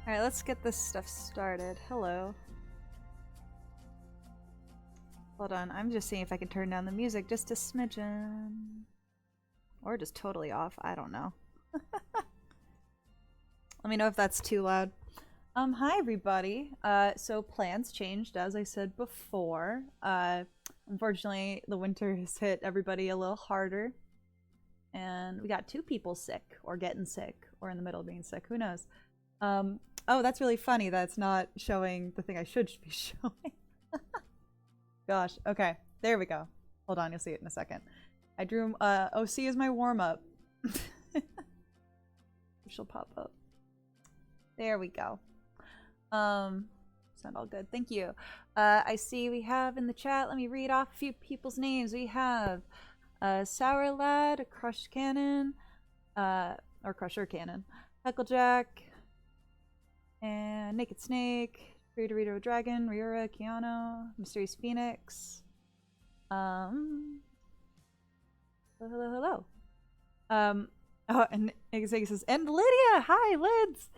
Alright, let's get this stuff started. Hello. Hold on, I'm just seeing if I can turn down the music just a smidgen. Or just totally off, I don't know. Let me know if that's too loud. Hi everybody. So plans changed, as I said before. Unfortunately, the winter has hit everybody a little harder. And we got 2 people sick, or getting sick, or in the middle of being sick, who knows. Oh, that's really funny. That's not showing the thing I should be showing. Gosh. Okay. There we go. Hold on. You'll see it in a second. I drew OC as my warm-up. She'll pop up. There we go. Sound all good. Thank you. I see we have in the chat. Let me read off a few people's names. We have Sour Lad, Crush Cannon, or Crusher Cannon, Hecklejack, and Naked Snake, Dorito Dragon, Ryura, Keanu, Mysterious Phoenix. Hello. Oh, and Snake says, and Lydia! Hi, Lids!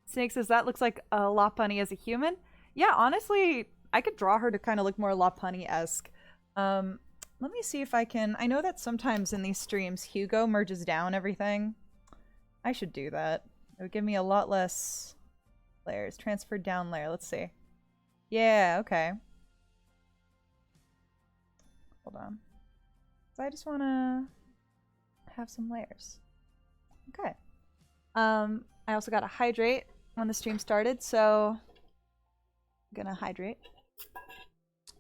Snake says, that looks like a Lopunny as a human. Yeah, honestly, I could draw her to kind of look more Lopunny-esque. Let me see if I can... I know that sometimes in these streams, Hugo merges down everything. I should do that. It would give me a lot less layers. Transfer down layer. Let's see. Yeah, okay. Hold on. So I just want to have some layers. Okay. I also got to hydrate when the stream started, so I'm gonna hydrate.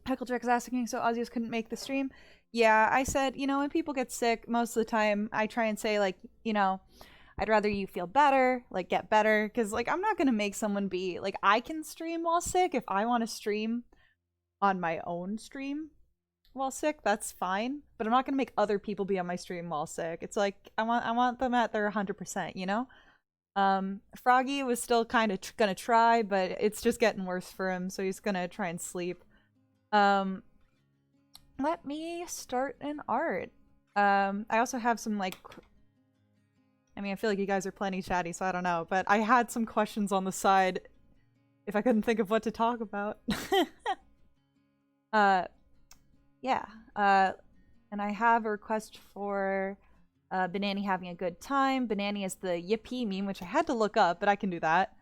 Hecklejack is asking, so Ozios couldn't make the stream? Yeah, I said, you know, when people get sick, most of the time, I try and say, like, you know, I'd rather you feel better, like, get better, because, like, I'm not gonna make someone be, like, I can stream while sick. If I want to stream on my own stream while sick, that's fine, but I'm not gonna make other people be on my stream while sick. It's like, I want them at their 100%, you know? Froggy was still kind of gonna try, but it's just getting worse for him, so he's gonna try and sleep. Let me start an art. I also have some, like... I mean, I feel like you guys are plenty chatty, so I don't know, but I had some questions on the side if I couldn't think of what to talk about. Yeah. And I have a request for Banani having a good time. Banani is the yippee meme, which I had to look up, but I can do that.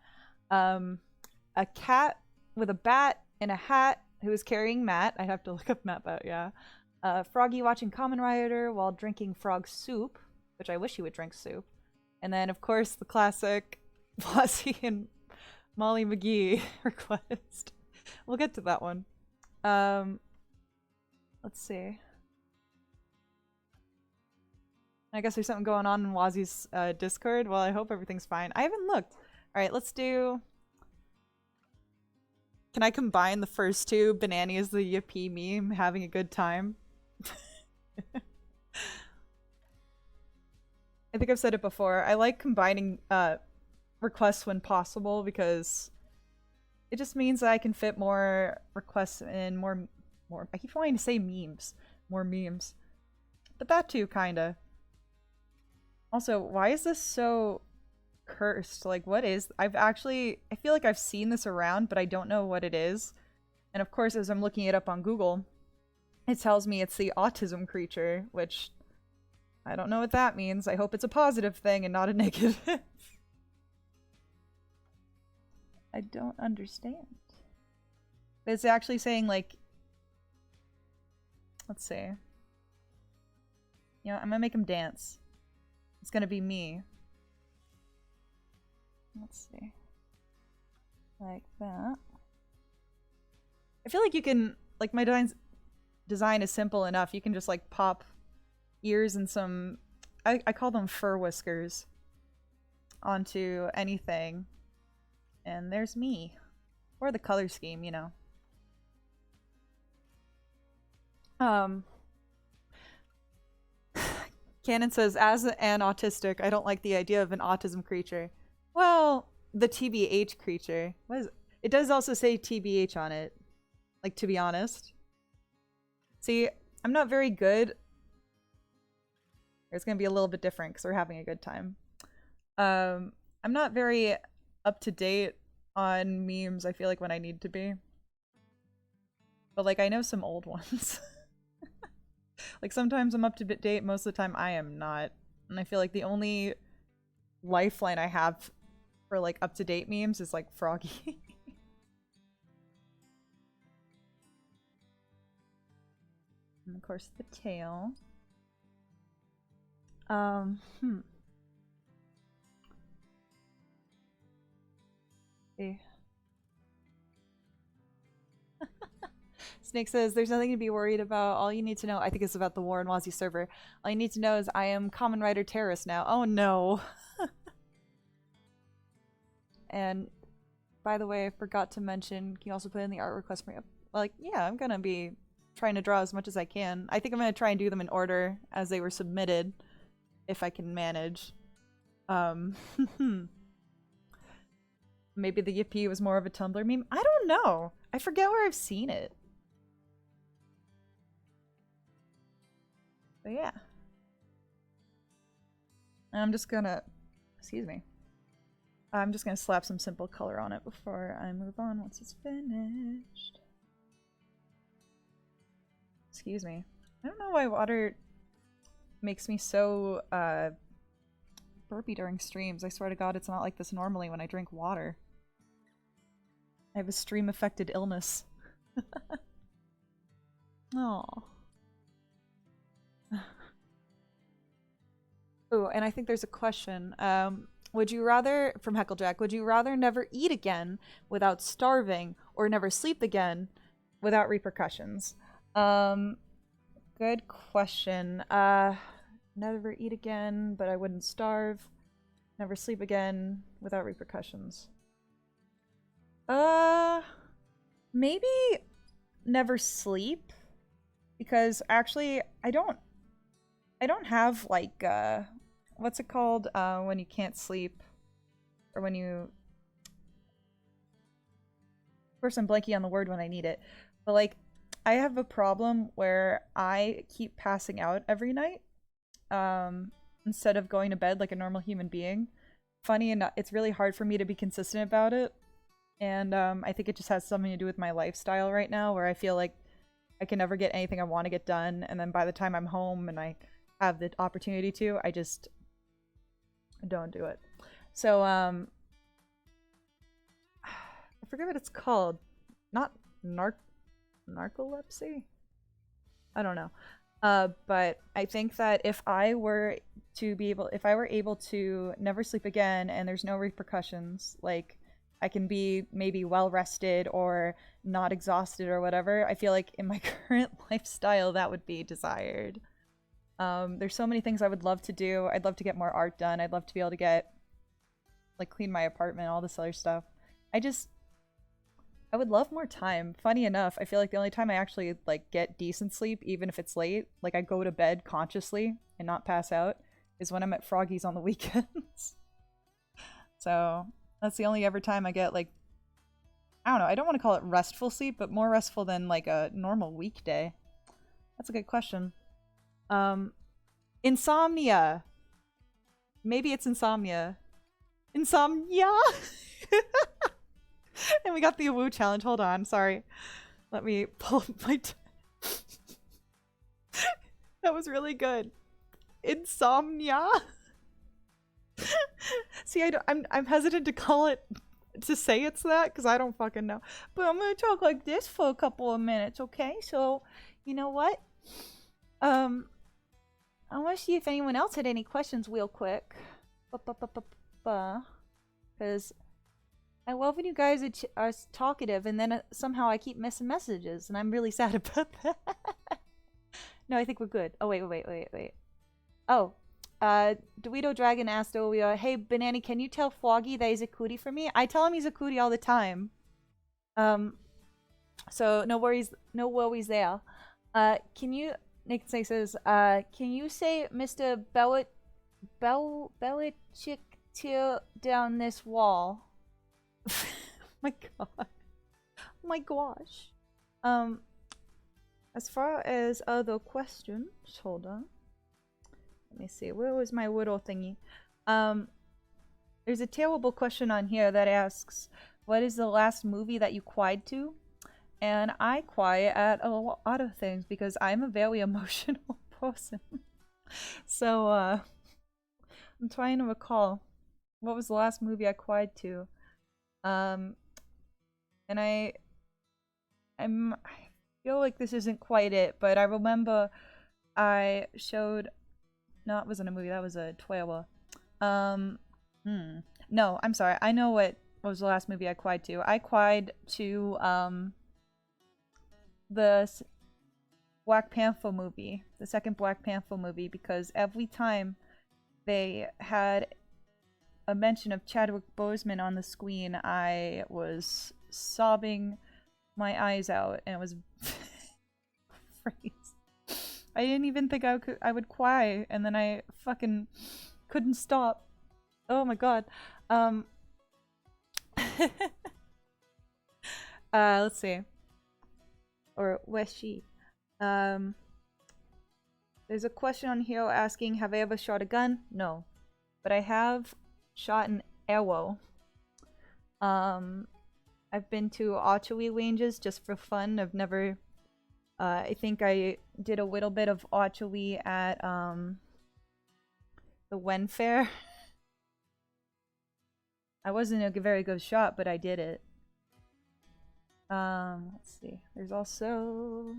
A cat with a bat in a hat who is carrying Matt. I have to look up Matt, but yeah. Froggy watching Kamen Rider while drinking frog soup, which I wish he would drink soup. And then, of course, the classic Flossie and Molly McGee request. We'll get to that one. Let's see. I guess there's something going on in Wazzy's Discord. Well, I hope everything's fine. I haven't looked. All right, let's do... Can I combine the first two? Banani is the yippee meme, having a good time. I think I've said it before. I like combining requests when possible because it just means that I can fit more requests in more. I keep wanting to say memes. More memes. But that too, kinda. Also, why is this so cursed? Like, what is... I feel like I've seen this around, but I don't know what it is. And of course, as I'm looking it up on Google, it tells me it's the autism creature, which I don't know what that means. I hope it's a positive thing and not a negative. I don't understand. But it's actually saying, like... Let's see. You know, I'm gonna make him dance. It's gonna be me. Let's see. Like that. I feel like you can... Like, my design is simple enough. You can just, like, pop ears and some... I call them fur whiskers onto anything. And there's me. Or the color scheme, you know. Cannon says, as an autistic, I don't like the idea of an autism creature. Well, the TBH creature. What is it? It does also say TBH on it. Like, to be honest. See, I'm not very good. It's gonna be a little bit different because we're having a good time. I'm not very up to date on memes, I feel like, when I need to be. But, like, I know some old ones. Like, sometimes I'm up to date, most of the time I am not. And I feel like the only lifeline I have for, like, up-to-date memes is, like, Froggy. And, of course, the tail. Okay. Snake says, there's nothing to be worried about. All you need to know, I think it's about the war in Wazzy server. All you need to know is I am Kamen Rider terrorist now. Oh no. And by the way, I forgot to mention, can you also put in the art request for me? Like, yeah, I'm gonna be trying to draw as much as I can. I think I'm gonna try and do them in order as they were submitted, if I can manage. Maybe the yippee was more of a Tumblr meme? I don't know. I forget where I've seen it. But yeah. I'm just gonna... Excuse me. I'm just gonna slap some simple color on it before I move on once it's finished. Excuse me. I don't know why water makes me so burpy during streams. I swear to God, it's not like this normally when I drink water. I have a stream-affected illness. Aww. Ooh, and I think there's a question. Would you rather, from Hecklejack, would you rather never eat again without starving or never sleep again without repercussions? Good question. Never eat again, but I wouldn't starve. Never sleep again without repercussions. Maybe never sleep, because actually I don't have, like, what's it called, when you can't sleep, or when you... Of course, I'm blanking on the word when I need it, but, like, I have a problem where I keep passing out every night, instead of going to bed like a normal human being. Funny enough, it's really hard for me to be consistent about it, and I think it just has something to do with my lifestyle right now, where I feel like I can never get anything I want to get done, and then by the time I'm home and I have the opportunity to, I just don't do it. So, I forget what it's called. Not narcolepsy? I don't know. But I think that if I were able to never sleep again and there's no repercussions, like I can be maybe well rested or not exhausted or whatever, I feel like in my current lifestyle that would be desired. There's so many things I would love to do. I'd love to get more art done. I'd love to be able to get like clean my apartment, all this other stuff. I would love more time. Funny enough, I feel like the only time I actually like get decent sleep, even if it's late, like I go to bed consciously and not pass out, is when I'm at Froggy's on the weekends. So that's the only ever time I get like, I don't know, I don't want to call it restful sleep, but more restful than like a normal weekday. That's a good question. Insomnia. Maybe it's insomnia. Insomnia. And we got the Awoo challenge. Hold on, sorry. Let me pull up my that was really good. Insomnia. See, I'm hesitant to call it, to say it's that, because I don't fucking know. But I'm gonna talk like this for a couple of minutes, okay? So, you know what? I want to see if anyone else had any questions real quick. Because I love when you guys are talkative and then somehow I keep missing messages and I'm really sad about that. No, I think we're good. Oh, wait. Oh, Doodle Dragon asked earlier, hey, Banana, can you tell Froggy that he's a cootie for me? I tell him he's a cootie all the time. So no worries there. Can you, Nick says, can you say Mr. Belichick tear down this wall? My god. Oh my gosh. As far as other questions, hold on. Let me see. Where was my little thingy? There's a terrible question on here that asks, what is the last movie that you cried to? And I cry at a lot of things because I'm a very emotional person. So, I'm trying to recall. What was the last movie I cried to? And I feel like this isn't quite it, but I remember I showed... No, it wasn't a movie, that was a trailer. No, I'm sorry. I know what was the last movie I cried to. I cried to, the Black Panther movie. The second Black Panther movie, because every time they had a mention of Chadwick Boseman on the screen, I was sobbing my eyes out, and it was I didn't even think I would cry, and then I fucking couldn't stop. Oh my god. Let's see. Or was she? There's a question on here asking, have I ever shot a gun? No. But I have shot an arrow. I've been to archery ranges just for fun. I've never... I think I did a little bit of archery at the Wen Fair. I wasn't a very good shot, but I did it. Let's see. There's also...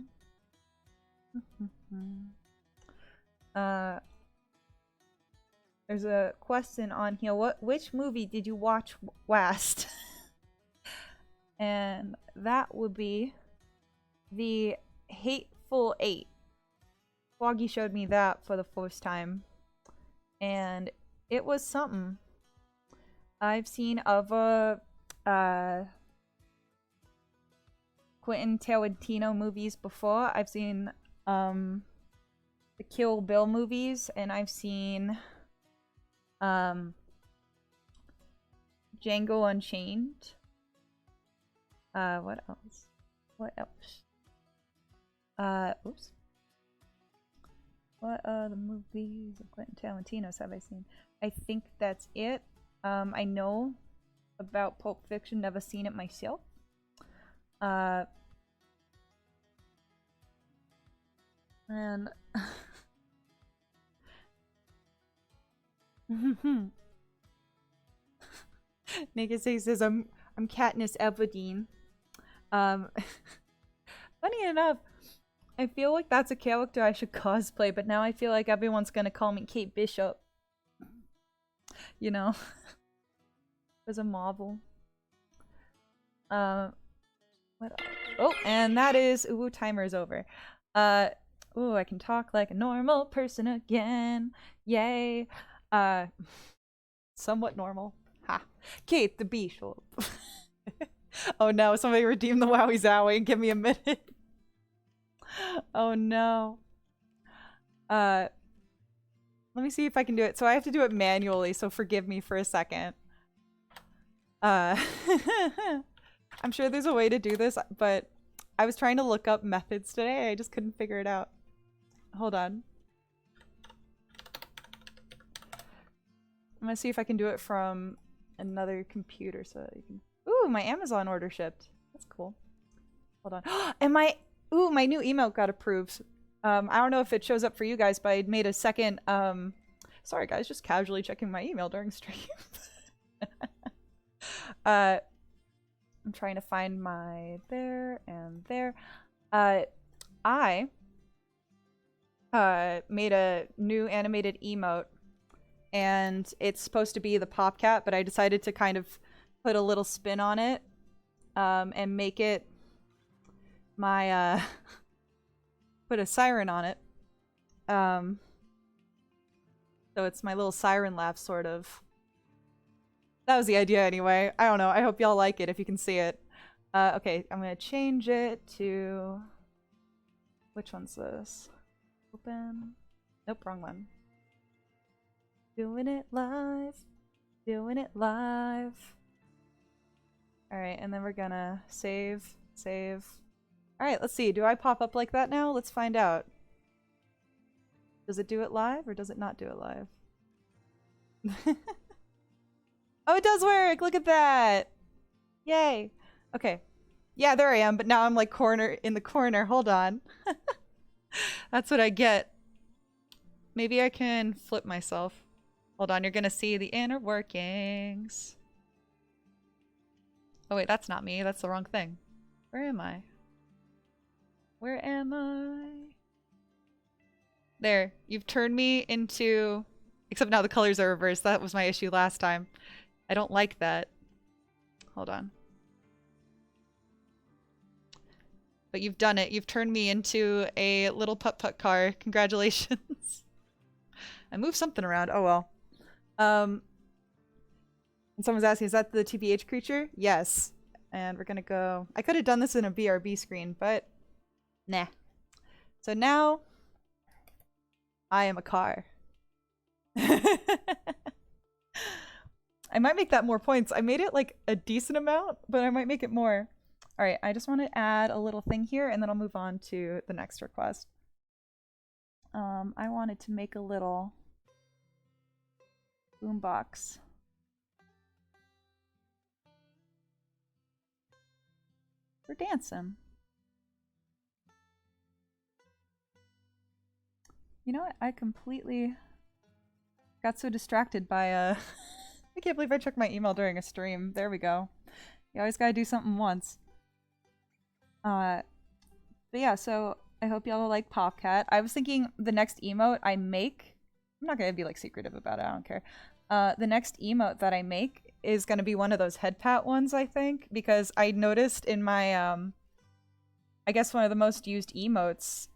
there's a question on here. Which movie did you watch last? And that would be The Hateful Eight. Froggy showed me that for the first time, and it was something. I've seen other Quentin Tarantino movies before. I've seen the Kill Bill movies, and I've seen Django Unchained. What else? Oops. What other movies of Quentin Tarantino's have I seen? I think that's it. I know about Pulp Fiction, never seen it myself. And Naked says I'm Katniss Everdeen. Funny enough, I feel like that's a character I should cosplay, but now I feel like everyone's gonna call me Kate Bishop. You know? As a Marvel. What else? Oh, and that is... Ooh, timer is over. Ooh, I can talk like a normal person again. Yay. Somewhat normal. Ha. Kate the Bishop. Oh no, somebody redeem the Wowie Zowie. Give me a minute. Oh no. Let me see if I can do it. So I have to do it manually, so forgive me for a second. I'm sure there's a way to do this, but I was trying to look up methods today. I just couldn't figure it out. Hold on. I'm gonna see if I can do it from another computer so that you can... Ooh, my Amazon order shipped. That's cool. Hold on. And my... Ooh, my new emote got approved. I don't know if it shows up for you guys, but I made a second... Sorry guys, just casually checking my email during stream. I'm trying to find my there and there. I made a new animated emote, and it's supposed to be the Popcat, but I decided to kind of put a little spin on it, and make it my put a siren on it. So it's my little siren laugh, sort of. That was the idea anyway. I don't know. I hope y'all like it if you can see it. Okay, I'm gonna change it to... Which one's this? Open. Nope, wrong one. Doing it live. Doing it live. Alright, and then we're gonna save. Save. Alright, let's see. Do I pop up like that now? Let's find out. Does it do it live or does it not do it live? Oh, it does work! Look at that! Yay! Okay. Yeah, there I am, but now I'm like in the corner. Hold on. That's what I get. Maybe I can flip myself. Hold on, you're gonna see the inner workings. Oh wait, that's not me. That's the wrong thing. Where am I? Where am I? There. You've turned me into... Except now the colors are reversed. That was my issue last time. I don't like that. Hold on. But you've done it. You've turned me into a little putt-putt car. Congratulations. I moved something around. Oh well. And someone's asking, is that the TPH creature? Yes. And we're gonna go... I could have done this in a BRB screen, but... Nah. So now... I am a car. I might make that more points. I made it like a decent amount, but I might make it more. Alright, I just want to add a little thing here, and then I'll move on to the next request. I wanted to make a little boombox. For dancing. You know what? I completely got so distracted by I can't believe I checked my email during a stream. There we go. You always gotta do something once. But yeah, so I hope y'all like Popcat. I was thinking the next emote I make... I'm not gonna be like secretive about it, I don't care. The next emote that I make is gonna be one of those head pat ones, I think. Because I noticed in my, I guess one of the most used emotes,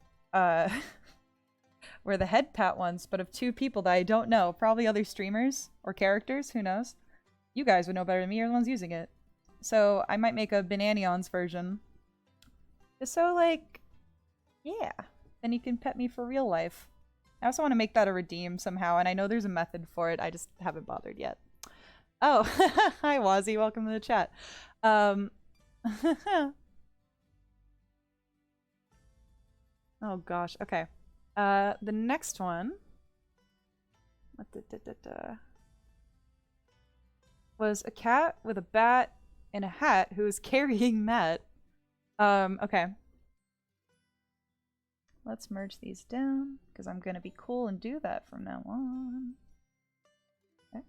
were the head pat ones, but of two people that I don't know. Probably other streamers or characters, who knows? You guys would know better than me, you're the ones using it. So I might make a Bananions version. Just so, like, yeah. Then you can pet me for real life. I also want to make that a redeem somehow, and I know there's a method for it, I just haven't bothered yet. Oh, hi Wazzy, welcome to the chat. Oh gosh, okay. The next one was a cat with a bat and a hat who is carrying Matt. Okay. Let's merge these down, because I'm gonna be cool and do that from now on. Okay.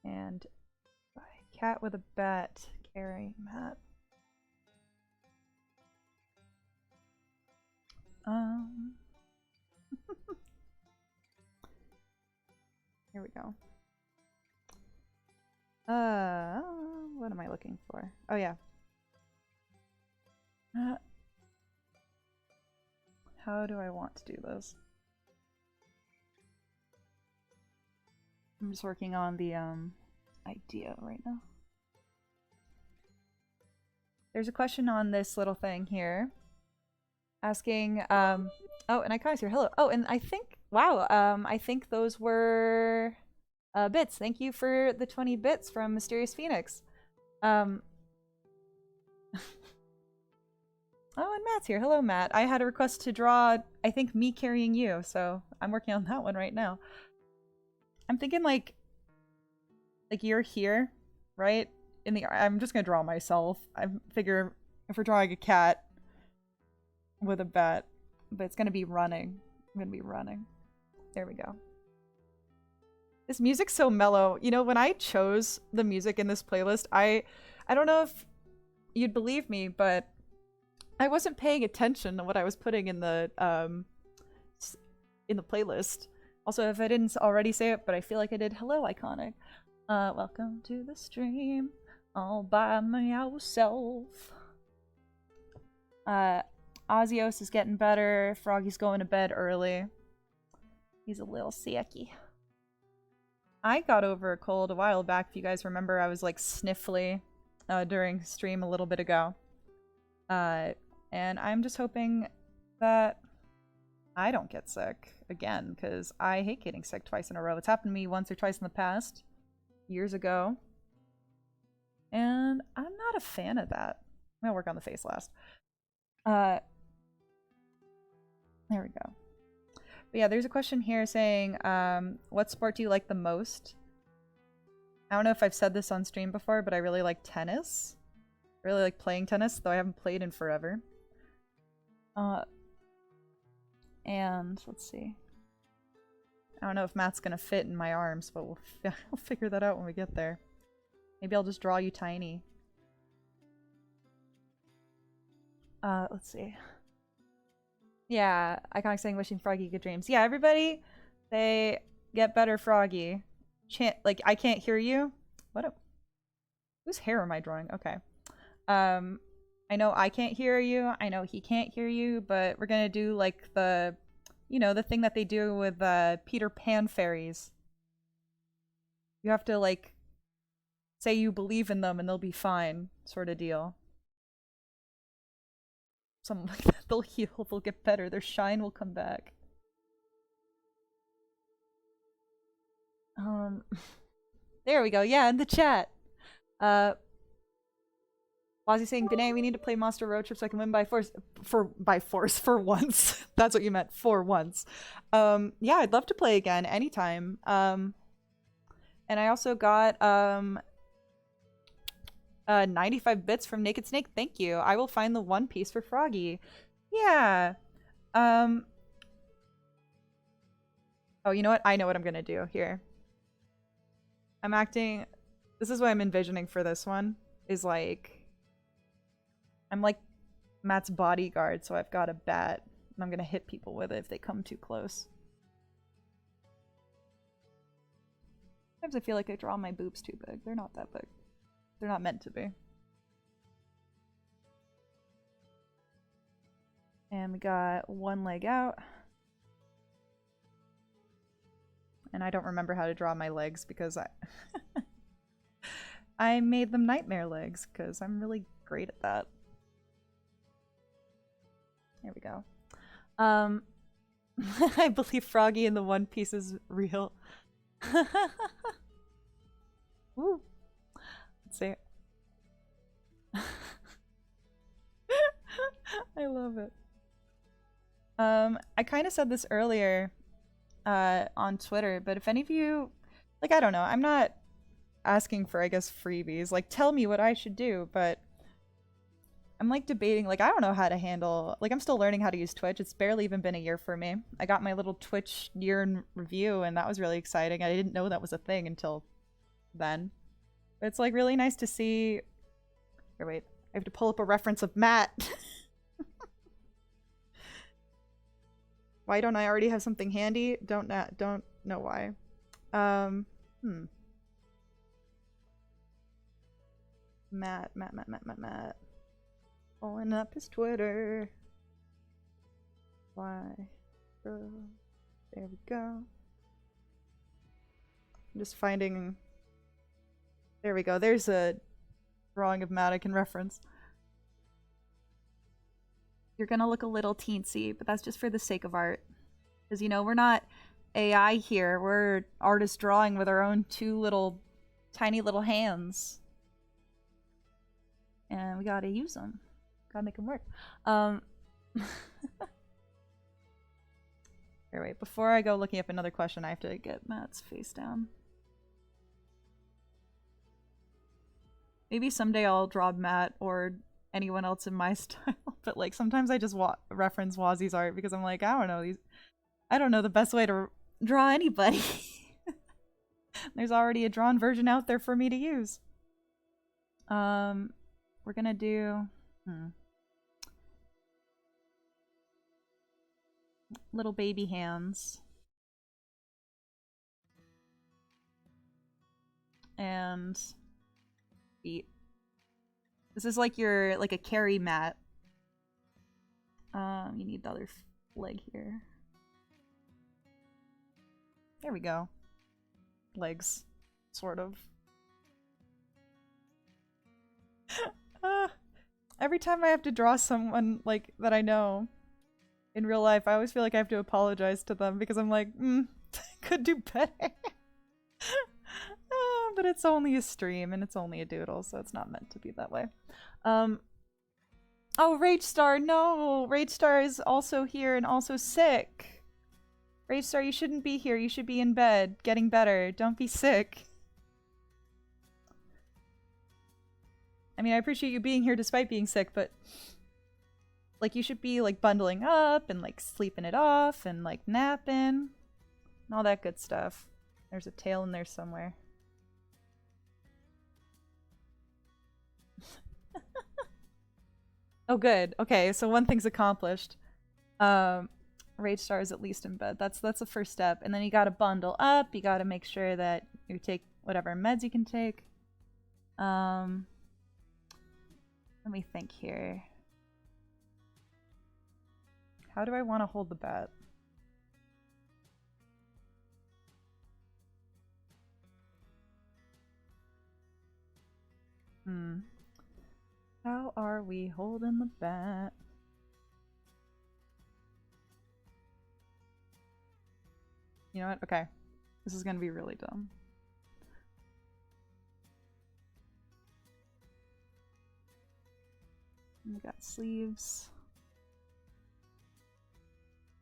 And cat with a bat carrying Matt. Um, here we go. What am I looking for? Oh yeah. How do I want to do this? I'm just working on the idea right now. There's a question on this little thing here asking oh, and Iconics here. Hello. Oh, and I think wow, I think those were bits. Thank you for the 20 bits from Mysterious Phoenix. Oh, and Matt's here. Hello, Matt. I had a request to draw, I think, me carrying you, so I'm working on that one right now. I'm thinking like you're here, right? I'm just gonna draw myself. I figure if we're drawing a cat with a bat, but it's gonna be running. I'm gonna be running. There we go. This music's so mellow. You know, when I chose the music in this playlist, I don't know if you'd believe me, but I wasn't paying attention to what I was putting in the playlist. Also, if I didn't already say it, but I feel like I did. Hello, Iconic. Welcome to the stream. All by myself. Ozios is getting better. Froggy's going to bed early. He's a little sicky. I got over a cold a while back. If you guys remember, I was like sniffly during stream a little bit ago. And I'm just hoping that I don't get sick again, because I hate getting sick twice in a row. It's happened to me once or twice in the past, years ago. And I'm not a fan of that. I'm gonna work on the face last. There we go. But yeah, there's a question here saying, what sport do you like the most? I don't know if I've said this on stream before, but I really like tennis. I really like playing tennis, though I haven't played in forever. And let's see. I don't know if Matt's gonna fit in my arms, but we'll figure that out when we get there. Maybe I'll just draw you tiny. Let's see. Yeah, Iconic saying wishing Froggy good dreams. Yeah, everybody, they get better, Froggy. Like, I can't hear you. Whose hair am I drawing? Okay. I know I can't hear you. I know he can't hear you, but we're gonna do like the, you know, the thing that they do with Peter Pan fairies. You have to like say you believe in them and they'll be fine, sort of deal. Something like that. They'll heal, they'll get better, their shine will come back. There we go. Yeah, in the chat. Wazzy saying, Vinay, we need to play Monster Road Trip so I can win by force. For once. That's what you meant, for once. Yeah, I'd love to play again anytime. And I also got 95 bits from Naked Snake. Thank you. I will find the One Piece for Froggy. Yeah. Oh, you know what? I know what I'm gonna do here. I'm acting... This is what I'm envisioning for this one. Is like... I'm like Matt's bodyguard, so I've got a bat. And I'm gonna hit people with it if they come too close. Sometimes I feel like I draw my boobs too big. They're not that big. They're not meant to be. And we got one leg out. And I don't remember how to draw my legs because I made them nightmare legs because I'm really great at that. There we go. I believe Froggy in the One Piece is real. Woo. Let's see. I love it. I kind of said this earlier on Twitter, but if any of you, like, I don't know, I'm not asking for, I guess, freebies. Like, tell me what I should do, but I'm, like, debating, like, I don't know how to handle, like, I'm still learning how to use Twitch. It's barely even been a year for me. I got my little Twitch year in review, and that was really exciting. I didn't know that was a thing until then. But it's, like, really nice to see... Here, wait. I have to pull up a reference of Matt. Why don't I already have something handy? Don't know why. Matt. Pulling up his Twitter. Why? There we go. I'm just finding... There we go. There's a drawing of Matt I can reference. You're gonna look a little teensy, but that's just for the sake of art. Because, you know, we're not AI here. We're artists drawing with our own tiny little hands. And we gotta use them. Gotta make them work. Here, wait. Before I go looking up another question, I have to get Matt's face down. Maybe someday I'll draw Matt or anyone else in my style, but like sometimes I just reference Wazzy's art because I'm like, I don't know the best way to draw anybody. There's already a drawn version out there for me to use. We're gonna do little baby hands. And feet. This is like a carry mat. You need the other leg here. There we go. Legs, sort of. Every time I have to draw someone like that I know in real life, I always feel like I have to apologize to them because I'm like, could do better. But it's only a stream and it's only a doodle, so it's not meant to be that way. Oh, Rage Star, no! Rage Star is also here and also sick. Rage Star, you shouldn't be here. You should be in bed, getting better. Don't be sick. I mean, I appreciate you being here despite being sick, but like you should be like bundling up and like sleeping it off and like napping and all that good stuff. There's a tail in there somewhere. Oh, good. Okay, so one thing's accomplished. Rage Star is at least in bed. That's the first step. And then you gotta bundle up. You gotta make sure that you take whatever meds you can take. Let me think here. How do I want to hold the bat? How are we holding the bat? You know what? Okay. This is gonna be really dumb. We got sleeves.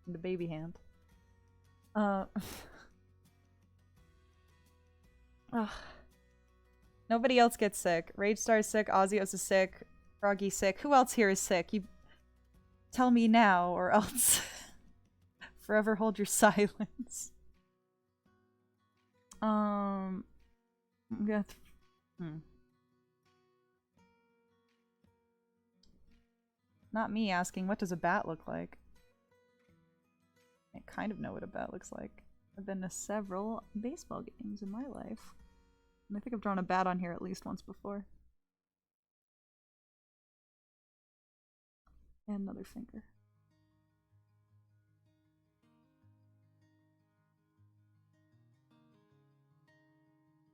And a baby hand. Nobody else gets sick. Rage Star's sick, Ozios is sick, Froggy's sick. Who else here is sick? You tell me now, or else forever hold your silence. Not me asking, what does a bat look like? I kind of know what a bat looks like. I've been to several baseball games in my life. And I think I've drawn a bat on here at least once before. And another finger.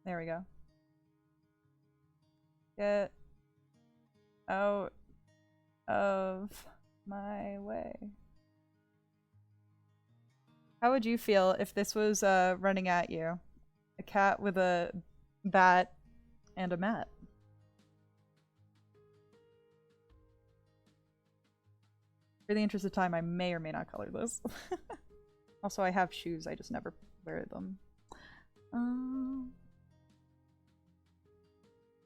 There we go. Get out of my way. How would you feel if this was running at you? A cat with a bat and a mat. For the interest of time, I may or may not color this. Also, I have shoes, I just never wear them.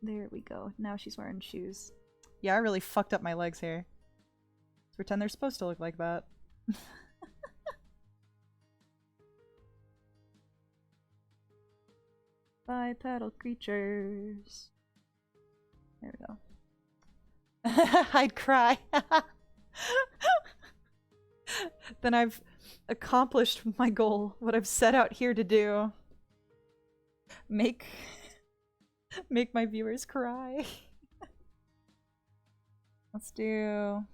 There we go. Now she's wearing shoes. Yeah, I really fucked up my legs here. Let's pretend they're supposed to look like that. Bipedal creatures. There we go. I'd cry. then I've accomplished my goal, what I've set out here to do. Make my viewers cry. Let's do...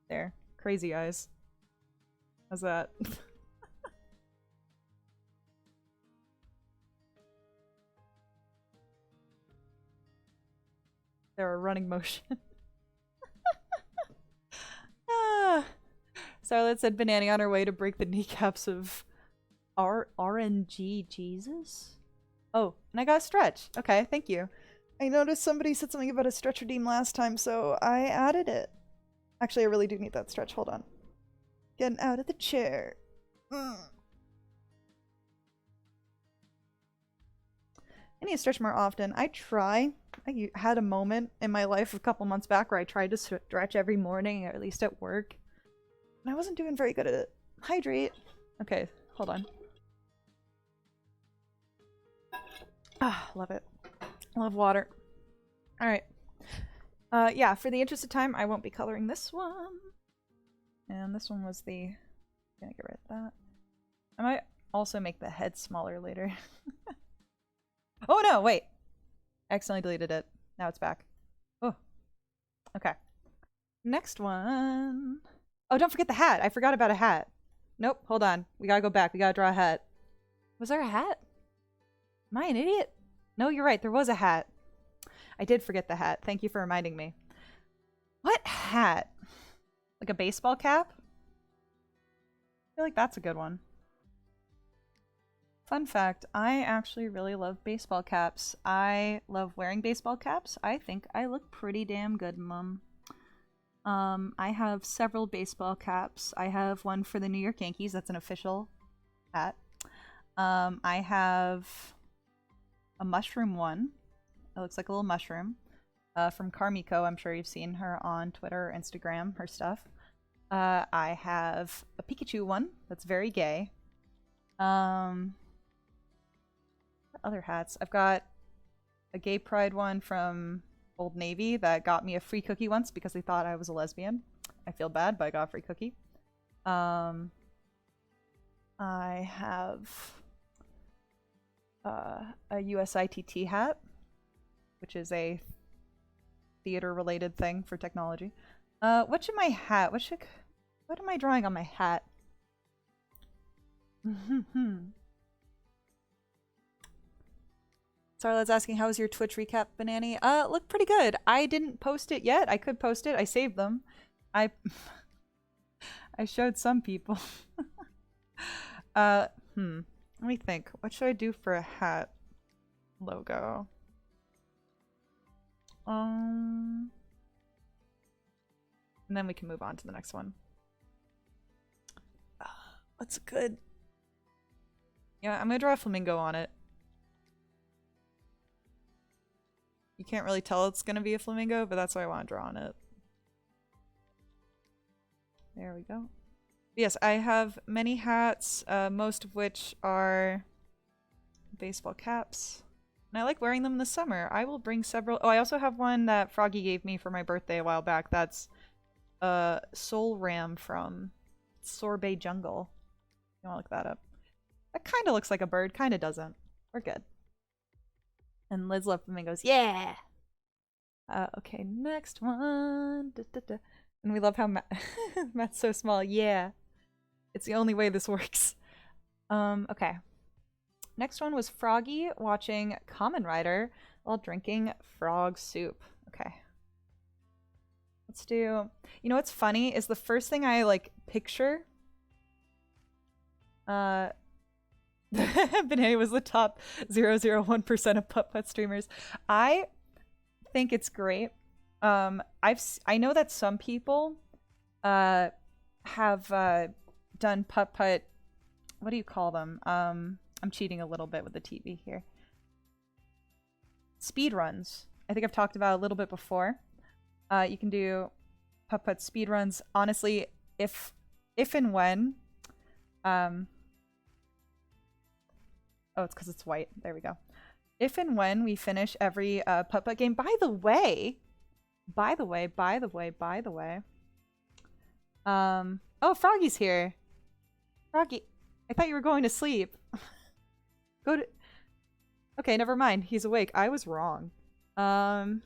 There. Crazy eyes. How's that? They're a running motion. Starlet said Banana on her way to break the kneecaps of RNG Jesus? Oh, and I got a stretch. Okay, thank you. I noticed somebody said something about a stretch redeem last time, so I added it. Actually, I really do need that stretch. Hold on. Getting out of the chair. I need to stretch more often. I try. I had a moment in my life a couple months back where I tried to stretch every morning, or at least at work. And I wasn't doing very good at it. Hydrate. Okay, hold on. Ah, love it. Love water. Alright. Yeah, for the interest of time, I won't be coloring this one. And this one was the... I'm gonna get rid of that. I might also make the head smaller later. Oh no, wait! I accidentally deleted it. Now it's back. Oh. Okay. Next one. Oh, don't forget the hat. I forgot about a hat. Nope, hold on. We gotta go back. We gotta draw a hat. Was there a hat? Am I an idiot? No, you're right. There was a hat. I did forget the hat. Thank you for reminding me. What hat? Like a baseball cap? I feel like that's a good one. Fun fact, I actually really love baseball caps. I love wearing baseball caps. I think I look pretty damn good in them. I have several baseball caps. I have one for the New York Yankees. That's an official hat. I have a mushroom one. It looks like a little mushroom. From Carmico. I'm sure you've seen her on Twitter or Instagram, her stuff. I have a Pikachu one that's very gay. Other hats. I've got a gay pride one from Old Navy that got me a free cookie once because they thought I was a lesbian. I feel bad, but I got a free cookie. I have a USITT hat, which is a theater-related thing for technology. What should my hat? What am I drawing on my hat? Starlet's asking, how was your Twitch recap, Banani? Looked pretty good. I didn't post it yet. I could post it. I saved them. I showed some people. Let me think. What should I do for a hat logo? And then we can move on to the next one. What's good? Yeah, I'm gonna draw a flamingo on it. You can't really tell it's gonna be a flamingo, but that's what I want to draw on it. There we go. Yes, I have many hats, most of which are baseball caps. And I like wearing them in the summer. I will bring several. Oh, I also have one that Froggy gave me for my birthday a while back. That's Soul Ram from Sorbet Jungle. You want to look that up. That kind of looks like a bird, kind of doesn't. We're good. And Liz Love Flamingos. Yeah! Okay, next one. And we love how Matt's so small. Yeah. It's the only way this works. Okay. Next one was Froggy watching Kamen Rider while drinking frog soup. Okay. Let's do... You know what's funny is the first thing I, like, picture... Banana was the top 0.01% of putt-putt streamers. I think it's great. I know that some people have done putt-putt... What do you call them? I'm cheating a little bit with the TV here. Speed runs. I think I've talked about a little bit before. You can do putt-putt speed runs. Honestly, if and when... Oh, it's because it's white. There we go. If and when we finish every putt-putt game... By the way, By the way, by the way, by the way. Oh, Froggy's here. Froggy, I thought you were going to sleep. Go to... Okay, never mind. He's awake. I was wrong. What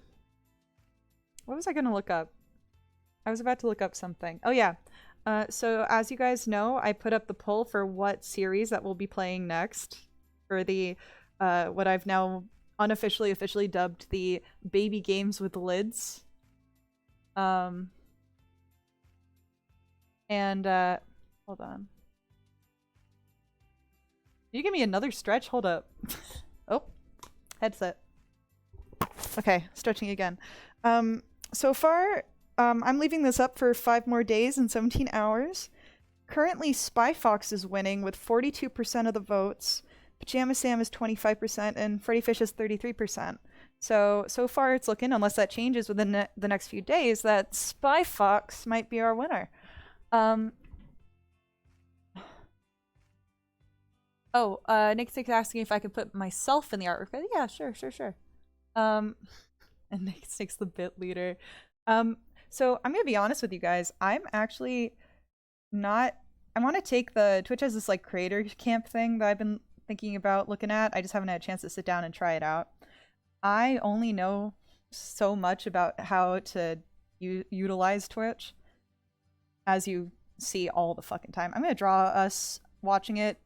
was I gonna look up? I was about to look up something. Oh yeah. So as you guys know, I put up the poll for what series that we'll be playing next for the what I've now unofficially officially dubbed the baby games with lids. And hold on. Can you give me another stretch? Hold up. Oh, headset. Okay, stretching again. So far, I'm leaving this up for 5 more days and 17 hours. Currently, Spy Fox is winning with 42% of the votes. Pajama Sam is 25%, and Freddy Fish is 33%. So far it's looking, unless that changes within the next few days, that Spy Fox might be our winner. Nick Stick's asking if I could put myself in the artwork. Yeah, sure. And Nick Stick's the bit leader. So I'm gonna be honest with you guys. I'm actually not. I want to take the Twitch as this like creator camp thing that I've been thinking about looking at. I just haven't had a chance to sit down and try it out. I only know so much about how to utilize Twitch, as you see all the fucking time. I'm gonna draw us watching it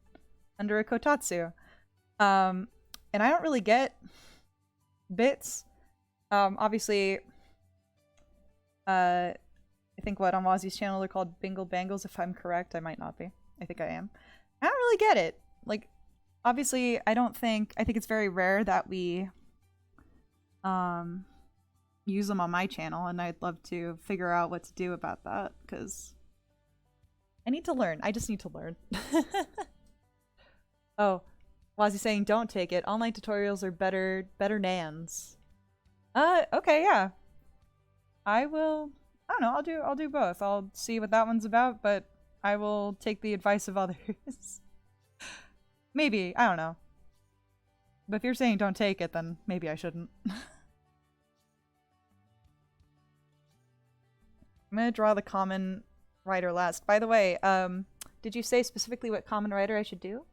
under a kotatsu. And I don't really get bits. Obviously, I think what on Wazi's channel they're called Bingle Bangles, if I'm correct. I might not be. I think I am. I don't really get it. Like, obviously, I think it's very rare that we use them on my channel, and I'd love to figure out what to do about that, because I need to learn. I just need to learn. Oh, Wazi saying don't take it. Online tutorials are better nans. Okay, yeah. I will. I don't know. I'll do both. I'll see what that one's about, but I will take the advice of others. Maybe. I don't know. But if you're saying don't take it, then maybe I shouldn't. I'm gonna draw the common writer last. By the way, did you say specifically what common writer I should do?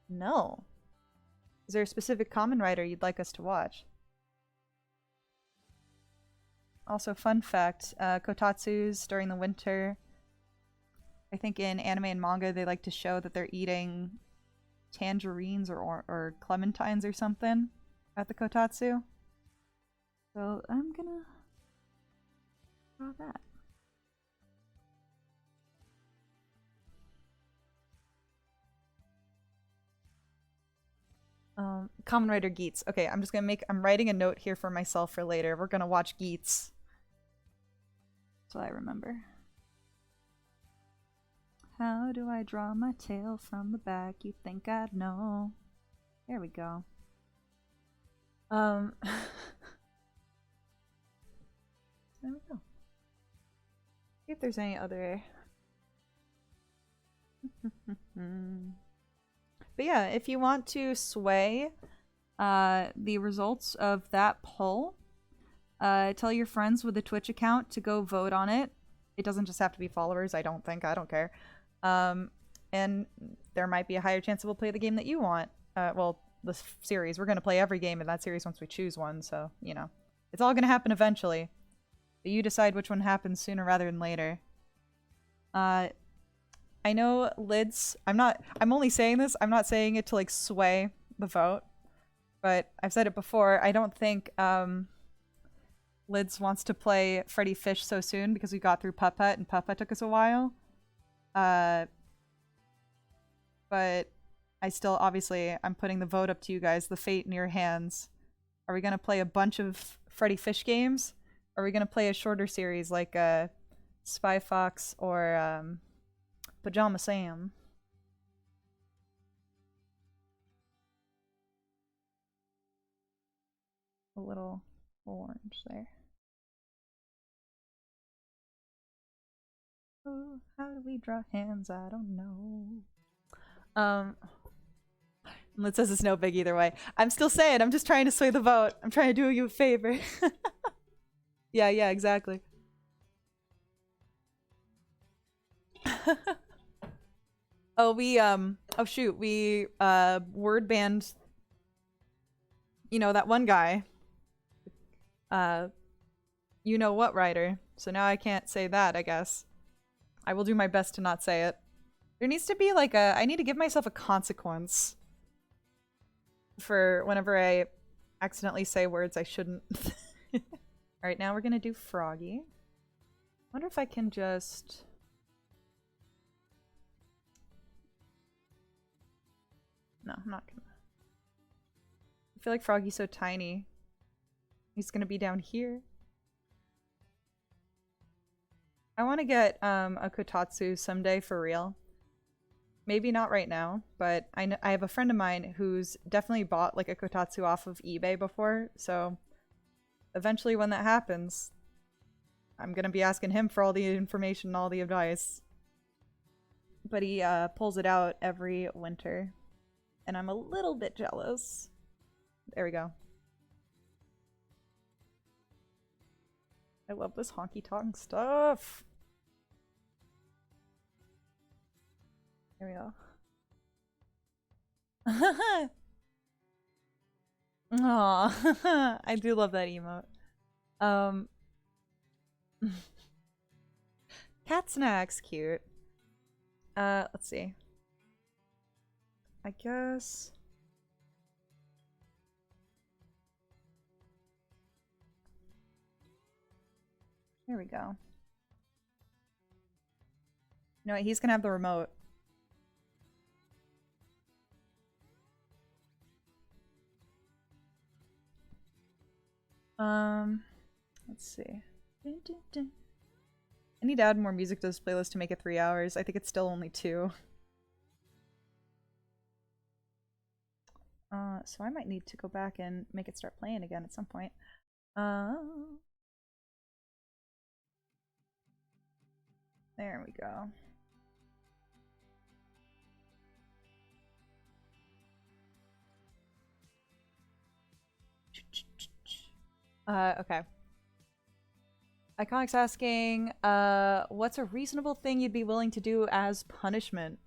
No. Is there a specific common writer you'd like us to watch? Also, fun fact, kotatsus during the winter, I think in anime and manga they like to show that they're eating tangerines or clementines or something at the kotatsu. So I'm gonna draw that. Common writer Geets. Okay, I'm writing a note here for myself for later. We're gonna watch Geets. That's what I remember. How do I draw my tail from the back? You think I'd know. There we go. There we go. See if there's any other... But yeah, if you want to sway the results of that poll, tell your friends with a Twitch account to go vote on it. It doesn't just have to be followers, I don't think. I don't care. And there might be a higher chance that we'll play the game that you want. Well, this series. We're going to play every game in that series once we choose one, so, you know. It's all going to happen eventually. But you decide which one happens sooner rather than later. I know lids, I'm only saying this, I'm not saying it to like sway the vote, but I've said it before, I don't think lids wants to play Freddy Fish so soon because we got through Puppet and Puppet took us a while. But I still, obviously, I'm putting the vote up to you guys, the fate in your hands. Are we gonna play a bunch of Freddy Fish games? Or are we gonna play a shorter series like Spy Fox or Pajama Sam? A little orange there. Oh, how do we draw hands? I don't know. It says it's no big either way. I'm still saying, I'm just trying to sway the vote. I'm trying to do you a favor. Yeah, exactly. Oh, oh shoot, we, word banned, you know, that one guy. You know what, writer. So now I can't say that, I guess. I will do my best to not say it. There needs to be like I need to give myself a consequence for whenever I accidentally say words I shouldn't. Alright, now we're gonna do Froggy. Wonder if I can just... No, I'm not gonna. I feel like Froggy's so tiny. He's gonna be down here. I want to get a kotatsu someday for real. Maybe not right now, but I have a friend of mine who's definitely bought like a kotatsu off of eBay before, so eventually when that happens, I'm gonna be asking him for all the information and all the advice. But he pulls it out every winter, and I'm a little bit jealous. There we go. I love this honky-tonk stuff. There we go. Aw, I do love that emote. Cat snacks, cute. Let's see. I guess... There we go. You know what? He's gonna have the remote. Let's see. Dun, dun, dun. I need to add more music to this playlist to make it 3 hours. I think it's still only 2. So I might need to go back and make it start playing again at some point. There we go. Okay. Iconic's asking, what's a reasonable thing you'd be willing to do as punishment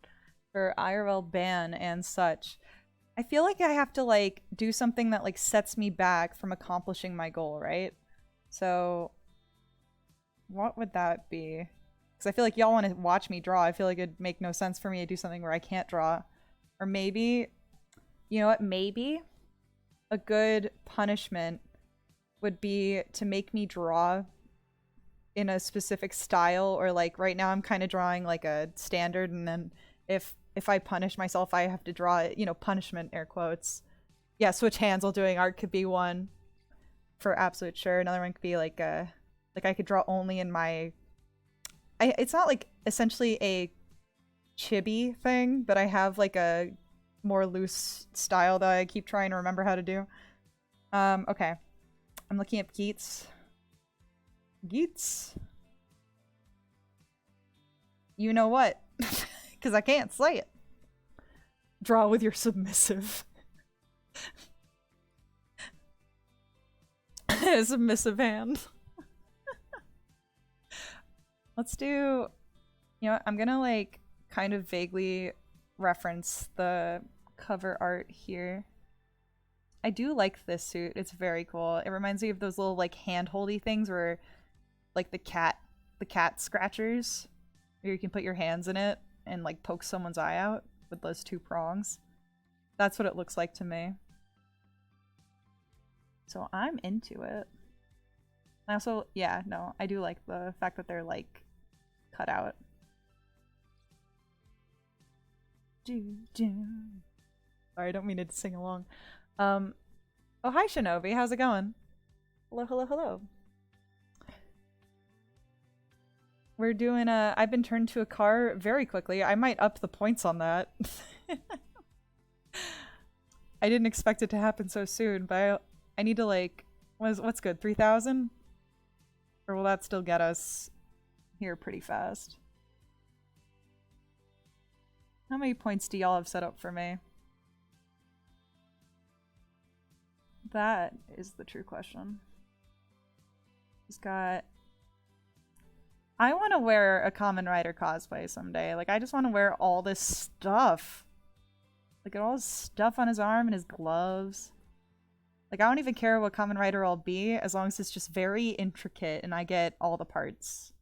for IRL ban and such? I feel like I have to, like, do something that, like, sets me back from accomplishing my goal, right? So, what would that be? Because I feel like y'all want to watch me draw. I feel like it'd make no sense for me to do something where I can't draw. Or maybe, you know what, maybe a good punishment would be to make me draw in a specific style, or like right now I'm kind of drawing like a standard, and then if I punish myself I have to draw it, you know, punishment, air quotes. Yeah, switch hands while doing art could be one for absolute sure. Another one could be like I could draw only in my it's not like essentially a chibi thing, but I have like a more loose style that I keep trying to remember how to do. Okay. I'm looking at Geets. Geets? You know what? Because I can't say it. Draw with your submissive. Submissive hand. Let's do... You know what? I'm gonna like kind of vaguely reference the cover art here. I do like this suit. It's very cool. It reminds me of those little like hand-holdy things where like the cat scratchers, where you can put your hands in it and like poke someone's eye out with those 2 prongs. That's what it looks like to me. So I'm into it. I also, yeah, no, I do like the fact that they're like cut out. Sorry, I don't mean to sing along. Oh, hi Shinobi, how's it going? Hello, hello, hello. We're doing I've been turned to a car very quickly. I might up the points on that. I didn't expect it to happen so soon, but I need to like, what's good, 3,000? Or will that still get us here pretty fast? How many points do y'all have set up for me? That is the true question. He's got... I want to wear a Kamen Rider cosplay someday. Like, I just want to wear all this stuff. Like, all his stuff on his arm and his gloves. Like, I don't even care what Kamen Rider I'll be, as long as it's just very intricate and I get all the parts.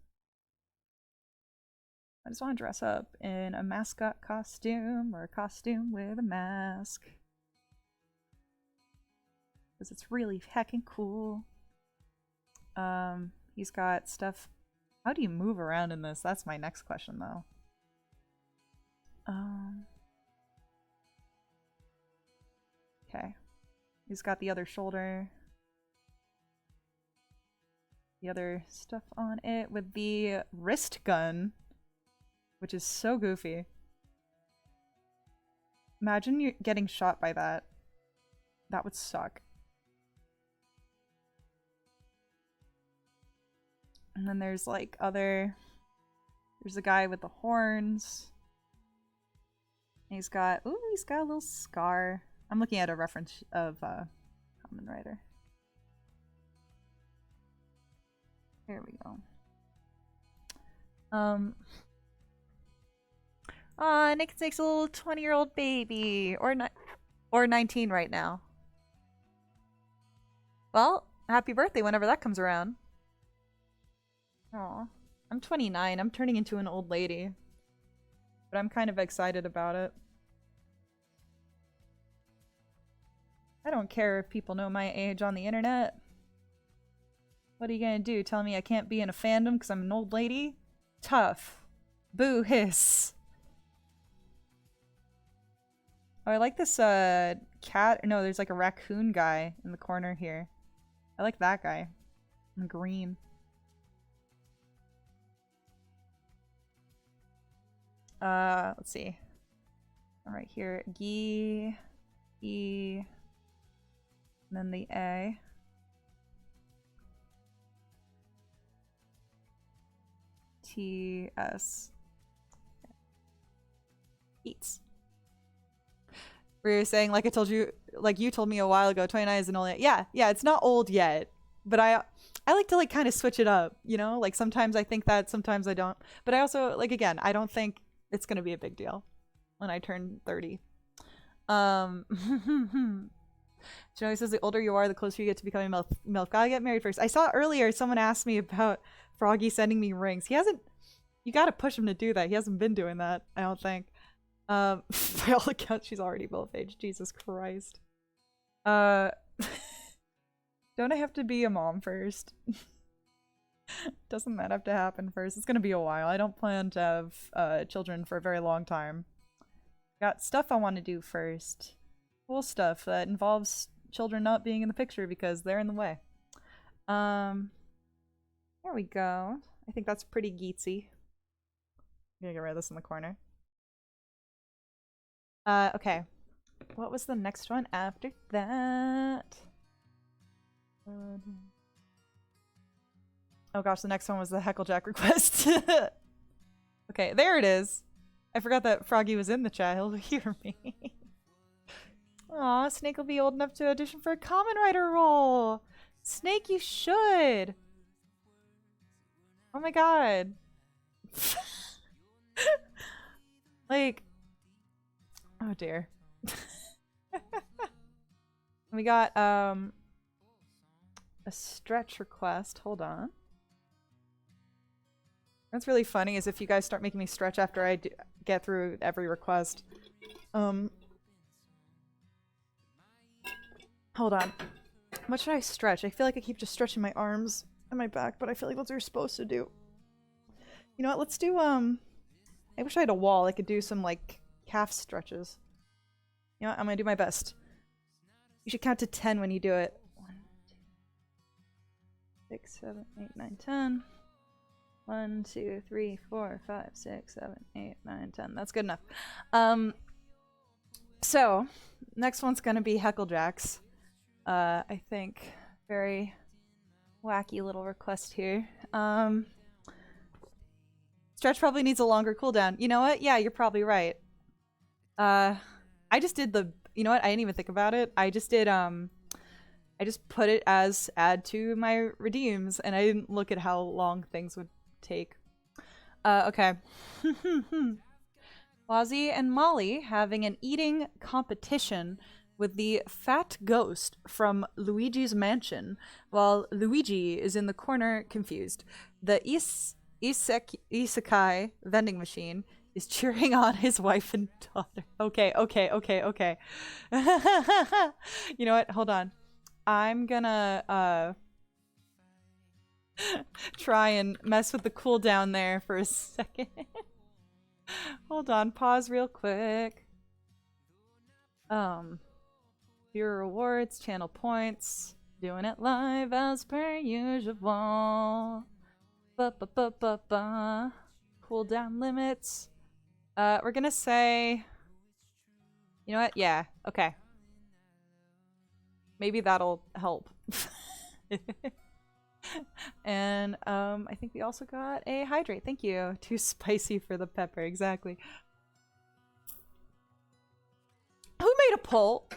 I just want to dress up in a mascot costume or a costume with a mask. Because it's really heckin' cool. He's got stuff. How do you move around in this? That's my next question, though. Okay. He's got the other shoulder. The other stuff on it with the wrist gun, which is so goofy. Imagine you getting shot by that. That would suck. And then there's like other... There's a guy with the horns. And he's got... Ooh, he's got a little scar. I'm looking at a reference of Kamen Rider. There we go. Nick takes a little 20-year-old baby. Or 19 right now. Well, happy birthday whenever that comes around. Aw. I'm 29. I'm turning into an old lady. But I'm kind of excited about it. I don't care if people know my age on the internet. What are you gonna do? Tell me I can't be in a fandom because I'm an old lady? Tough. Boo hiss. Oh, I like this cat. No, there's like a raccoon guy in the corner here. I like that guy. In green. Let's see. Right here. G, E, and then the A. T, S. Eats. Where you're saying, like I told you, like you told me a while ago, 29 isn't old yet. Yeah, it's not old yet. But I like to like kind of switch it up, you know? Like sometimes I think that, sometimes I don't. But I also, like again, I don't think it's gonna be a big deal when I turn 30. Joey says the older you are, the closer you get to becoming MILF. Gotta get married first. I saw earlier someone asked me about Froggy sending me rings. He hasn't. You gotta push him to do that. He hasn't been doing that, I don't think. By all accounts, she's already MILF age. Jesus Christ. Don't I have to be a mom first? Doesn't that have to happen first? It's gonna be a while. I don't plan to have children for a very long time. Got stuff I want to do first. Cool stuff that involves children not being in the picture because they're in the way. There we go. I think that's pretty geetsy. I'm gonna get rid of this in the corner. Okay. What was the next one after that? Oh gosh, the next one was the Hecklejack request. Okay, there it is. I forgot that Froggy was in the chat. He'll hear me. Aw, Snake will be old enough to audition for a Kamen Rider role. Snake, you should. Oh my god. Like, oh dear. We got a stretch request. Hold on. What's really funny is if you guys start making me stretch after I get through every request. Hold on. What should I stretch? I feel like I keep just stretching my arms and my back, but I feel like that's what you're supposed to do. You know what? Let's do, I wish I had a wall. I could do some, like, calf stretches. You know what? I'm gonna do my best. You should count to 10 when you do it. 1, 2, 6, 7, 8, 9, 10. 1, 2, 3, 4, 5, 6, 7, 8, 9, 10. That's good enough. So, next one's gonna be Hecklejack's. I think. Very wacky little request here. Stretch probably needs a longer cooldown. You know what? Yeah, you're probably right. I just did the... You know what? I didn't even think about it. I just did, I just put it as add to my redeems, and I didn't look at how long things would take. Okay. Wazzy and Molly having an eating competition with the fat ghost from Luigi's Mansion, while Luigi is in the corner confused. The isekai vending machine is cheering on his wife and daughter. Okay, okay, okay, okay. You know what? Hold on. I'm gonna try and mess with the cooldown there for a second. Hold on, pause real quick. Viewer rewards, channel points, doing it live as per usual. Cooldown limits. We're gonna say, you know what? Yeah, okay. Maybe that'll help. And I think we also got a hydrate. Thank you. Too spicy for the pepper, exactly. Who made a poll?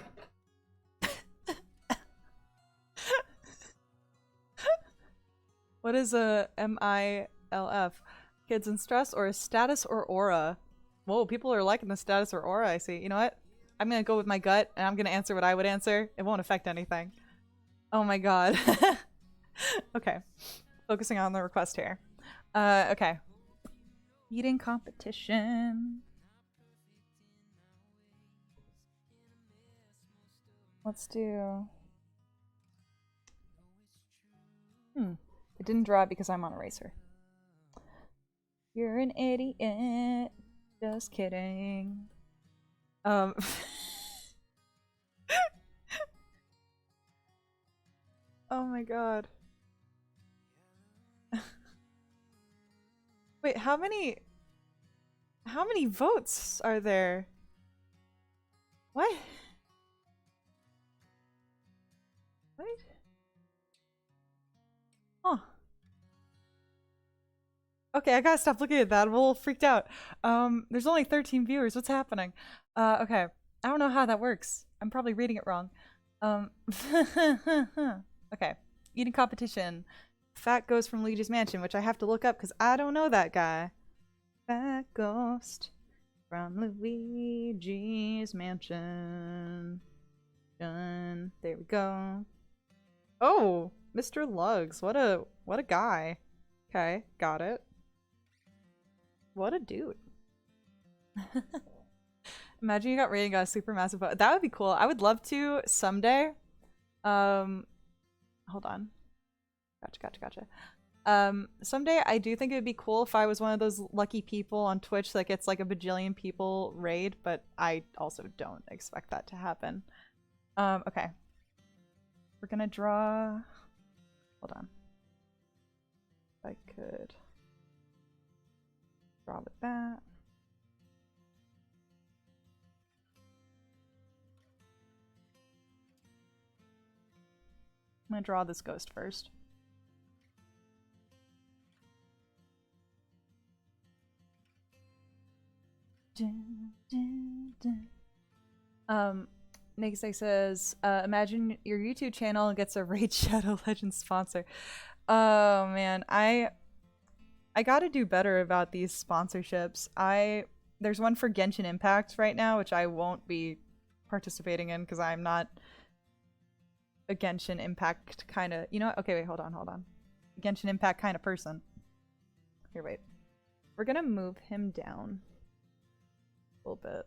What is a MILF? Kids in stress or a status or aura? Whoa, people are liking the status or aura, I see. You know what? I'm gonna go with my gut and I'm gonna answer what I would answer. It won't affect anything. Oh my god. Okay. Focusing on the request here. Okay. Eating competition. Let's do... It didn't draw it because I'm on Eraser. You're an idiot. Just kidding. Oh my god. Wait, how many votes are there? What? What? Huh. Okay, I gotta stop looking at that. I'm a little freaked out. There's only 13 viewers. What's happening? Okay. I don't know how that works. I'm probably reading it wrong. Okay. Eating competition. Fat Ghost from Luigi's Mansion, which I have to look up because I don't know that guy. Fat Ghost from Luigi's Mansion. Done. There we go. Oh, Mr. Lugs. What a guy. Okay, got it. What a dude. Imagine you got rated, got a super massive vote. That would be cool. I would love to someday. Hold on. Gotcha. Someday I do think it would be cool if I was one of those lucky people on Twitch that gets like a bajillion people raid, but I also don't expect that to happen. Okay. We're gonna draw... Hold on. If I could draw with that. I'm gonna draw this ghost first. Nixay says, imagine your YouTube channel gets a Raid Shadow Legends sponsor. Oh man, I gotta do better about these sponsorships. There's one for Genshin Impact right now, which I won't be participating in because I'm not a Genshin Impact kind of, you know what? Okay, wait, hold on. A Genshin Impact kind of person. Here, wait. We're gonna move him down a little bit.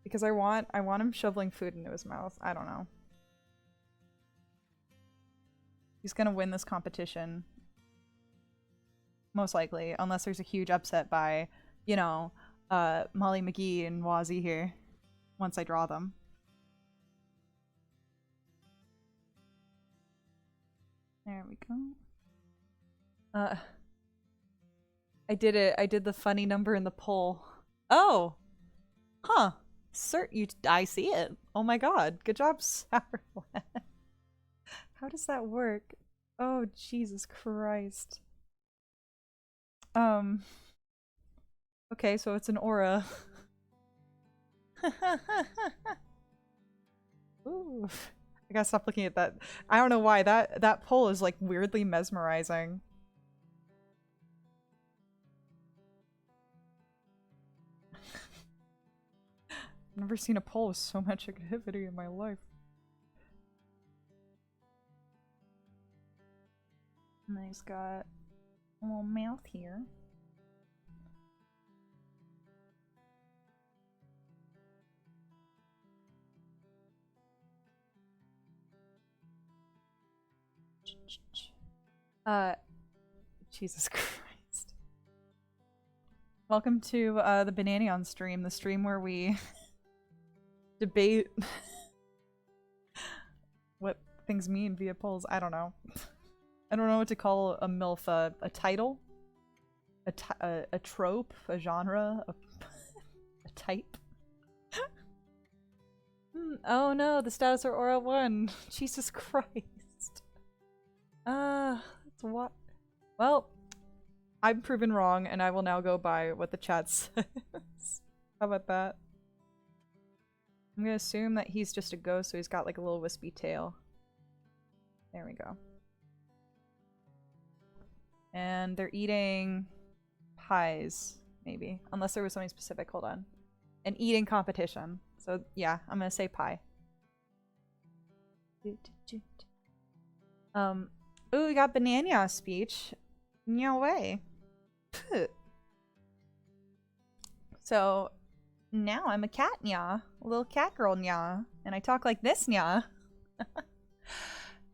Because I want him shoveling food into his mouth. I don't know. He's gonna win this competition. Most likely. Unless there's a huge upset by, you know, Molly McGee and Wazzy here. Once I draw them. There we go. I did it. I did the funny number in the poll. Oh! Huh. Sir, I see it. Oh my god. Good job, Sourland. How does that work? Oh, Jesus Christ. Okay, so it's an aura. Ooh. I gotta stop looking at that. I don't know why. That pole is like weirdly mesmerizing. I've never seen a pole with so much activity in my life. And then he's got a little mouth here. Jesus Christ. Welcome to the Bananion stream, the stream where we debate what things mean via polls. I don't know. I don't know what to call a MILF. A title? A trope? A genre? A type? Oh no, the status are Aura 1. Jesus Christ. That's what? Well, I'm proven wrong, and I will now go by what the chat says. How about that? I'm gonna assume that he's just a ghost, so he's got like a little wispy tail. There we go. And they're eating pies, maybe. Unless there was something specific. Hold on. An eating competition. So yeah, I'm gonna say pie. Ooh, we got Banana speech. No way. So now I'm a cat nya. A little cat girl nya. And I talk like this nya.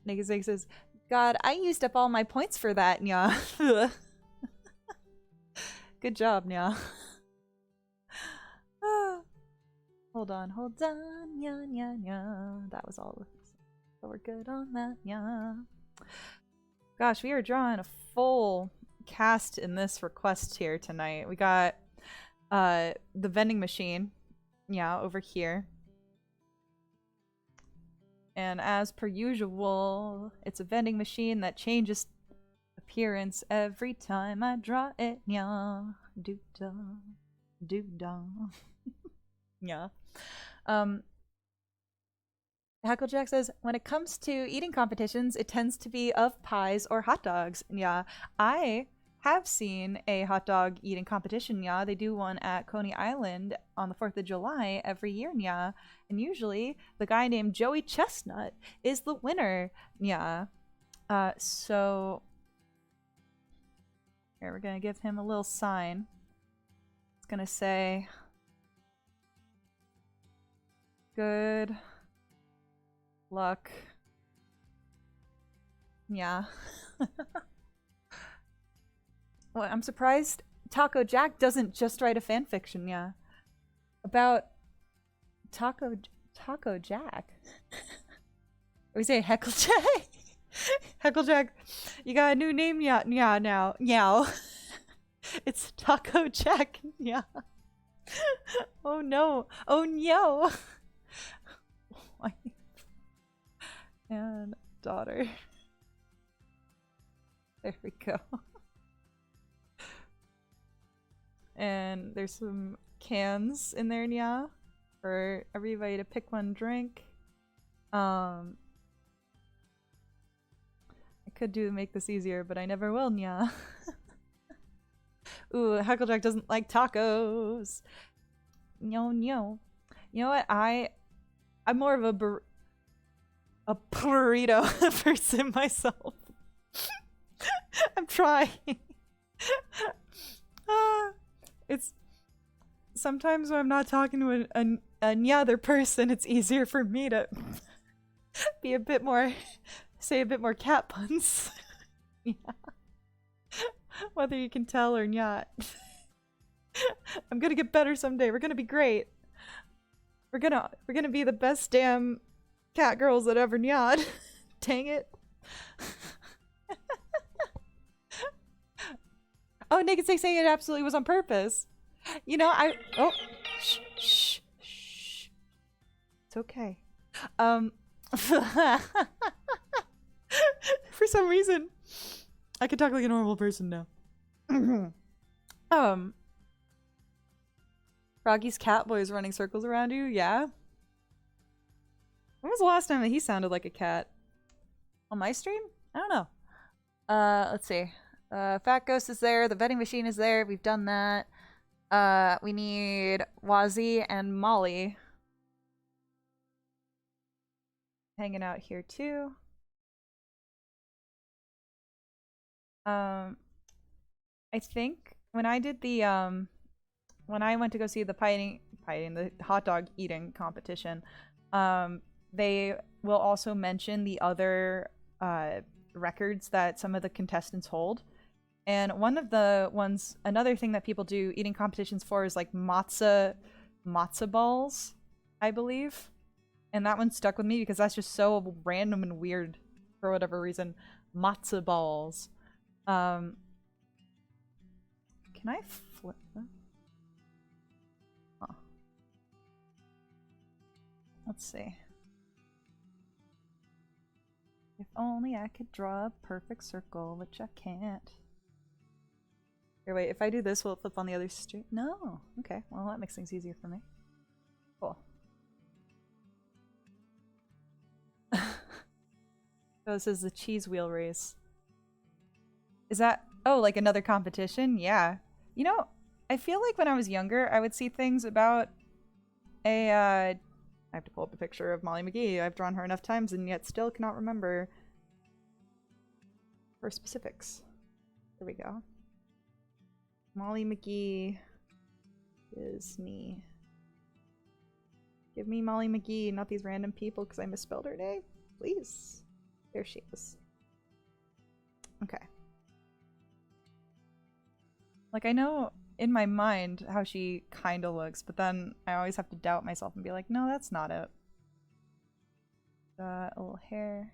Nigga says, God, I used up all my points for that nya. Good job, nya. Hold on, nya, nya, nya. That was all. So we're good on that, nya. Gosh, we are drawing a full cast in this request here tonight. We got the vending machine, yeah, over here. And as per usual, it's a vending machine that changes appearance every time I draw it, yeah. Doo-da, doo-da. Yeah. Hacklejack says, when it comes to eating competitions, it tends to be of pies or hot dogs. Yeah, I have seen a hot dog eating competition. Yeah, they do one at Coney Island on the 4th of July every year. Yeah, and usually the guy named Joey Chestnut is the winner. Yeah, so here we're gonna give him a little sign. It's gonna say, good luck. Yeah. Well, I'm surprised Taco Jack doesn't just write a fanfiction, yeah. About Taco Jack. We say Hecklejack? Hecklejack, you got a new name, yeah, now. Meow. It's Taco Jack, yeah. Oh no. Oh no. And daughter. There we go. And there's some cans in there, yeah, for everybody to pick one drink. I could make this easier, but I never will, yeah. Ooh, Hecklejack doesn't like tacos. No, no. You know what? I'm more of a burrito person myself. I'm trying. It's sometimes when I'm not talking to any other person, it's easier for me to be a bit more, say a bit more cat puns. Yeah. Whether you can tell or not. I'm gonna get better someday. We're gonna be great. We're gonna be the best damn cat girls that ever nyad. Dang it. Oh, Naked Six saying it absolutely was on purpose. You know, oh, shh, shh, shh. It's okay. For some reason, I can talk like a normal person now. Froggy's cat boy is running circles around you, yeah? When was the last time that he sounded like a cat? On my stream? I don't know. Let's see. Fat Ghost is there. The vending machine is there. We've done that. We need Wazzy and Molly hanging out here too. I think when I did the when I went to go see the the hot dog eating competition, they will also mention the other records that some of the contestants hold. And one of the ones, another thing that people do eating competitions for is like matzo balls, I believe. And that one stuck with me because that's just so random and weird for whatever reason. Matzo balls. Can I flip them? Huh. Let's see. If only I could draw a perfect circle, which I can't. Here, wait, if I do this, will it flip on the other street? No. Okay, well, that makes things easier for me. Cool. So this is the cheese wheel race. Is that... Oh, like another competition? Yeah. You know, I feel like when I was younger, I would see things about a... I have to pull up a picture of Molly McGee. I've drawn her enough times and yet still cannot remember her specifics. There we go. Molly McGee is me. Give me Molly McGee, not these random people because I misspelled her name. Please. There she is. Okay. Like, I know in my mind how she kind of looks, but then I always have to doubt myself and be like, no, that's not it. A little hair.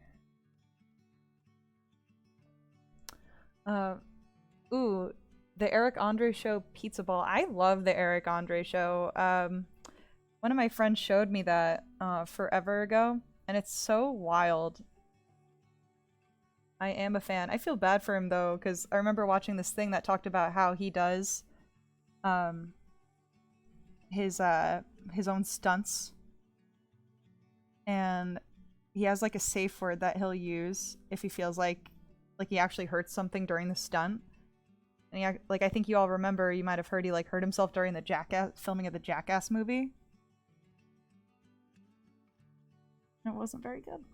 Ooh, the Eric Andre Show pizza ball. I love the Eric Andre Show. One of my friends showed me that forever ago, and it's so wild. I am a fan. I feel bad for him though, because I remember watching this thing that talked about how he does his own stunts, and he has like a safe word that he'll use if he feels like he actually hurts something during the stunt. And he, like, I think you all remember, you might have heard he like hurt himself during the Jackass filming of the Jackass movie. It wasn't very good.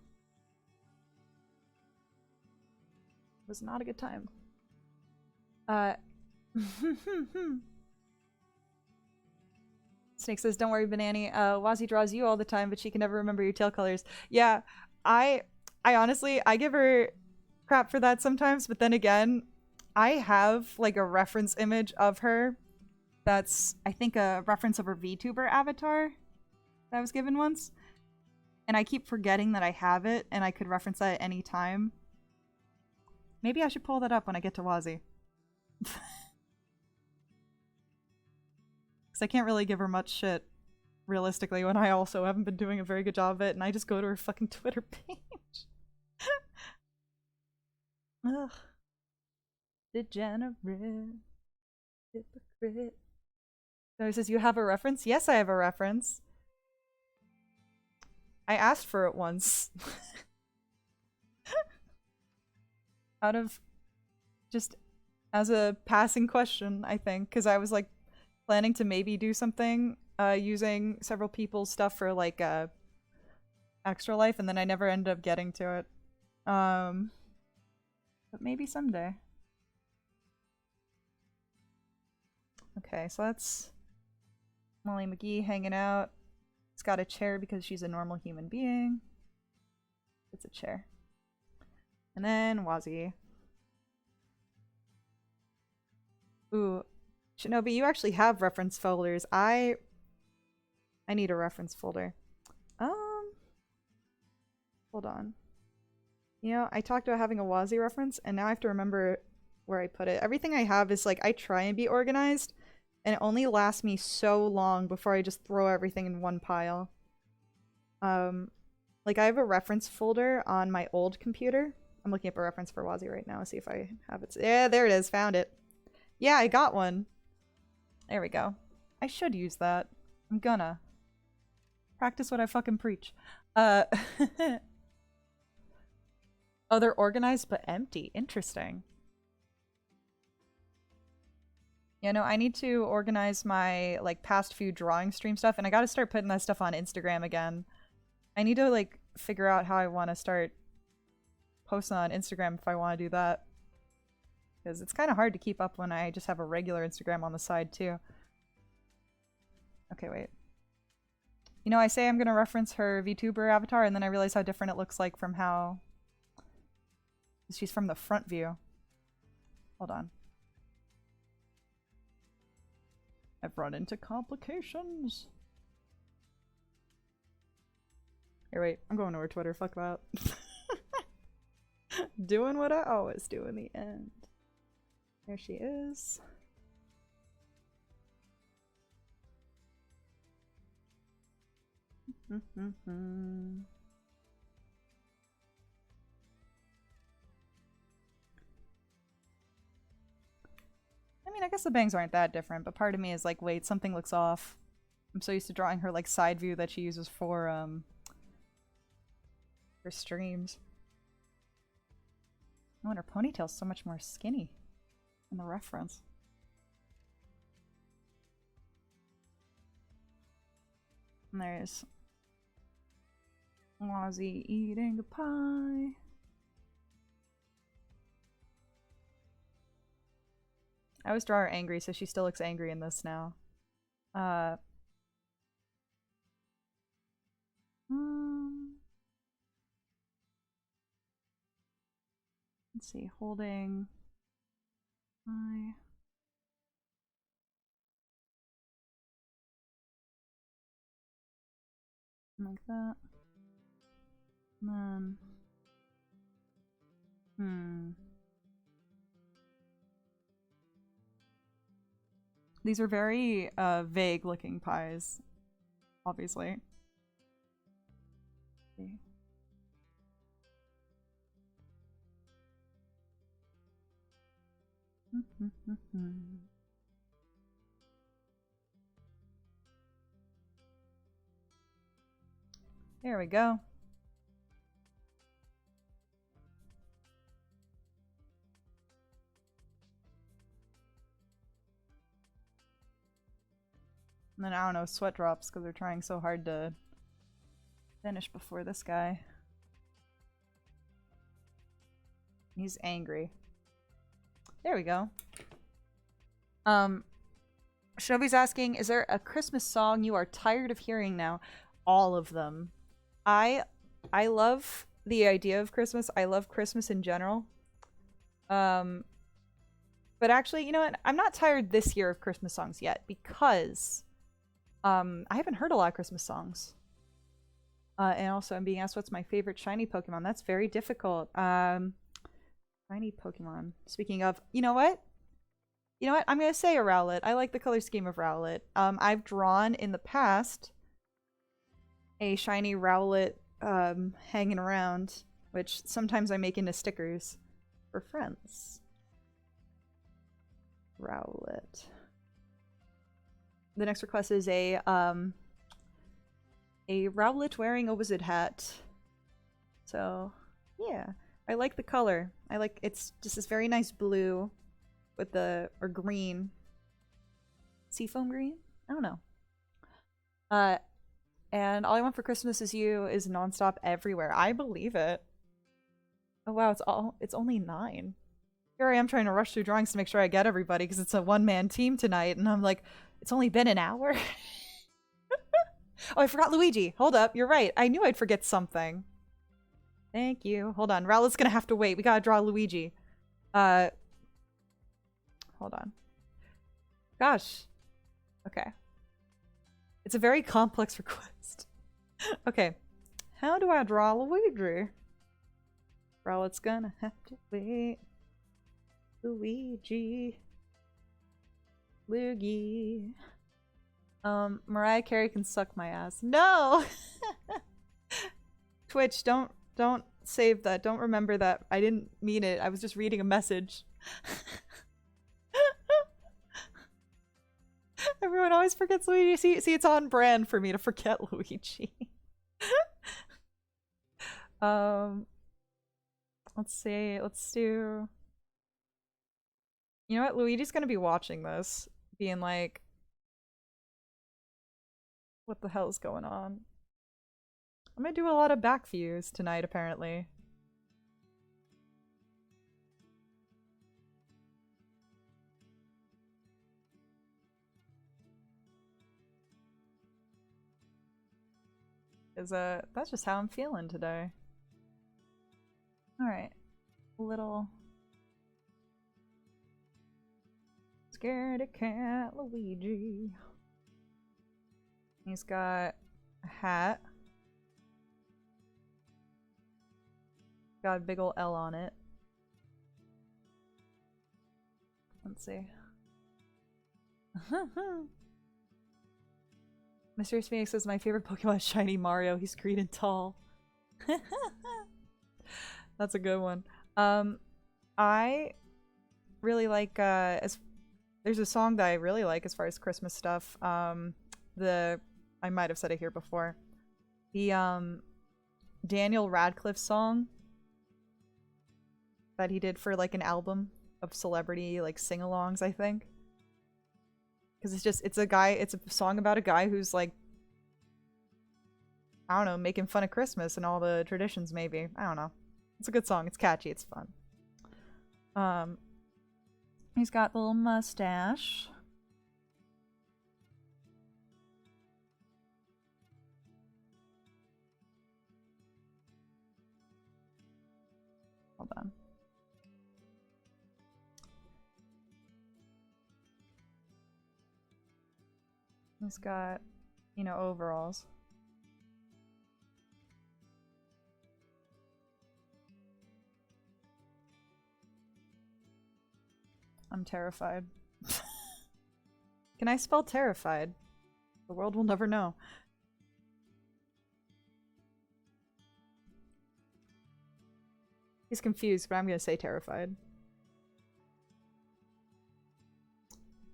It was not a good time. Snake says, don't worry, Banani. Wazzy draws you all the time, but she can never remember your tail colors. Yeah, I honestly, I give her crap for that sometimes, but then again, I have like a reference image of her that's, I think, a reference of her VTuber avatar that I was given once. And I keep forgetting that I have it, and I could reference that at any time. Maybe I should pull that up when I get to Wazzy. Because I can't really give her much shit, realistically, when I also haven't been doing a very good job of it, and I just go to her fucking Twitter page. Ugh. Degenerate. Hypocrite. So he says, you have a reference? Yes, I have a reference. I asked for it once. Out of just as a passing question, I think, because I was like planning to maybe do something using several people's stuff for like Extra Life, and then I never ended up getting to it. But maybe someday. Okay, so that's Molly McGee hanging out. It's got a chair because she's a normal human being. It's a chair. And then Wazzy. Ooh. Shinobi, you actually have reference folders. I need a reference folder. Hold on. You know, I talked about having a Wazzy reference, and now I have to remember where I put it. Everything I have is like, I try and be organized, and it only lasts me so long before I just throw everything in one pile. Like, I have a reference folder on my old computer. I'm looking up a reference for Wazzy right now, see if I have it. Yeah, there it is, found it. Yeah, I got one. There we go. I should use that. I'm gonna. Practice what I fucking preach. Uh, oh, they're organized but empty. Interesting. You know, I need to organize my like past few drawing stream stuff, and I gotta start putting that stuff on Instagram again. I need to like figure out how I want to start posting on Instagram if I want to do that. Because it's kind of hard to keep up when I just have a regular Instagram on the side too. Okay, wait. You know, I say I'm gonna reference her VTuber avatar, and then I realize how different it looks like from how... She's from the front view. Hold on. I've run into complications. Here, wait. I'm going to her Twitter. Fuck that. Doing what I always do in the end. There she is. I mean, I guess the bangs aren't that different, but part of me is like, wait, something looks off. I'm so used to drawing her like side view that she uses for streams. Oh, and her ponytail's so much more skinny in the reference. And there's Wazzy eating a pie. I always draw her angry, so she still looks angry in this now. Let's see, holding pie. Like that. And then... These are very vague looking pies, obviously. See. There we go. And then I don't know, sweat drops because they're trying so hard to finish before this guy. He's angry. There we go. Shinobi's asking, is there a Christmas song you are tired of hearing now? All of them. I love the idea of Christmas. I love Christmas in general. But actually, you know what? I'm not tired this year of Christmas songs yet because I haven't heard a lot of Christmas songs. And also I'm being asked what's my favorite shiny Pokemon. That's very difficult. Shiny Pokemon. Speaking of, you know what? You know what? I'm going to say a Rowlet. I like the color scheme of Rowlet. I've drawn in the past a shiny Rowlet hanging around, which sometimes I make into stickers for friends. Rowlet. The next request is a Rowlet wearing a wizard hat. So, yeah. I like the color. I like, it's just this very nice blue with the, or green. Seafoam green? I don't know. And All I Want for Christmas Is You is nonstop everywhere. I believe it. Oh wow, it's only 9. Here I am trying to rush through drawings to make sure I get everybody because it's a one-man team tonight, and I'm like, it's only been an hour? Oh, I forgot Luigi. Hold up, you're right. I knew I'd forget something. Thank you. Hold on, Rowlet's gonna have to wait. We gotta draw Luigi. Hold on. Gosh. Okay. It's a very complex request. Okay. How do I draw Luigi? Rowlet's gonna have to wait. Luigi. Luigi. Mariah Carey can suck my ass. No! Twitch, don't save that. Don't remember that. I didn't mean it. I was just reading a message. Everyone always forgets Luigi. See, it's on brand for me to forget Luigi. Um, let's see. Let's do. You know what? Luigi's gonna be watching this, being like, "What the hell's going on?" I'm gonna do a lot of back views tonight, apparently. Is that's just how I'm feeling today. All right, little scaredy cat Luigi. He's got a hat. Got a big ol' L on it. Let's see. Mysterious Phoenix says my favorite Pokemon is Shiny Mario. He's green and tall. That's a good one. I really like there's a song that I really like as far as Christmas stuff. I might have said it here before. The Daniel Radcliffe song that he did for like an album of celebrity like sing-alongs, I think. Because it's a song about a guy who's like, I don't know, making fun of Christmas and all the traditions maybe. I don't know. It's a good song. It's catchy. It's fun. He's got the little mustache. Hold on. He's got, you know, overalls. I'm terrified. Can I spell terrified? The world will never know. He's confused, but I'm gonna say terrified.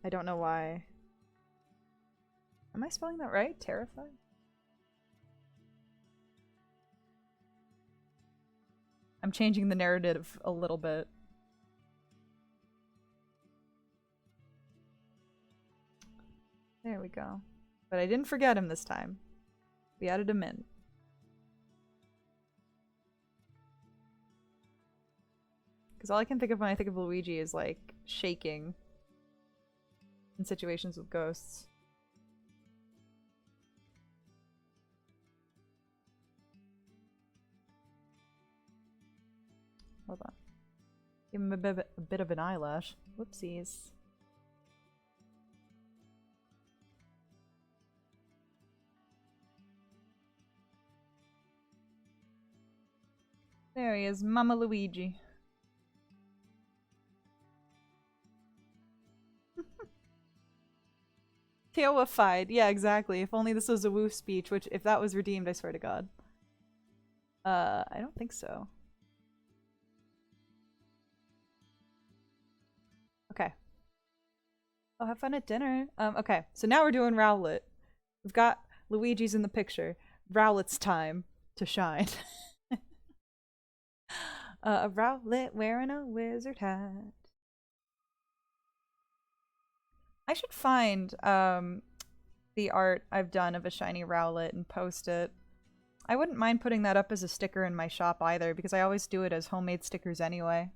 I don't know why. Am I spelling that right? Terrified? I'm changing the narrative a little bit. There we go. But I didn't forget him this time. We added him in. Because all I can think of when I think of Luigi is like shaking in situations with ghosts. Hold on. Give him a bit of an eyelash. Whoopsies. There he is, Mama Luigi. Terrified. Yeah, exactly. If only this was a woof speech, which if that was redeemed, I swear to God. I don't think so. Okay. Oh, have fun at dinner. Okay. So now we're doing Rowlet. We've got Luigi's in the picture. Rowlet's time to shine. A Rowlet wearing a wizard hat. I should find the art I've done of a shiny Rowlet and post it. I wouldn't mind putting that up as a sticker in my shop either, because I always do it as homemade stickers anyway.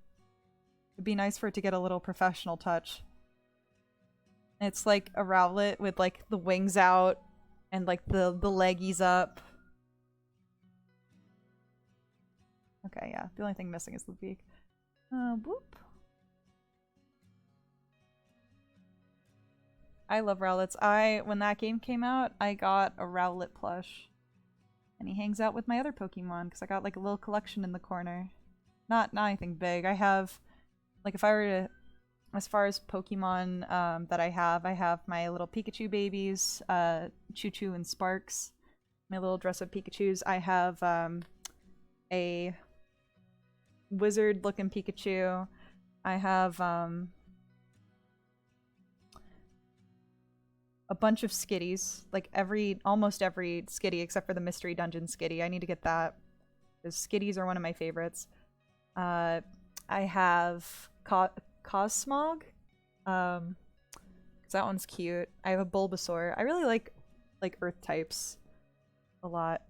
It'd be nice for it to get a little professional touch. It's like a Rowlet with like the wings out and like the leggies up. Okay, yeah. The only thing missing is the beak. Boop. I love Rowlets. When that game came out, I got a Rowlet plush. And he hangs out with my other Pokemon, because I got like a little collection in the corner. Not anything big. I have, like if I were to, as far as Pokemon that I have my little Pikachu babies, Choo Choo and Sparks. My little dress-up Pikachus. I have a wizard-looking Pikachu. I have a bunch of Skitties. Like almost every Skitty except for the Mystery Dungeon Skitty. I need to get that. Because Skitties are one of my favorites. I have Cosmog. 'Cause that one's cute. I have a Bulbasaur. I really like Earth types a lot.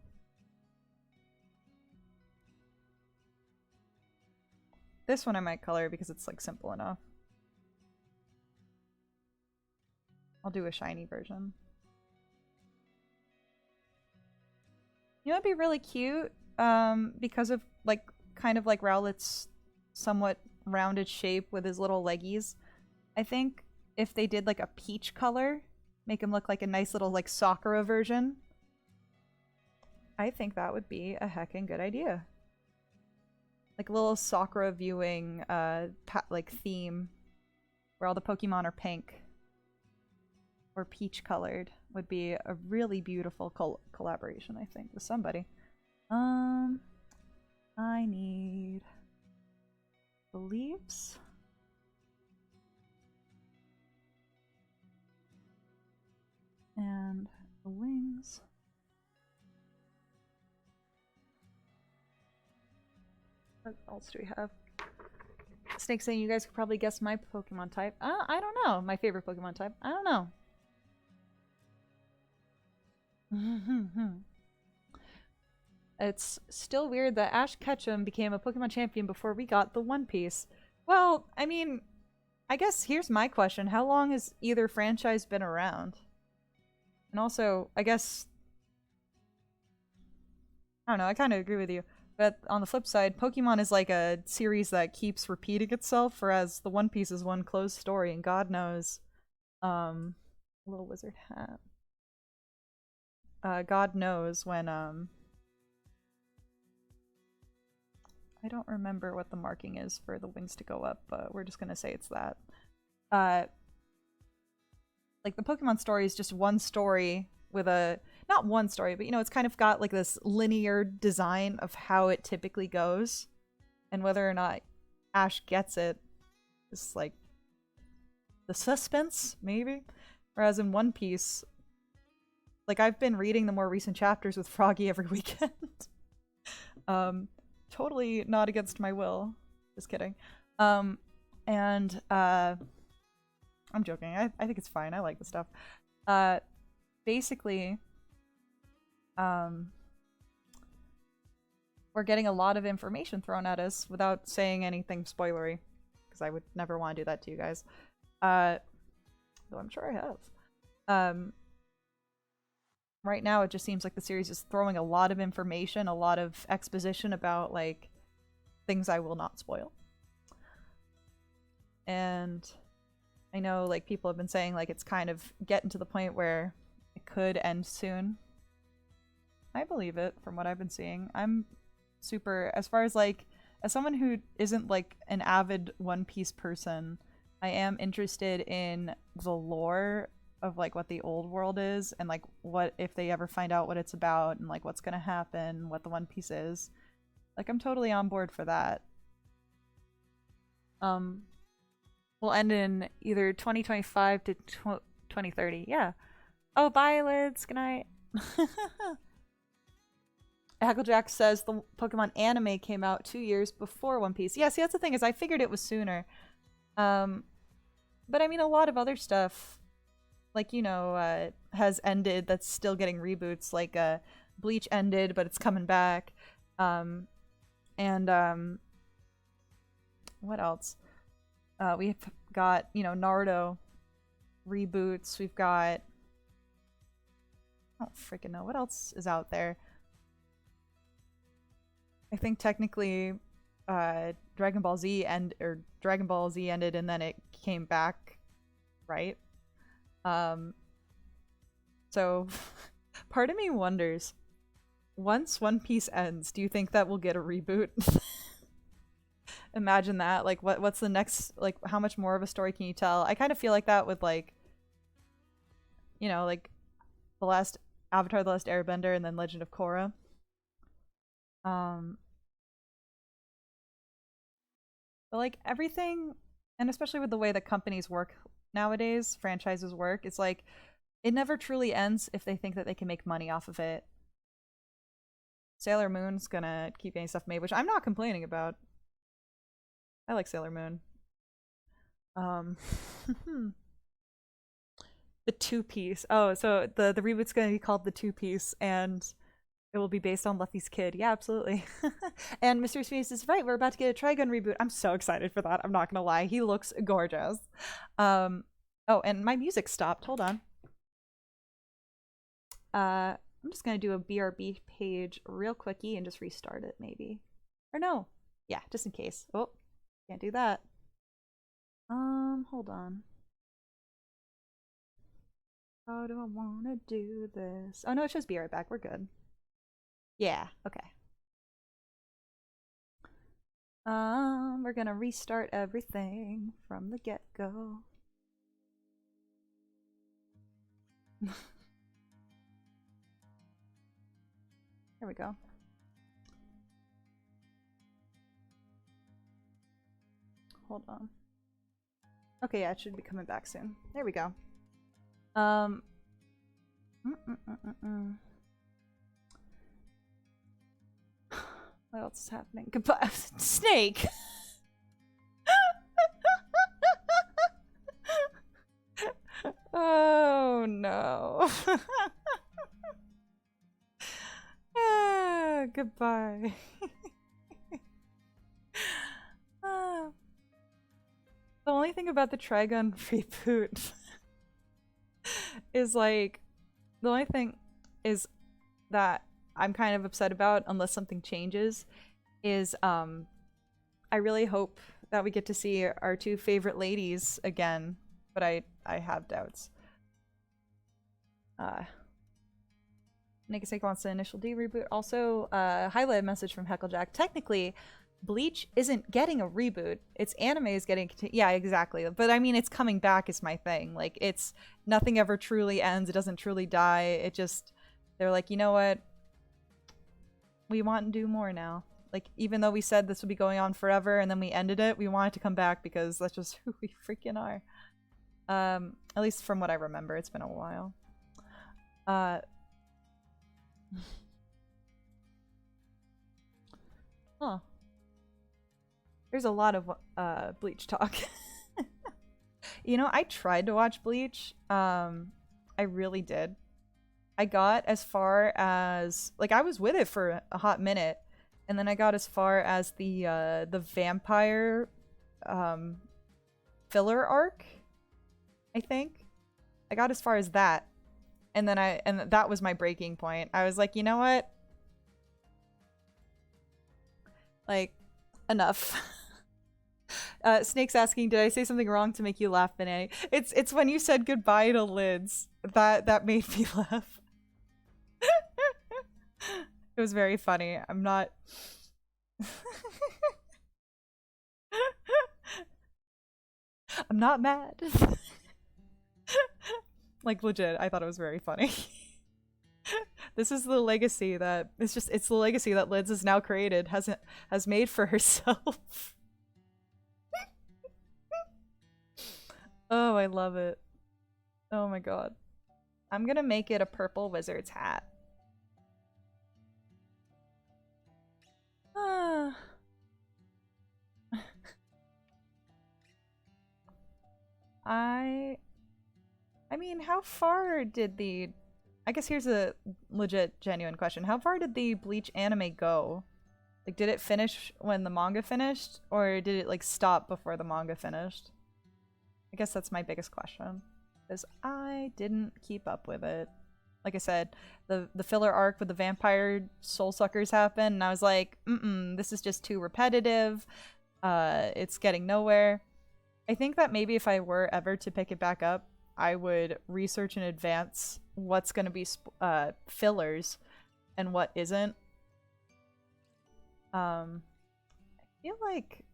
This one I might color because it's like simple enough. I'll do a shiny version. You know, it'd be really cute, because of like kind of like Rowlet's somewhat rounded shape with his little leggies. I think if they did like a peach color, make him look like a nice little like Sakura version, I think that would be a heckin' good idea. Like a little Sakura viewing like theme where all the Pokemon are pink or peach colored would be a really beautiful collaboration, I think, with somebody. I need the leaves. And the wings. What else do we have? Snake saying you guys could probably guess my Pokemon type. I don't know. My favorite Pokemon type. I don't know. It's still weird that Ash Ketchum became a Pokemon champion before we got the One Piece. Well, I mean, I guess here's my question. How long has either franchise been around? And also, I guess... I don't know, I kind of agree with you. But on the flip side, Pokemon is like a series that keeps repeating itself, whereas the One Piece is one closed story, and God knows... Little wizard hat. God knows when, I don't remember what the marking is for the wings to go up, but we're just gonna say it's that. Like, the Pokemon story is just one story with a... Not one story, but, you know, it's kind of got, like, this linear design of how it typically goes. And whether or not Ash gets it is, like, the suspense, maybe? Whereas in One Piece... Like, I've been reading the more recent chapters with Froggy every weekend. Totally not against my will. Just kidding. I'm joking. I think it's fine. I like the stuff. Basically, we're getting a lot of information thrown at us without saying anything spoilery. Because I would never want to do that to you guys. Though I'm sure I have. Right now, it just seems like the series is throwing a lot of information, a lot of exposition about, like, things I will not spoil. And I know, like, people have been saying, like, it's kind of getting to the point where it could end soon. I believe it, from what I've been seeing. I'm super, as far as, like, as someone who isn't, like, an avid One Piece person, I am interested in the lore of like what the old world is and like what if they ever find out what it's about and like what's gonna happen, what the One Piece is. Like, I'm totally on board for that. We'll end in either 2025 to 2030. Yeah. Oh, bye, Lids. Good night. Hacklejack says the Pokemon anime came out 2 years before One Piece. Yeah, see, that's the thing, is I figured it was sooner. But I mean, a lot of other stuff, like, you know, has ended that's still getting reboots. Like, Bleach ended, but it's coming back. What else? We've got, you know, Naruto reboots. We've got... I don't freaking know. What else is out there? I think technically Dragon Ball Z ended and then it came back, right? So part of me wonders, once One Piece ends, do you think that we'll get a reboot? Imagine that. Like, what's the next, like, how much more of a story can you tell? I kind of feel like that with, like, you know, like the last Avatar, The Last Airbender, and then Legend of Korra. But like everything, and especially with the way that companies work nowadays, franchises work, it's like it never truly ends if they think that they can make money off of it. Sailor Moon's gonna keep getting stuff made, which I'm not complaining about. I like Sailor Moon. The two-piece. Oh, so the reboot's gonna be called the two-piece, and it will be based on Luffy's kid. Yeah, absolutely. And Mr. Phoenix is right. We're about to get a Trigun reboot. I'm so excited for that. I'm not gonna lie. He looks gorgeous. Oh, and my music stopped. Hold on. I'm just gonna do a BRB page real quickie and just restart it, maybe. Or no. Yeah, just in case. Oh, can't do that. Hold on. How do I wanna do this? Oh no, it shows be right back. We're good. Yeah, okay. We're gonna restart everything from the get-go. There we go. Hold on. Okay, yeah, it should be coming back soon. There we go. What else is happening? Goodbye, Snake. Oh no. Goodbye. The only thing about the Trigun reboot is like, the only thing is that I'm kind of upset about, unless something changes, is I really hope that we get to see our two favorite ladies again, but I have doubts. Nakaseka wants the Initial D reboot. Also, highlight message from Hecklejack. Technically, Bleach isn't getting a reboot. Its anime is getting... Yeah, exactly. But I mean, it's coming back is my thing. Like, it's... Nothing ever truly ends. It doesn't truly die. It just... They're like, you know what? We want to do more now. Like, even though we said this would be going on forever and then we ended it, we want it to come back because that's just who we freaking are. At least from what I remember. It's been a while. Huh. There's a lot of Bleach talk. You know, I tried to watch Bleach. I really did. I got as far as... Like, I was with it for a hot minute. And then I got as far as the vampire filler arc, I think. I got as far as that. And then and that was my breaking point. I was like, you know what? Like, enough. Snake's asking, did I say something wrong to make you laugh, Benay? It's when you said goodbye to Lids. That made me laugh. It was very funny. I'm not... I'm not mad. Like, legit, I thought it was very funny. This is the legacy that... It's the legacy that Lids has now created, has made for herself. Oh, I love it. Oh my god. I'm gonna make it a purple wizard's hat. I mean, how far did the... I guess here's a legit, genuine question. How far did the Bleach anime go? Like, did it finish when the manga finished? Or did it, like, stop before the manga finished? I guess that's my biggest question. Because I didn't keep up with it. Like I said, the filler arc with the vampire soul suckers happened, and I was like, this is just too repetitive. It's getting nowhere. I think that maybe if I were ever to pick it back up, I would research in advance what's going to be fillers and what isn't. I feel like...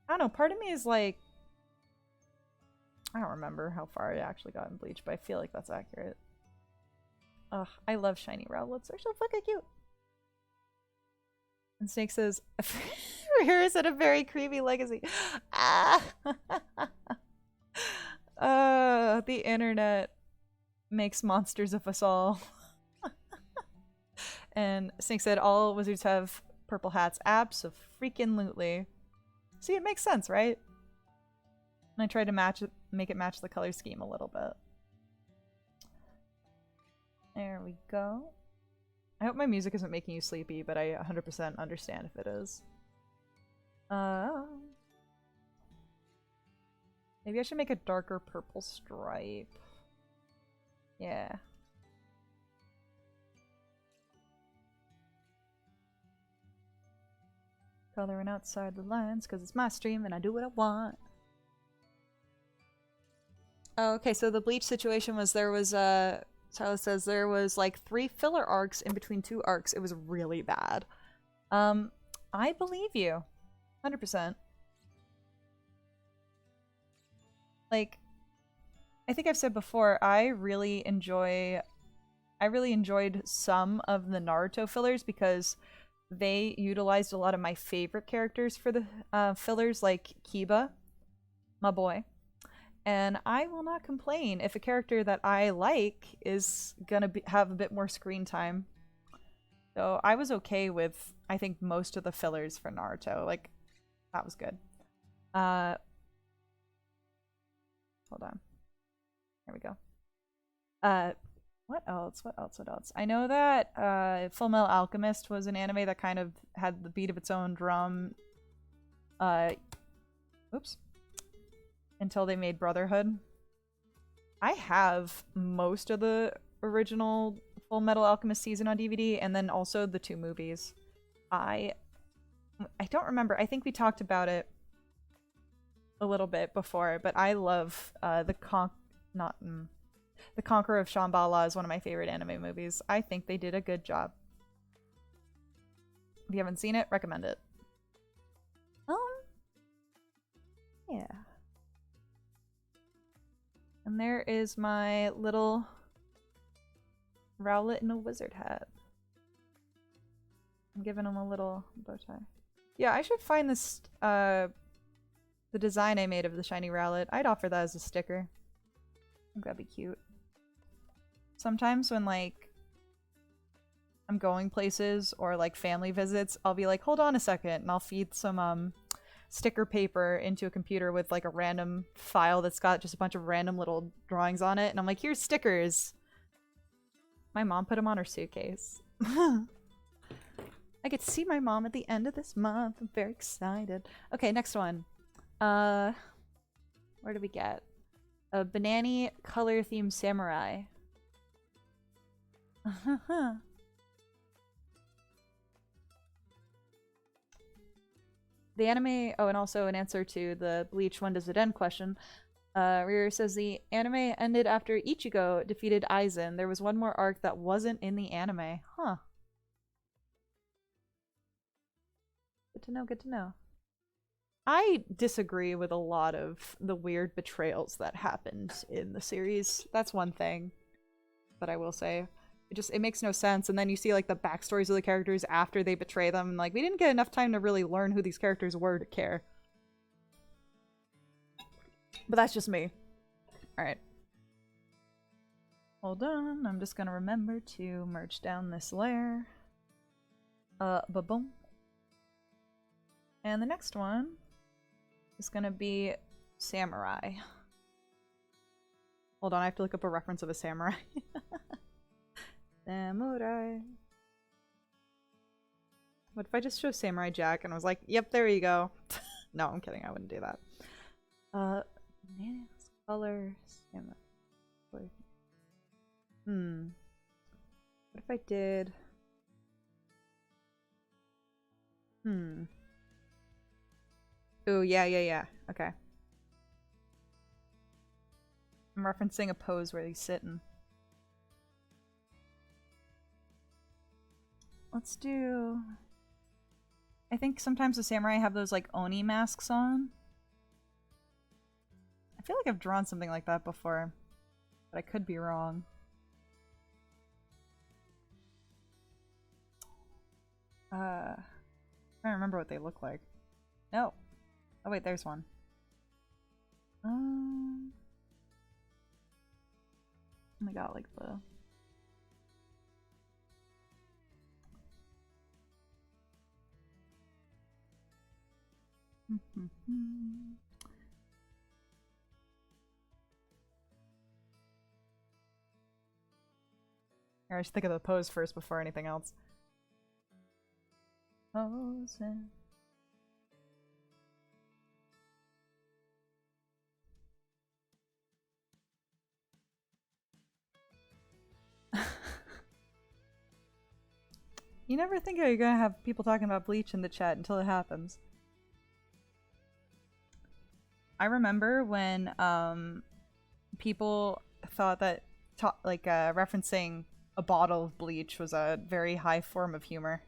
I don't know, part of me is like... I don't remember how far I actually got in Bleach, but I feel like that's accurate. Ugh, I love shiny Rowlets. They're so fucking cute. And Snake says, here is it a very creepy legacy. Ah! The internet makes monsters of us all. And Snake said, all wizards have purple hats. Abso-freaking-lutely. See, it makes sense, right? And I tried to make it match the color scheme a little bit. There we go. I hope my music isn't making you sleepy, but I 100% understand if it is. Maybe I should make a darker purple stripe. Yeah. Coloring outside the lines because it's my stream and I do what I want. Oh, okay, so the bleach situation was there was Silas says there was like 3 filler arcs in between 2 arcs. It was really bad. I believe you. 100%. Like, I think I've said before, I really enjoyed some of the Naruto fillers because they utilized a lot of my favorite characters for the fillers, like Kiba, my boy. And I will not complain if a character that I like is gonna have a bit more screen time. So I was okay with, I think, most of the fillers for Naruto. Like, that was good. Hold on. There we go. What else? What else? What else? I know that Full Metal Alchemist was an anime that kind of had the beat of its own drum. Oops. Until they made Brotherhood. I have most of the original Full Metal Alchemist season on DVD, and then also the 2 movies. I don't remember. I think we talked about it a little bit before, but I love The Conqueror of Shambhala is one of my favorite anime movies. I think they did a good job. If you haven't seen it, recommend it. Yeah. And there is my little Rowlet in a wizard hat. I'm giving him a little bow tie. Yeah, I should find this, the design I made of the shiny Rowlet. I'd offer that as a sticker. I think that'd be cute. Sometimes when, like, I'm going places or, like, family visits, I'll be like, hold on a second, and I'll feed some, sticker paper into a computer with like a random file that's got just a bunch of random little drawings on it, and I'm like, here's stickers. My mom put them on her suitcase. I get to see my mom at the end of this month. I'm very excited. Okay, next one. Where do we get? A banana color themed samurai. The anime, oh, and also an answer to the Bleach when does it end question. Riri says the anime ended after Ichigo defeated Aizen. There was one more arc that wasn't in the anime. Huh. Good to know, good to know. I disagree with a lot of the weird betrayals that happened in the series. That's one thing that I will say. It makes no sense, and then you see like the backstories of the characters after they betray them, and like we didn't get enough time to really learn who these characters were to care. But that's just me. Alright. Hold on, I'm just gonna remember to merge down this layer. Ba-boom. And the next one is gonna be samurai. Hold on, I have to look up a reference of a samurai. Samurai. What if I just show Samurai Jack and I was like, yep, there you go. No, I'm kidding, I wouldn't do that. Bananas, color, samurai. What if I did... Ooh, yeah. Okay. I'm referencing a pose where he's sitting. Let's do... I think sometimes the samurai have those, like, Oni masks on. I feel like I've drawn something like that before, but I could be wrong. I don't remember what they look like. No. Oh wait, there's one. I got like the... Here, I should think of the pose first before anything else. Posing. You never think you're gonna have people talking about Bleach in the chat until it happens. I remember when people thought that referencing a bottle of bleach was a very high form of humor.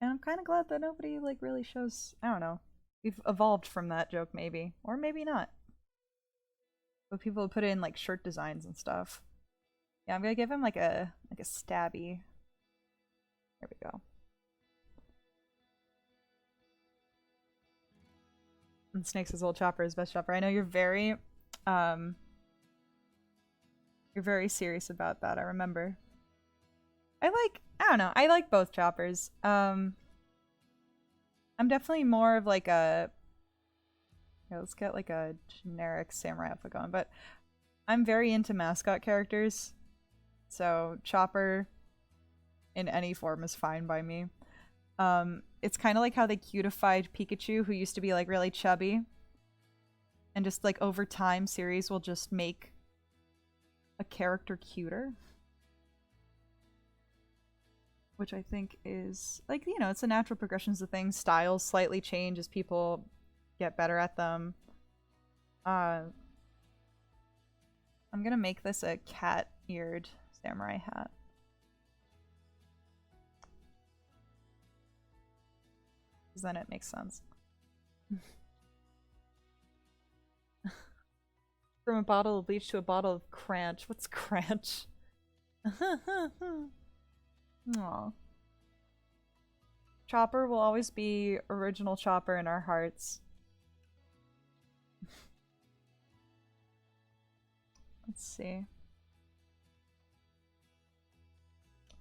And I'm kind of glad that nobody like really shows. I don't know. We've evolved from that joke, maybe, or maybe not. But people put in like shirt designs and stuff. Yeah, I'm gonna give him like a stabby. There we go. And Snakes' old chopper is best chopper. I know you're very serious about that. I remember. I don't know. I like both choppers. I'm definitely more of like a. Yeah, let's get like a generic samurai outfit going. But I'm very into mascot characters, so Chopper in any form is fine by me. It's kind of like how they cutified Pikachu, who used to be like really chubby, and just like over time, series will just make a character cuter. Which I think is, like, you know, it's a natural progressions of things. Styles slightly change as people get better at them. I'm gonna make this a cat-eared samurai hat. Because then it makes sense. From a bottle of bleach to a bottle of Cranch. What's Cranch? Aww. Chopper will always be original Chopper in our hearts. Let's see.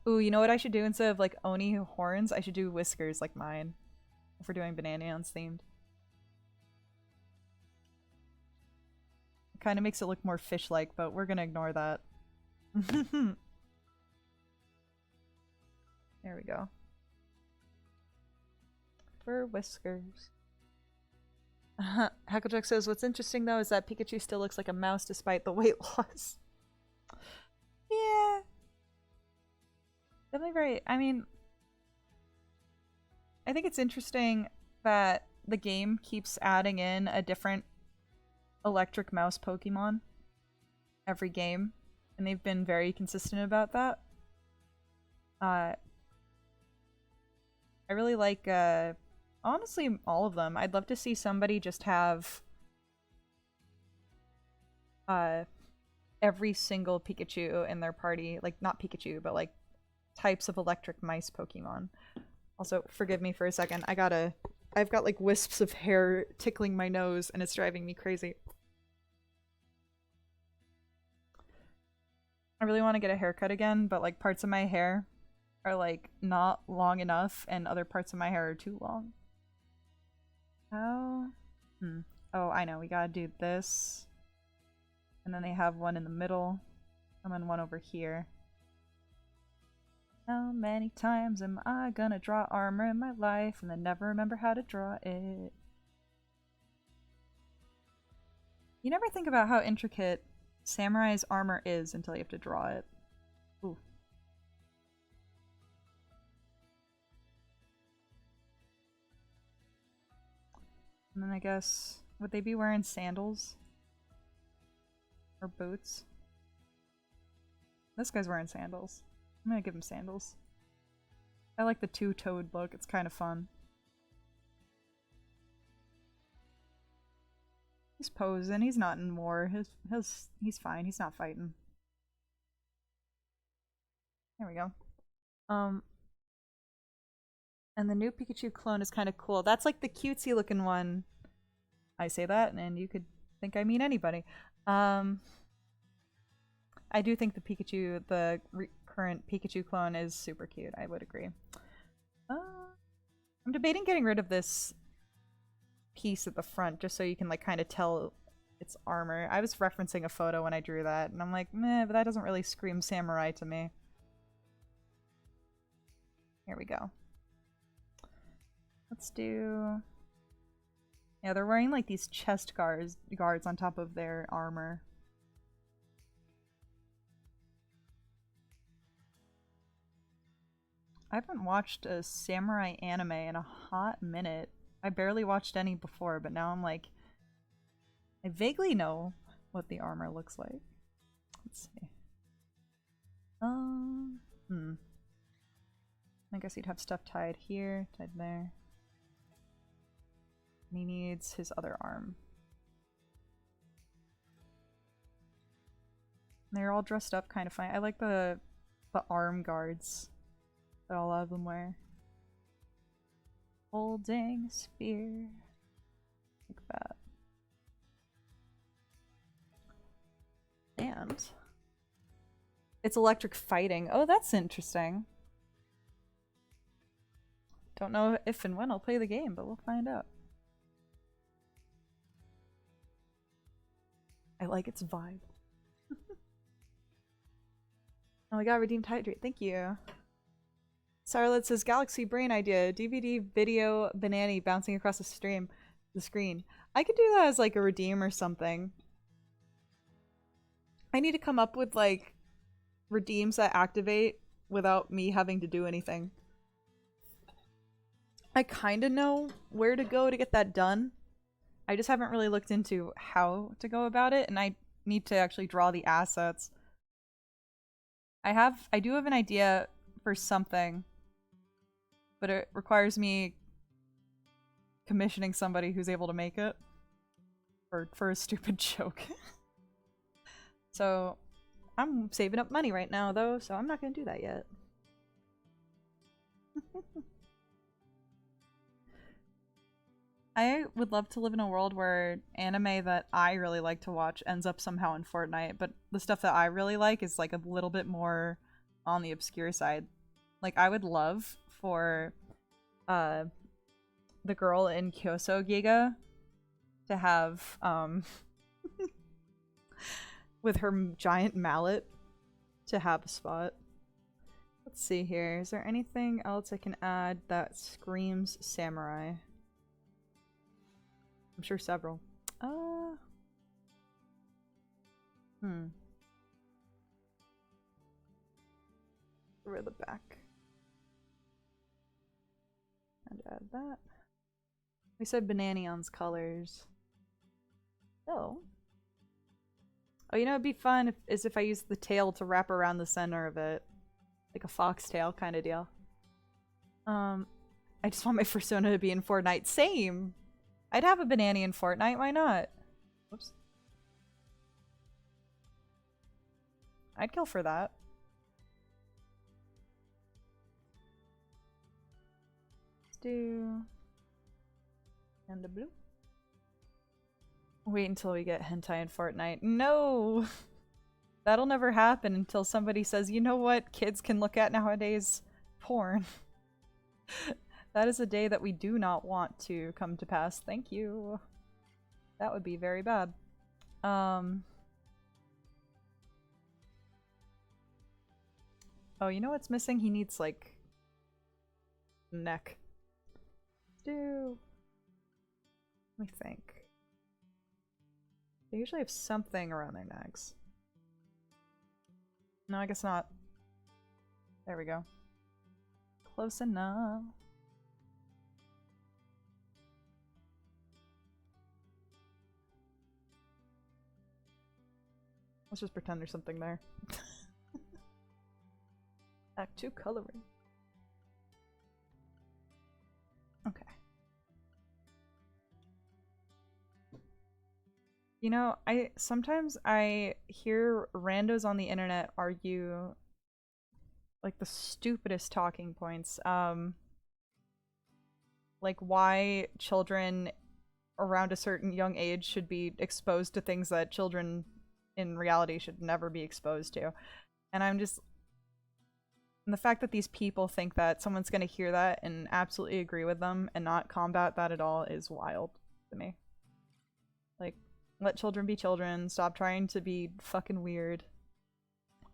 Ooh, you know what I should do instead of like Oni horns? I should do whiskers like mine. If we're doing Bananions themed. It kind of makes it look more fish-like, but we're gonna ignore that. There we go. For whiskers. Hacklejack says, what's interesting though is that Pikachu still looks like a mouse despite the weight loss. Yeah. Definitely very, I mean, I think it's interesting that the game keeps adding in a different electric mouse Pokemon every game. And they've been very consistent about that. I really like, honestly, all of them. I'd love to see somebody just have every single Pikachu in their party. Like, not Pikachu, but like types of electric mice Pokemon. Also, forgive me for a second. I've got like wisps of hair tickling my nose and it's driving me crazy. I really want to get a haircut again, but like parts of my hair are like not long enough and other parts of my hair are too long. How? Oh, I know. We gotta do this. And then they have one in the middle. And then one over here. How many times am I gonna draw armor in my life and then never remember how to draw it? You never think about how intricate Samurai's armor is until you have to draw it. Ooh. And then I guess, would they be wearing sandals? Or boots? This guy's wearing sandals. I'm gonna give him sandals. I like the two-toed look, it's kind of fun. He's posing, he's not in war. He's fine, he's not fighting. There we go. And the new Pikachu clone is kind of cool. That's like the cutesy looking one. I say that, and you could think I mean anybody. Um, I do think the Pikachu, the current Pikachu clone is super cute. I would agree. I'm debating getting rid of this piece at the front just so you can like kind of tell its armor. I was referencing a photo when I drew that, and I'm like, meh, but that doesn't really scream samurai to me. Here we go. Let's do... Yeah, they're wearing like these chest guards on top of their armor. I haven't watched a samurai anime in a hot minute. I barely watched any before, but now I'm like, I vaguely know what the armor looks like. Let's see. I guess he'd have stuff tied here, tied there. And he needs his other arm. And they're all dressed up kind of fine. I like the arm guards that a lot of them wear. Holding a spear. Like that. And it's electric fighting. Oh, that's interesting. Don't know if and when I'll play the game, but we'll find out. I like its vibe. Oh, I got redeemed hydrate. Thank you. Sarlet says Galaxy Brain idea. DVD video banana bouncing across the screen. I could do that as like a redeem or something. I need to come up with like redeems that activate without me having to do anything. I kind of know where to go to get that done. I just haven't really looked into how to go about it, and I need to actually draw the assets. I do have an idea for something, but it requires me commissioning somebody who's able to make it for a stupid joke. So I'm saving up money right now though, so I'm not gonna do that yet. I would love to live in a world where anime that I really like to watch ends up somehow in Fortnite, but the stuff that I really like is like a little bit more on the obscure side. Like I would love for the girl in Kyoso Giga to have with her giant mallet to have a spot. Let's see here. Is there anything else I can add that screams samurai? I'm sure several. Over the back. And add that. We said Bananion's colors. Oh. Oh, you know, it'd be fun if I used the tail to wrap around the center of it. Like a foxtail kind of deal. I just want my persona to be in Fortnite. Same! I'd have a Banani in Fortnite, why not? Whoops. I'd kill for that. Let's do... And the blue. Wait until we get hentai in Fortnite. No! That'll never happen until somebody says, you know what kids can look at nowadays? Porn. That is a day that we do not want to come to pass. Thank you. That would be very bad. Oh, you know what's missing? He needs, like... neck. Let me think. They usually have something around their necks. No, I guess not. There we go. Close enough. Let's just pretend there's something there. Act 2 coloring. Okay. You know, sometimes I hear randos on the internet argue like the stupidest talking points. Like why children around a certain young age should be exposed to things that children in reality should never be exposed to. And I'm just... And the fact that these people think that someone's going to hear that and absolutely agree with them and not combat that at all is wild to me. Like, let children be children. Stop trying to be fucking weird.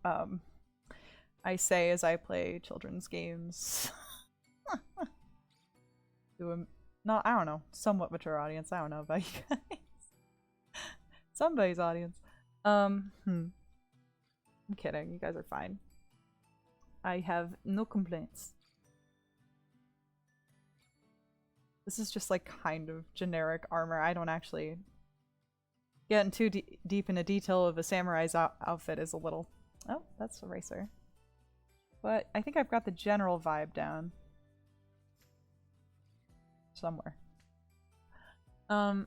I say as I play children's games. To a, no, I don't know, somewhat mature audience. I don't know about you guys. Somebody's audience. I'm kidding. You guys are fine. I have no complaints. This is just like kind of generic armor. I don't actually get too deep into detail of a samurai's outfit is a little... Oh, that's a racer. But I think I've got the general vibe down. Somewhere. Oh!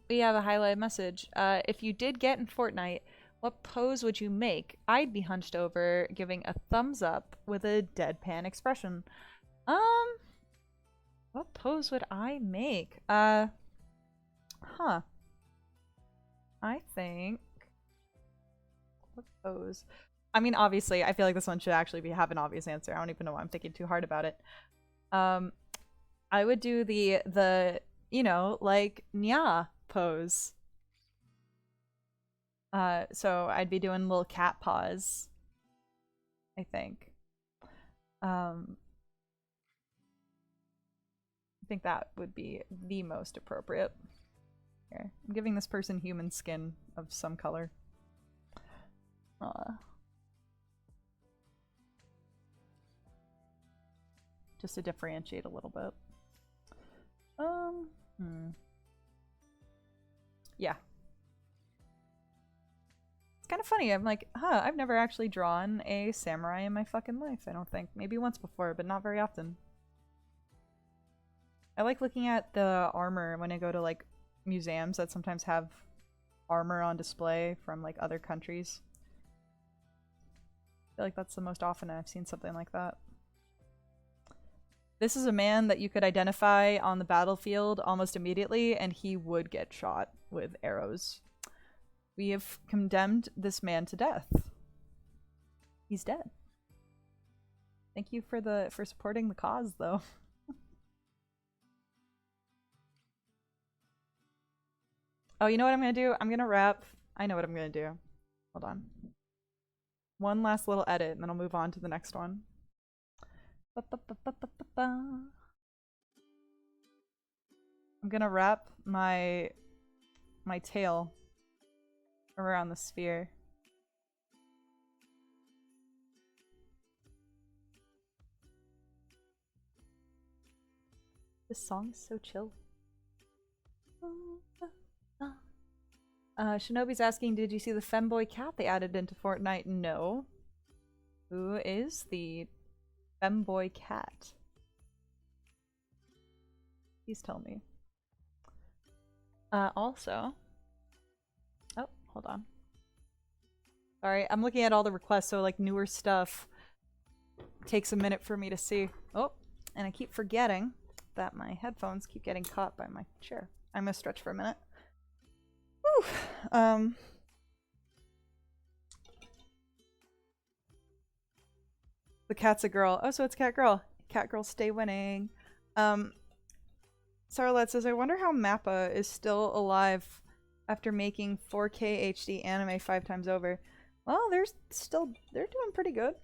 We have a highlighted message. If you did get in Fortnite, what pose would you make? I'd be hunched over, giving a thumbs up with a deadpan expression. What pose would I make? I think... What pose? I mean, obviously, I feel like this one should actually have an obvious answer. I don't even know why I'm thinking too hard about it. I would do the you know, like, nya pose. So I'd be doing little cat paws, I think. I think that would be the most appropriate. Here, I'm giving this person human skin of some color. Just to differentiate a little bit. Yeah. It's kind of funny. I'm like, I've never actually drawn a samurai in my fucking life, I don't think. Maybe once before, but not very often. I like looking at the armor when I go to, like, museums that sometimes have armor on display from, like, other countries. I feel like that's the most often I've seen something like that. This is a man that you could identify on the battlefield almost immediately, and he would get shot with arrows. We have condemned this man to death. He's dead. Thank you for supporting the cause, though. Oh, you know what I'm gonna do? I'm gonna wrap. I know what I'm gonna do. Hold on. One last little edit, and then I'll move on to the next one. I'm gonna wrap my tail around the sphere. This song is so chill. Shinobi's asking, did you see the femboy cat they added into Fortnite? No. Who is the femboy cat? Please tell me. Also... Oh, hold on. Sorry, I'm looking at all the requests, so like newer stuff takes a minute for me to see. Oh, and I keep forgetting that my headphones keep getting caught by my chair. I'm gonna stretch for a minute. Whew. The cat's a girl. Oh, so it's cat girl. Cat girl, stay winning. Sarlet says, I wonder how Mappa is still alive after making 4K HD anime 5 times over. Well, they're doing pretty good.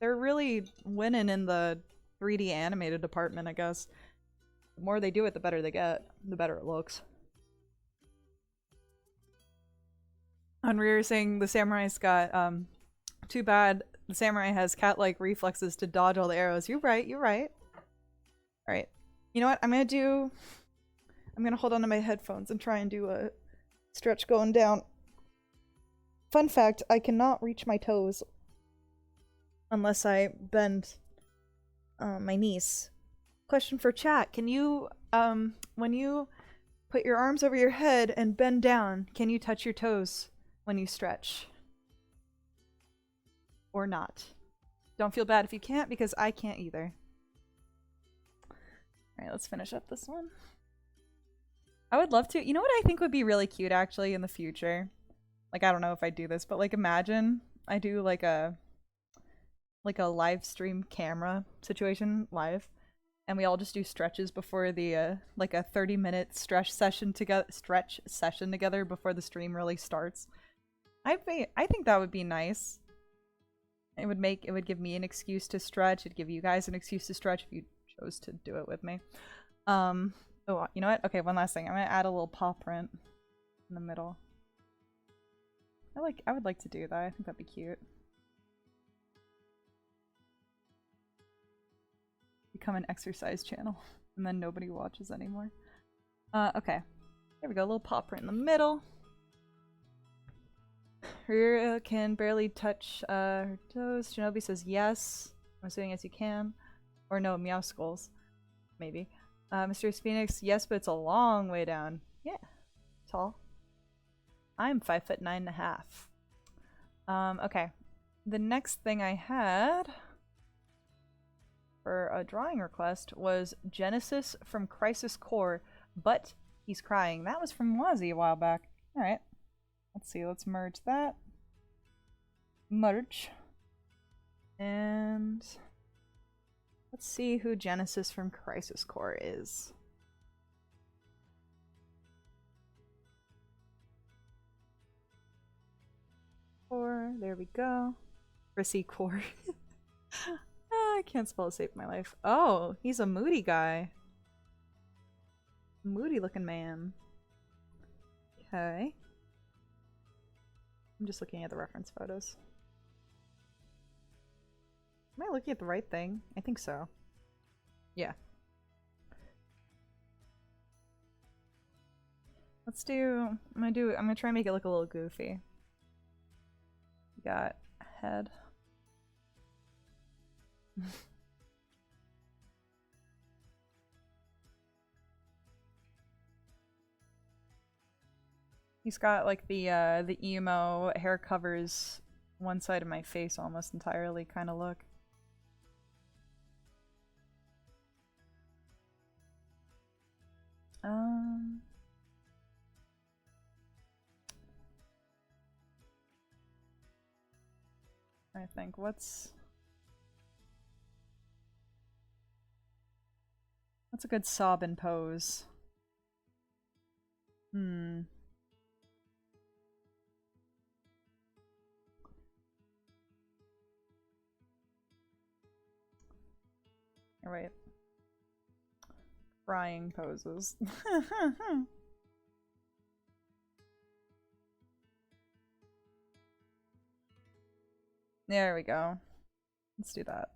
They're really winning in the 3D animated department, I guess. The more they do it, the better they get. The better it looks. Unrear saying the samurai's got, too bad the samurai has cat-like reflexes to dodge all the arrows. You're right, you're right. Alright. You know what? I'm gonna hold on to my headphones and try and do a stretch going down. Fun fact, I cannot reach my toes unless I bend my knees. Question for chat. Can you, when you put your arms over your head and bend down, can you touch your toes when you stretch? Or not? Don't feel bad if you can't, because I can't either. Alright, let's finish up this one. I would love to. You know what I think would be really cute, actually, in the future? Like, I don't know if I do this, but like imagine I do like a live stream camera situation live, and we all just do stretches before the like a 30-minute stretch session together before the stream really starts. I think that would be nice. It would give me an excuse to stretch. It'd give you guys an excuse to stretch if you chose to do it with me. Oh, you know what? Okay, one last thing. I'm gonna add a little paw print in the middle. I would like to do that. I think that'd be cute. Become an exercise channel, and then nobody watches anymore. Okay. There we go. A little paw print in the middle. Rira can barely touch her toes. Shinobi says yes. I'm assuming yes you can. Or no, Meow skulls. Maybe. Mysterious Phoenix, yes, but it's a long way down. Yeah. Tall. I'm 5'9.5". Okay. The next thing I had for a drawing request was Genesis from Crisis Core, but he's crying. That was from Wazzy a while back. Alright. Let's see, let's merge that. Merge. And let's see who Genesis from Crisis Core is. Core, there we go. Rissy Core. I can't spell to save my life. Oh, he's a moody guy. Moody looking man. Okay. I'm just looking at the reference photos. Am I looking at the right thing? I think so. Yeah. Let's do... I'm gonna try and make it look a little goofy. Got head. He's got like the emo hair covers one side of my face almost entirely kind of look. I think what's a good sobbing pose? Alright. Crying poses. There we go. Let's do that.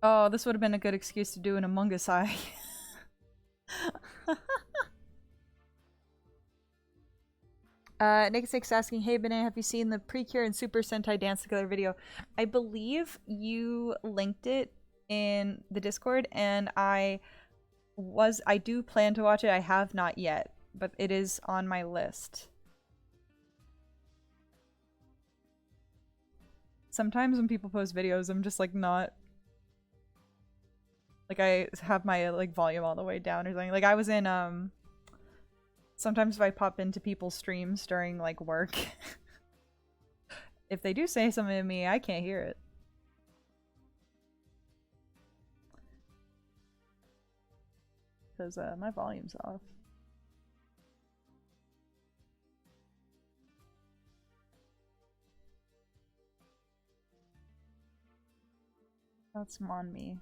Oh, this would have been a good excuse to do an Among Us eye. Nick6 asking, hey Banana, have you seen the Precure and Super Sentai Dance Together video? I believe you linked it in the Discord, and I do plan to watch it. I have not yet, but it is on my list. Sometimes when people post videos, I'm just like not... Like I have my like volume all the way down or something. Like I was in sometimes if I pop into people's streams during like work, if they do say something to me, I can't hear it. Because my volume's off. That's on me.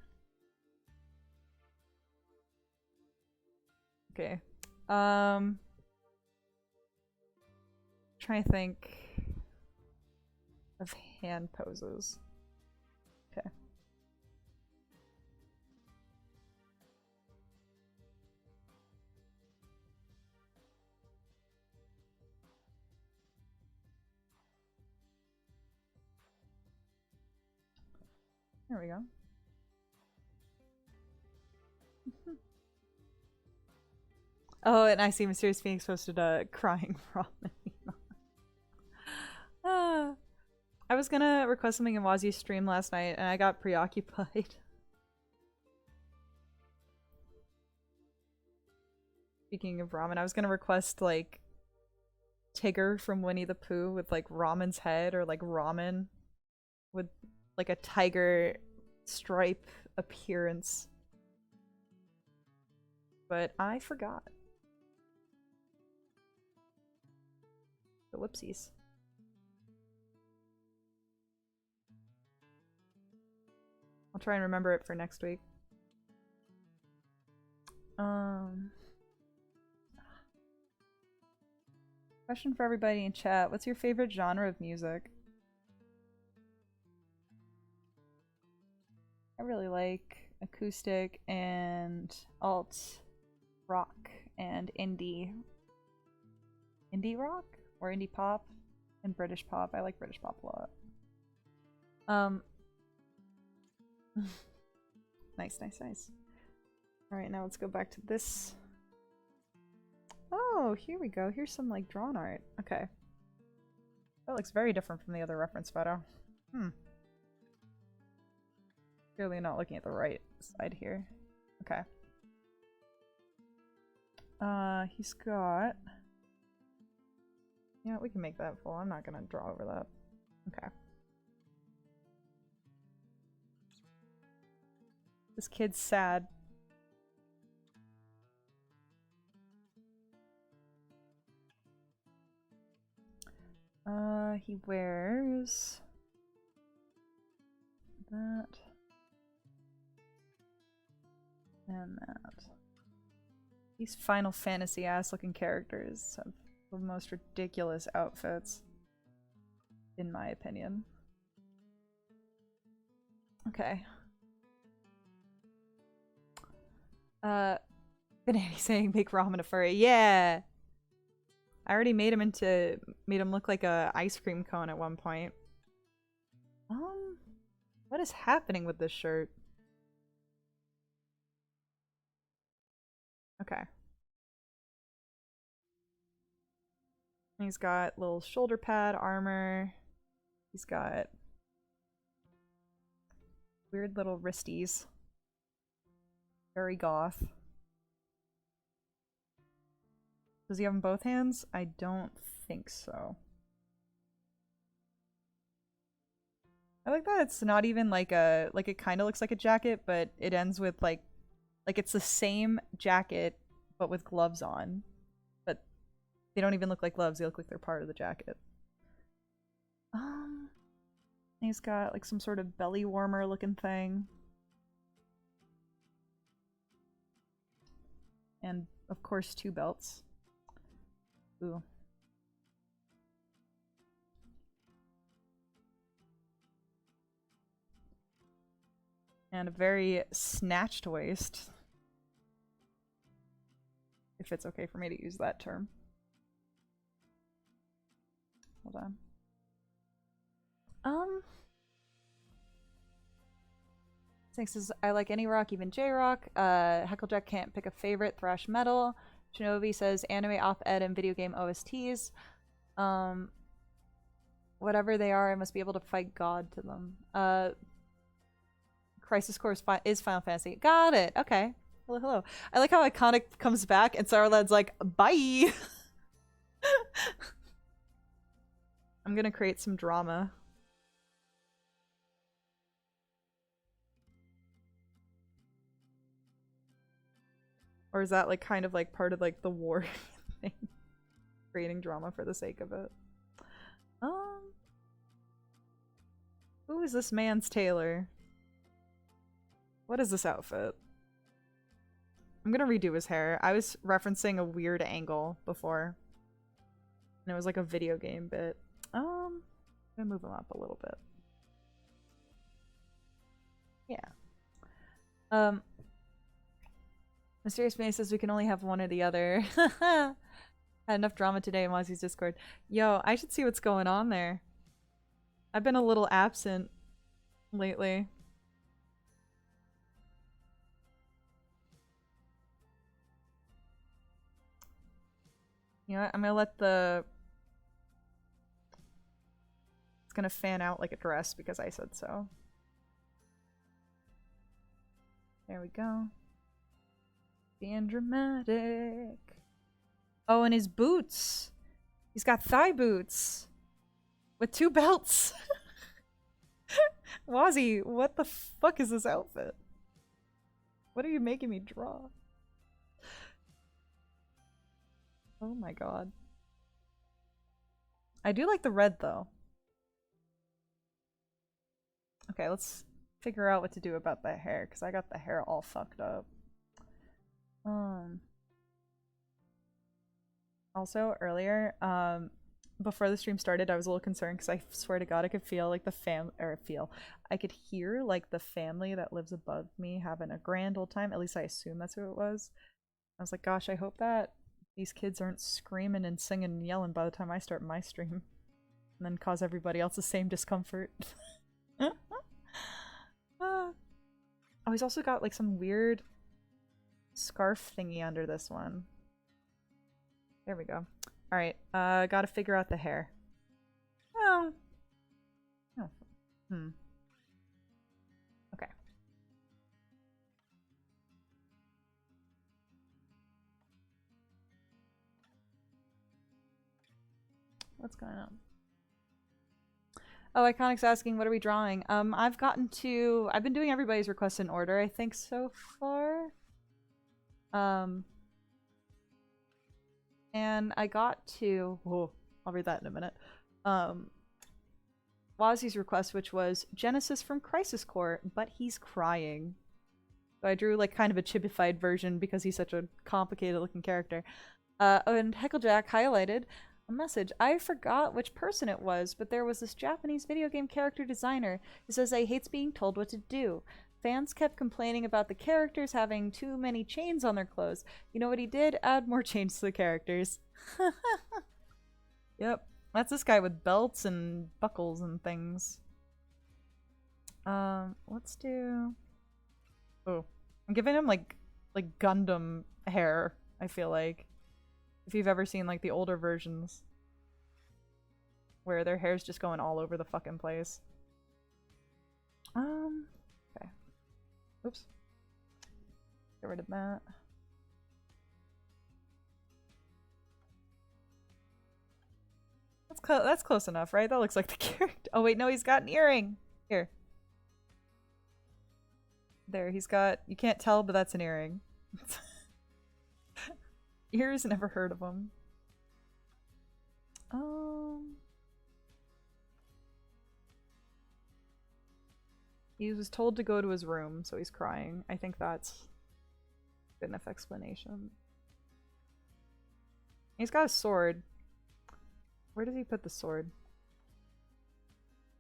Okay. Trying to think of hand poses. Okay. There we go. Oh, and I see Mysterious Phoenix posted a crying ramen. I was gonna request something in Wazi's stream last night, and I got preoccupied. Speaking of ramen, I was gonna request, like, Tigger from Winnie the Pooh with, like, ramen's head, or, like, ramen with, like, a tiger stripe appearance. But I forgot. The whoopsies. I'll try and remember it for next week. Question for everybody in chat. What's your favorite genre of music? I really like acoustic and alt rock and indie. Indie rock? Or indie pop? And British pop. I like British pop a lot. Nice, nice, nice. Alright, now let's go back to this. Oh, here we go. Here's some, like, drawn art. Okay. That looks very different from the other reference photo. Clearly not looking at the right side here. Okay. He's got... Yeah, we can make that full. I'm not gonna draw over that. Okay. This kid's sad. He wears that and that. These Final Fantasy ass looking characters have the most ridiculous outfits, in my opinion. Okay. Banana saying make ramen a furry. Yeah! I already made him look like a ice cream cone at one point. What is happening with this shirt? Okay. He's got little shoulder pad armor. He's got weird little wristies. Very goth. Does he have them both hands? I don't think so. I like that it's not even like a, like it kind of looks like a jacket, but it ends with like it's the same jacket, but with gloves on. But they don't even look like gloves, they look like they're part of the jacket. He's got like some sort of belly warmer looking thing. And of course 2 belts. Ooh. And a very snatched waist. If it's okay for me to use that term. Hold on. Snake says, I like any rock, even J-Rock. Hecklejack can't pick a favorite. Thrash metal. Shinobi says anime op-ed and video game OSTs. Whatever they are, I must be able to fight God to them. Crisis Core is Final Fantasy. Got it. Okay. Hello, hello. I like how Iconic comes back and Sarlad's like, bye! I'm gonna create some drama. Or is that like kind of like part of like the war thing? Creating drama for the sake of it. Who is this man's tailor? What is this outfit? I'm gonna redo his hair. I was referencing a weird angle before. And it was like a video game bit. I'm gonna move him up a little bit. Yeah. Mysterious May says we can only have one or the other. Had enough drama today in Mozzie's Discord. Yo, I should see what's going on there. I've been a little absent lately. You know what? I'm gonna let the... It's gonna fan out like a dress because I said so. There we go. Being dramatic. Oh, and his boots. He's got thigh boots. With 2 belts. Wazzy, what the fuck is this outfit? What are you making me draw? Oh my god. I do like the red though. Okay, let's figure out what to do about the hair, because I got the hair all fucked up. Also, earlier, before the stream started, I was a little concerned because I swear to God, I could feel like I could hear like the family that lives above me having a grand old time. At least I assume that's who it was. I was like, gosh, I hope that these kids aren't screaming and singing and yelling by the time I start my stream, and then cause everybody else the same discomfort. Oh, he's also got like some weird scarf thingy under this one. There we go. Alright, gotta figure out the hair. Oh. Oh. Okay. What's going on? Oh, Iconic's asking, what are we drawing? I've been doing everybody's requests in order, I think, so far. And I got to... Oh, I'll read that in a minute. Wazzy's request, which was Genesis from Crisis Core, but he's crying. So I drew, like, kind of a chibified version because he's such a complicated-looking character. And Hecklejack highlighted a message. I forgot which person it was, but there was this Japanese video game character designer who says he hates being told what to do. Fans kept complaining about the characters having too many chains on their clothes. You know what he did? Add more chains to the characters. Yep. That's this guy with belts and buckles and things. Let's do... Oh. I'm giving him, like Gundam hair, I feel like. If you've ever seen, like, the older versions. Where their hair's just going all over the fucking place. Okay. Oops. Get rid of that. That's close enough, right? That looks like the character. Oh wait, no, he's got an earring! Here. There, he's got... You can't tell, but that's an earring. Ears, never heard of him. He was told to go to his room, so he's crying. I think that's good enough explanation. He's got a sword. Where does he put the sword?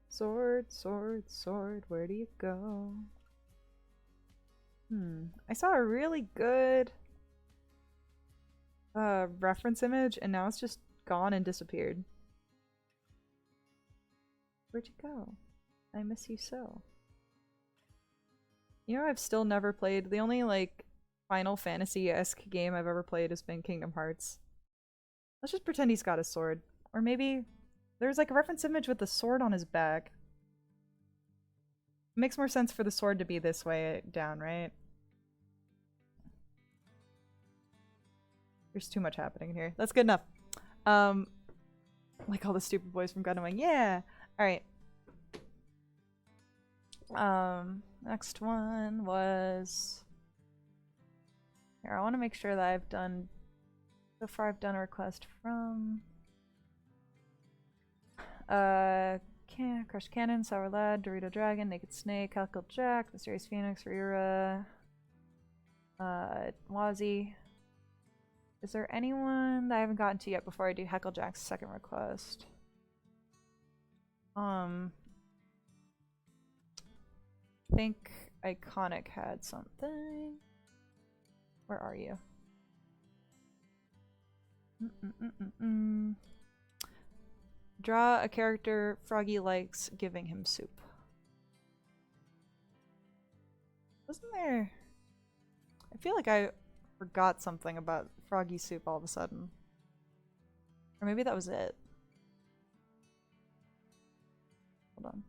Sword, sword, sword, where do you go? I saw a really good reference image, and now it's just gone and disappeared. Where'd you go? I miss you so. You know, I've still never played. The only, like, Final Fantasy-esque game I've ever played has been Kingdom Hearts. Let's just pretend he's got a sword. Or maybe there's, like, a reference image with the sword on his back. It makes more sense for the sword to be this way down, right? There's too much happening in here. That's good enough. Like all the stupid boys from Gundam. Yeah! Alright. Next one was... Here, I want to make sure that I've done... So far I've done a request from... Crushed Cannon, Sour Lad, Dorito Dragon, Naked Snake, Calcal Jack, Mysterious Phoenix, Rira, Wazzy. Is there anyone that I haven't gotten to yet before I do Hecklejack's second request? I think Iconic had something. Where are you? Draw a character Froggy likes, giving him soup. Wasn't there... I feel like I forgot something about Froggy soup all of a sudden. Or maybe that was it. Hold on.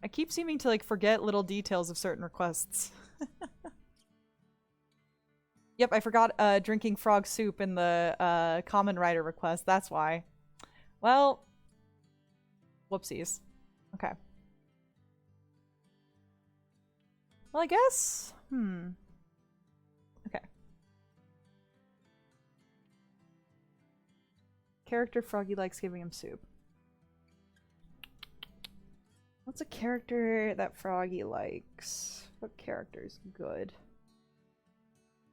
I keep seeming to like forget little details of certain requests. Yep, I forgot drinking frog soup in the common writer request. That's why. Well, whoopsies. Okay. Well, I guess. Okay. Character Froggy likes giving him soup. What's a character that Froggy likes? What character's good?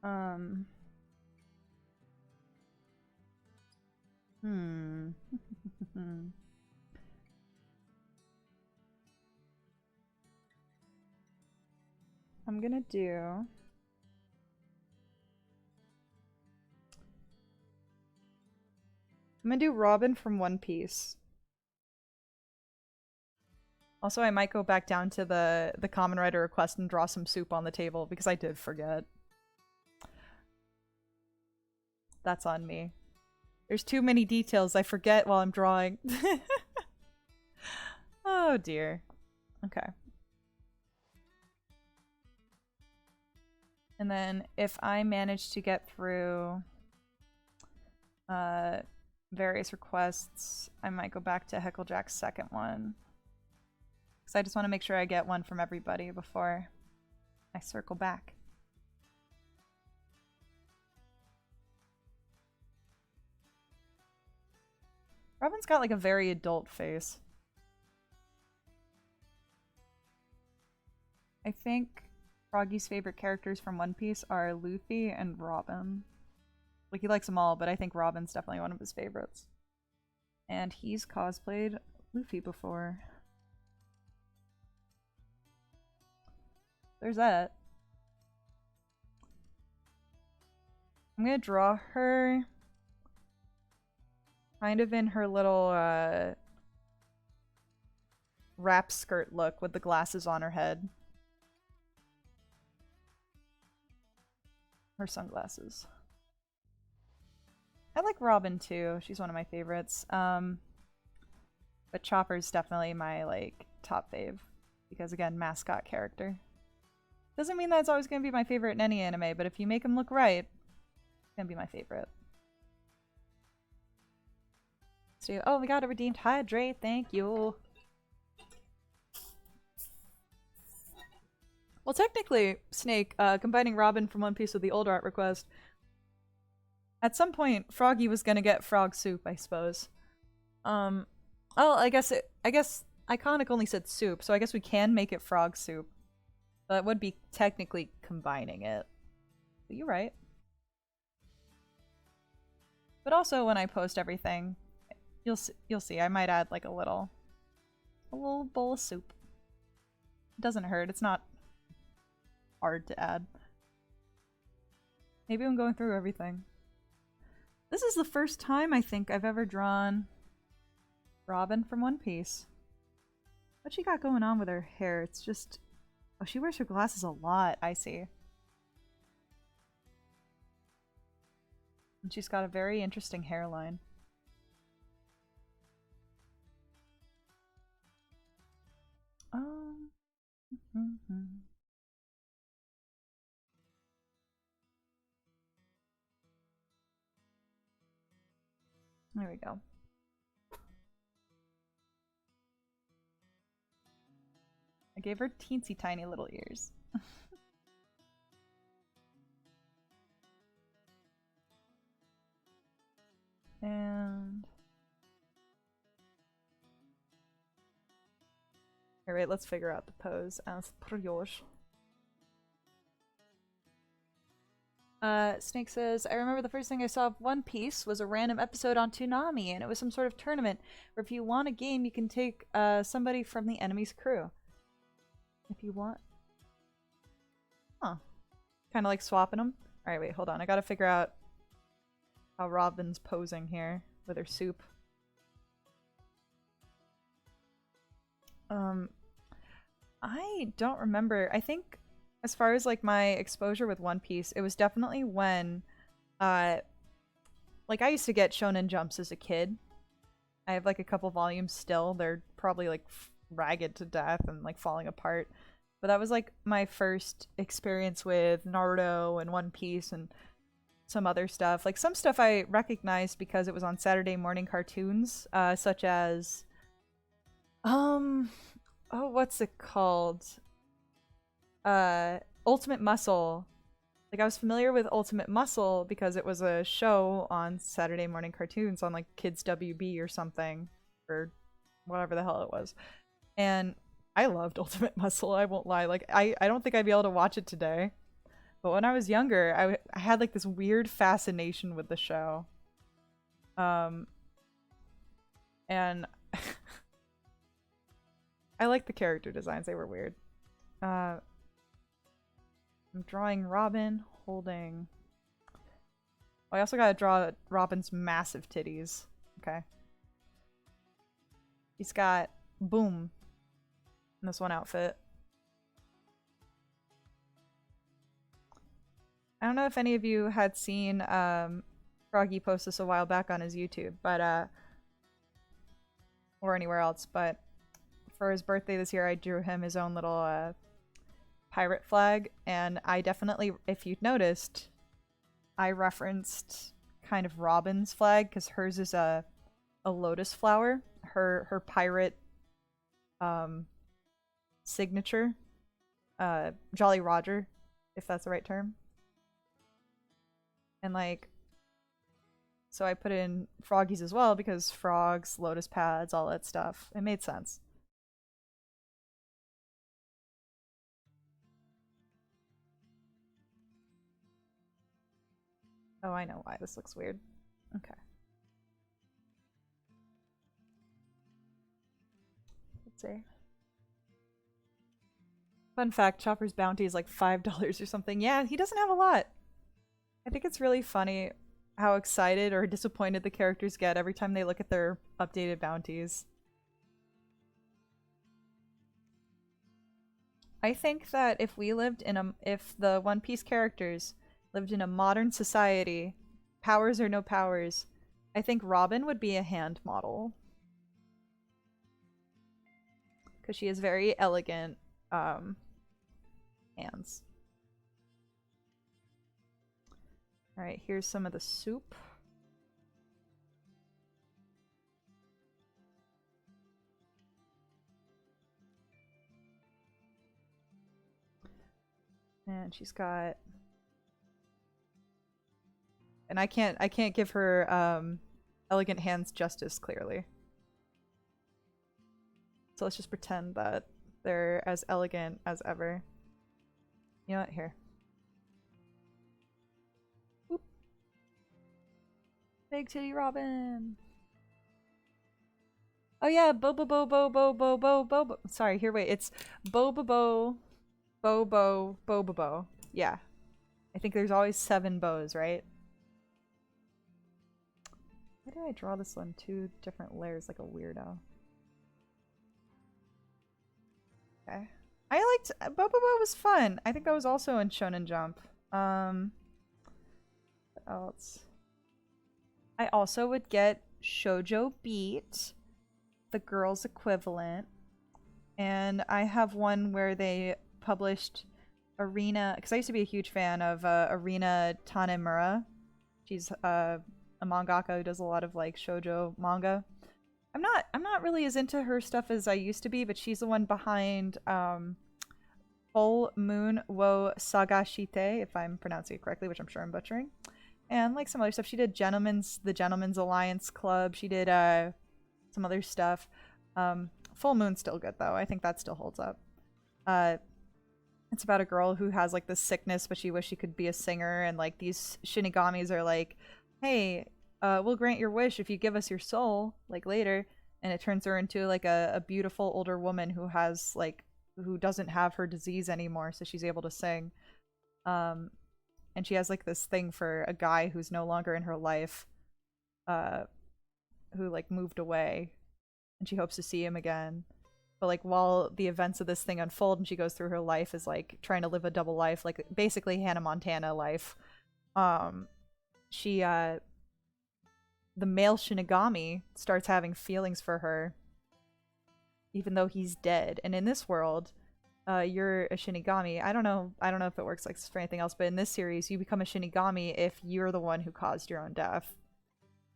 I'm gonna do... I'm gonna do Robin from One Piece. Also, I might go back down to the common writer request and draw some soup on the table because I did forget. That's on me. There's too many details I forget while I'm drawing. Oh dear. Okay. And then if I manage to get through various requests, I might go back to Hecklejack's second one. Because I just want to make sure I get one from everybody before I circle back. Robin's got like a very adult face. I think Froggy's favorite characters from One Piece are Luffy and Robin. Like, he likes them all, but I think Robin's definitely one of his favorites. And he's cosplayed Luffy before. There's that. I'm gonna draw her kind of in her little wrap skirt look with the glasses on her head. Her sunglasses. I like Robin too. She's one of my favorites. But Chopper's definitely my like top fave because again, mascot character. Doesn't mean that's always gonna be my favorite in any anime, but if you make him look right, it's gonna be my favorite. So, oh, we got a redeemed hydrate. Thank you. Well, technically, Snake, combining Robin from One Piece with the old art request, at some point, Froggy was gonna get frog soup, I suppose. Oh, I guess Iconic only said soup, so I guess we can make it frog soup. That would be technically combining it. But you're right. But also, when I post everything, you'll see. I might add like a little bowl of soup. It doesn't hurt. It's not hard to add. Maybe I'm going through everything. This is the first time I think I've ever drawn Robin from One Piece. What she got going on with her hair? It's just... Oh, she wears her glasses a lot. I see. And she's got a very interesting hairline. There we go. I gave her teensy tiny little ears. And... Alright, let's figure out the pose as per yours. Snake says, I remember the first thing I saw of One Piece was a random episode on Toonami, and it was some sort of tournament where if you want a game, you can take somebody from the enemy's crew. If you want. Huh. Kind of like swapping them. Alright, wait, hold on. I gotta figure out how Robin's posing here with her soup. I don't remember. I think as far as like my exposure with One Piece, it was definitely when Uh, like I used to get Shonen Jumps as a kid. I have like a couple volumes still. They're probably like ragged to death and like falling apart. But that was like my first experience with Naruto and One Piece and some other stuff. Like some stuff I recognized because it was on Saturday morning cartoons, such as um oh, what's it called? Ultimate Muscle. Like I was familiar with Ultimate Muscle because it was a show on Saturday morning cartoons on like Kids WB or something, or whatever the hell it was. And I loved Ultimate Muscle, I won't lie. Like I don't think I'd be able to watch it today. But when I was younger, I had like this weird fascination with the show. And I like the character designs, they were weird. I'm drawing Robin holding... Oh, I also gotta draw Robin's massive titties. Okay. He's got Boom in this one outfit. I don't know if any of you had seen Froggy post this a while back on his YouTube, but or anywhere else, but for his birthday this year I drew him his own little pirate flag, and I definitely, if you'd noticed, I referenced kind of Robin's flag because hers is a lotus flower. Her pirate signature, Jolly Roger, if that's the right term. And like, so I put in Froggy's as well because frogs, lotus pads, all that stuff. It made sense. Oh, I know why this looks weird. Okay. Let's see. Fun fact, Chopper's bounty is like $5 or something. Yeah, he doesn't have a lot. I think it's really funny how excited or disappointed the characters get every time they look at their updated bounties. I think that if we lived in a, if the One Piece characters lived in a modern society, powers or no powers, I think Robin would be a hand model. Because she has very elegant hands. Alright, here's some of the soup. And she's got... And I can't give her elegant hands justice, clearly. So let's just pretend that they're as elegant as ever. You know what? Here. Oop. Big titty Robin. Oh yeah, bo. Sorry, here, wait. It's bo. Yeah. I think there's always 7 bows, right? Why did I draw this one 2 different layers like a weirdo? Okay. I liked Bobobo was fun. I think that was also in Shonen Jump. What else? I also would get Shoujo Beat, the girls' equivalent. And I have one where they published Arena, because I used to be a huge fan of Arena Tanemura. She's a mangaka who does a lot of like shoujo manga. I'm not really as into her stuff as I used to be, but she's the one behind Full Moon wo Sagashite, if I'm pronouncing it correctly, which I'm sure I'm butchering. And like some other stuff. She did the Gentleman's Alliance Club. She did some other stuff. Full Moon's still good though. I think that still holds up. It's about a girl who has like this sickness, but she wishes she could be a singer, and like these shinigamis are like, hey, we'll grant your wish if you give us your soul, like later. And it turns her into like a beautiful older woman who has like, who doesn't have her disease anymore, so she's able to sing. And she has like this thing for a guy who's no longer in her life, who like moved away, and she hopes to see him again. But like while the events of this thing unfold and she goes through her life is like trying to live a double life, like basically Hannah Montana life. she the male Shinigami starts having feelings for her even though he's dead. And in this world, you're a Shinigami. I don't know if it works like this for anything else, but in this series, you become a Shinigami if you're the one who caused your own death.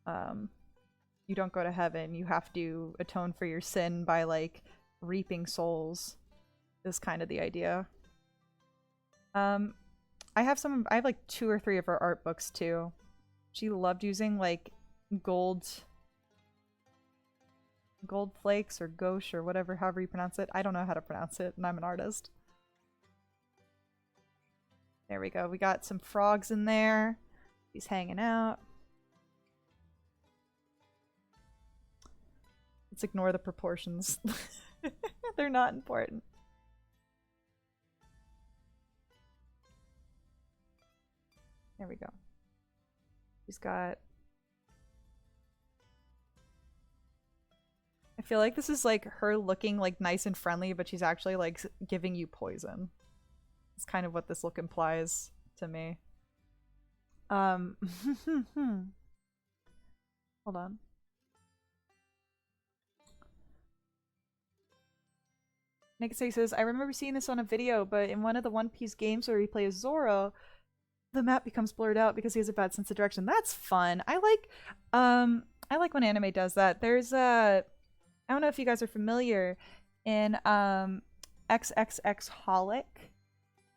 You don't go to heaven. You have to atone for your sin by like reaping souls. Is kind of the idea. I have like 2 or 3 of her art books too. She loved using like gold flakes or gauche or whatever, however you pronounce it. I don't know how to pronounce it, and I'm an artist. There we go. We got some frogs in there. He's hanging out. Let's ignore the proportions. They're not important. There we go. He's got... I feel like this is like her looking like nice and friendly, but she's actually like giving you poison. It's kind of what this look implies to me. Hold on. Nikasei says, I remember seeing this on a video, but in one of the One Piece games where he plays Zoro, the map becomes blurred out because he has a bad sense of direction. That's fun. I like when anime does that. There's a... I don't know if you guys are familiar in XXX Holic.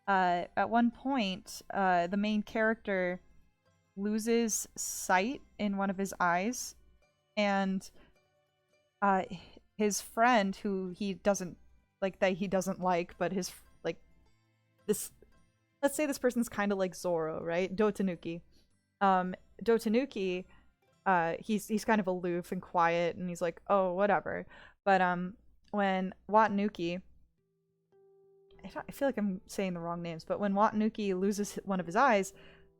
At one point, the main character loses sight in one of his eyes, and his friend, who he doesn't like, but his like this. Let's say this person's kind of like Zoro, right? Dotanuki. Dotanuki. He's kind of aloof and quiet, and he's like, oh, whatever. But when Watanuki, I feel like I'm saying the wrong names, but when Watanuki loses one of his eyes,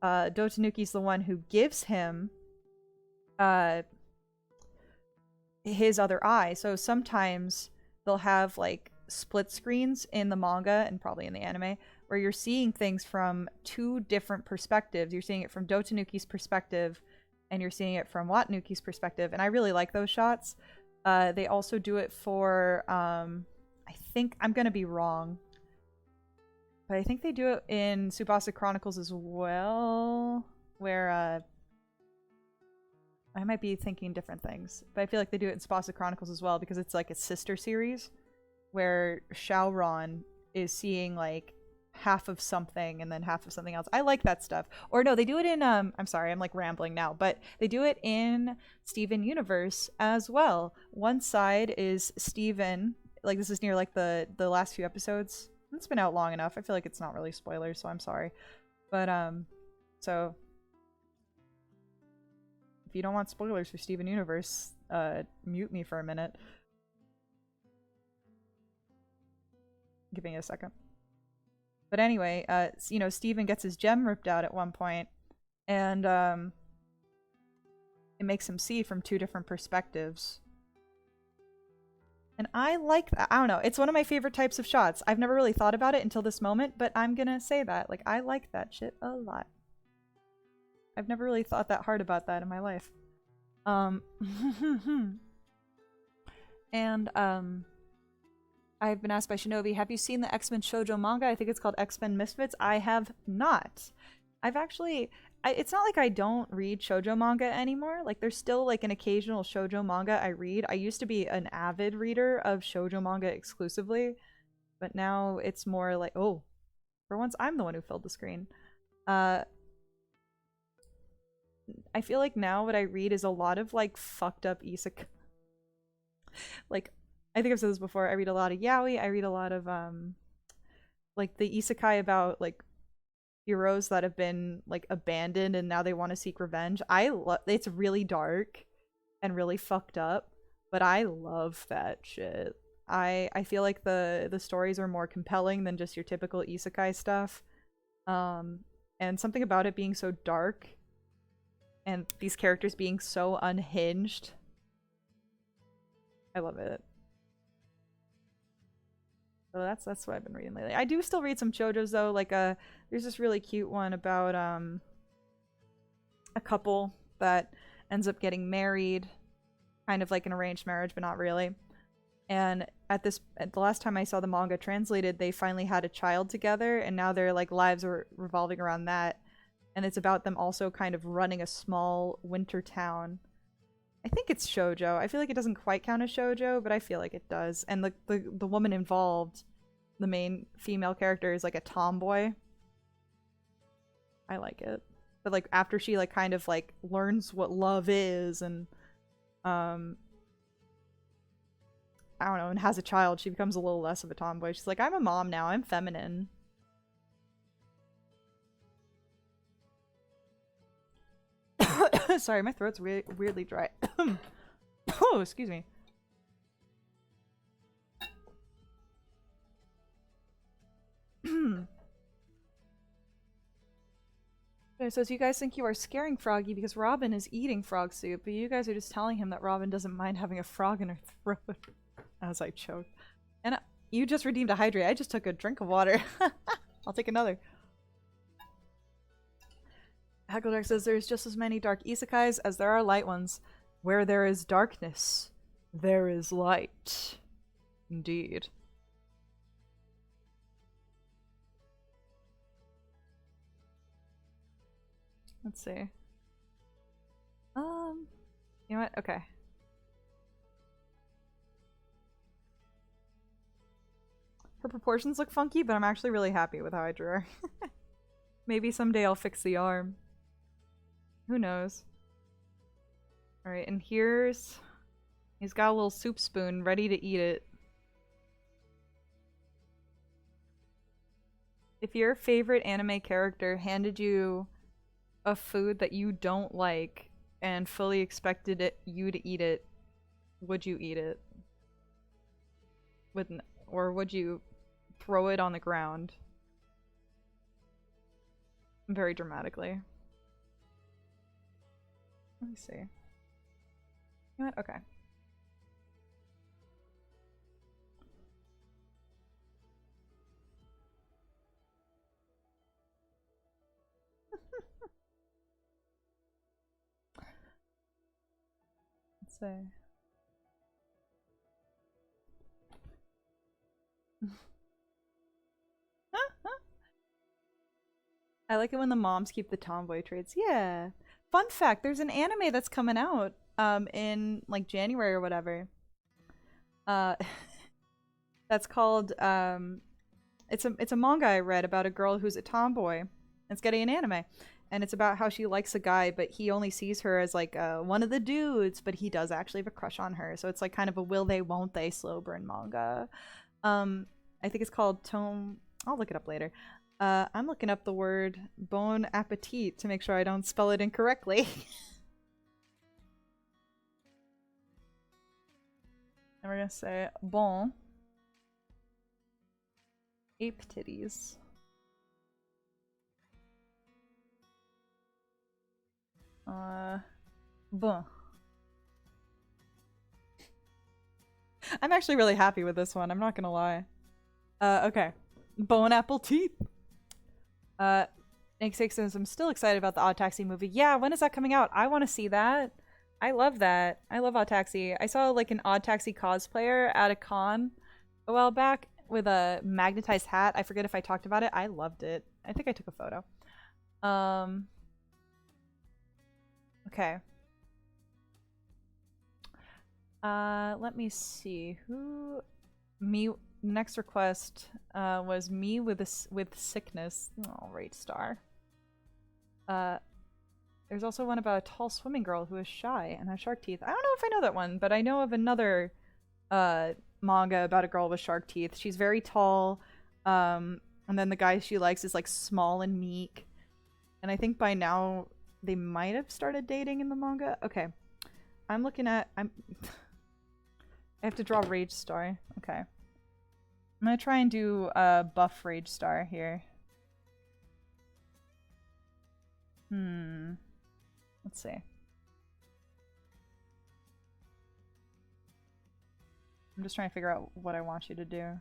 Dotanuki's the one who gives him his other eye. So sometimes they'll have like split screens in the manga and probably in the anime where you're seeing things from 2 different perspectives. You're seeing it from Dotanuki's perspective, and you're seeing it from Watanuki's perspective, and I really like those shots. They also do it for, I think, I'm gonna be wrong, but I think they do it in Tsubasa Chronicles as well, where, I might be thinking different things, but I feel like they do it in Tsubasa Chronicles as well, because it's like a sister series, where Shaoran is seeing, like, half of something and then half of something else. I like that stuff. Or no, they do it in I'm sorry, I'm like rambling now, but they do it in Steven Universe as well. One side is Steven, like this is near like the last few episodes. It's been out long enough. I feel like it's not really spoilers, so I'm sorry. But so if you don't want spoilers for Steven Universe, mute me for a minute. Give me a second. But anyway, you know, Steven gets his gem ripped out at one point, and it makes him see from 2 different perspectives. And I like that. I don't know. It's one of my favorite types of shots. I've never really thought about it until this moment, but I'm gonna say that. Like, I like that shit a lot. I've never really thought that hard about that in my life. And, I've been asked by Shinobi, have you seen the X-Men shoujo manga? I think it's called X-Men Misfits. I have not. I've actually... it's not like I don't read shoujo manga anymore. Like, there's still, like, an occasional shoujo manga I read. I used to be an avid reader of shoujo manga exclusively. But now it's more like... Oh, for once, I'm the one who filled the screen. I feel like now what I read is a lot of, like, fucked up isekai. Like... I think I've said this before. I read a lot of yaoi. I read a lot of like the isekai about like heroes that have been like abandoned and now they want to seek revenge. It's really dark and really fucked up, but I love that shit. I feel like the stories are more compelling than just your typical isekai stuff. And something about it being so dark and these characters being so unhinged. I love it. So that's what I've been reading lately. I do still read some shoujos though. Like there's this really cute one about a couple that ends up getting married, kind of like an arranged marriage, but not really. And at the last time I saw the manga translated, they finally had a child together, and now their like lives are revolving around that. And it's about them also kind of running a small winter town. I think it's shoujo. I feel like it doesn't quite count as shoujo, but I feel like it does. And the woman involved, the main female character, is like a tomboy. I like it. But like after she like kind of like learns what love is and I don't know, and has a child, she becomes a little less of a tomboy. She's like, I'm a mom now, I'm feminine. Sorry, my throat's weirdly dry. Oh, excuse me. It says, you guys think you are scaring Froggy because Robin is eating frog soup, but you guys are just telling him that Robin doesn't mind having a frog in her throat. As I choke. And you just redeemed a hydrate. I just took a drink of water. I'll take another. Hackledark says, there's just as many dark isekais as there are light ones. Where there is darkness, there is light. Indeed. Let's see. You know what? Okay. Her proportions look funky, but I'm actually really happy with how I drew her. Maybe someday I'll fix the arm. Who knows? Alright, and he's got a little soup spoon ready to eat it. If your favorite anime character handed you a food that you don't like and fully expected you to eat it, would you eat it? Or would you throw it on the ground? Very dramatically. Let me see. You know what? Okay. Let's see. I like it when the moms keep the tomboy traits. Yeah. Fun fact, there's an anime that's coming out in like January or whatever. That's called it's a manga I read about a girl who's a tomboy. It's getting an anime. And it's about how she likes a guy, but he only sees her as like one of the dudes, but he does actually have a crush on her. So it's like kind of a will they won't they slow burn manga. I think it's called Tome. I'll look it up later. I'm looking up the word bon appetit to make sure I don't spell it incorrectly. And we're gonna say bon ape titties. Bon. I'm actually really happy with this one, I'm not gonna lie. Okay. Bon appetit. Nick Six says, I'm still excited about the Odd Taxi movie. Yeah, when is that coming out? I want to see that. I love that. I love Odd Taxi. I saw like an Odd Taxi cosplayer at a con a while back with a magnetized hat. I forget if I talked about it. I loved it. I think I took a photo. Okay. Let me see. Next request was me with sickness. Oh, rate star. There's also one about a tall swimming girl who is shy and has shark teeth. I don't know if I know that one, but I know of another manga about a girl with shark teeth. She's very tall, and then the guy she likes is like small and meek. And I think by now they might have started dating in the manga. Okay. I'm looking at... I have to draw Rage Star. Okay. I'm gonna try and do buff Rage Star here. Let's see. I'm just trying to figure out what I want you to do.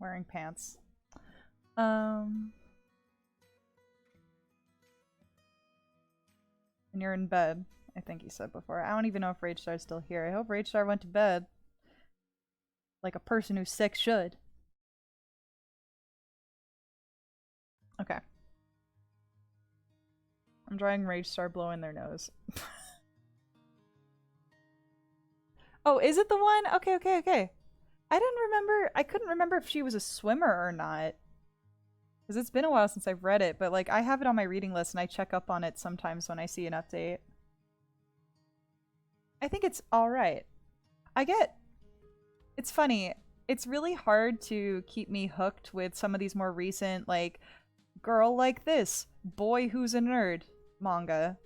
wearing pants. And you're in bed, I think he said before. I don't even know if Rage Star's still here. I hope Rage Star went to bed. Like a person who's sick should. Okay. I'm drawing Rage Star blowing their nose. Oh, is it the one? Okay, okay, okay. I couldn't remember if she was a swimmer or not. Because it's been a while since I've read it, but like I have it on my reading list and I check up on it sometimes when I see an update. I think it's alright. It's funny. It's really hard to keep me hooked with some of these more recent, like, girl like this, boy who's a nerd manga.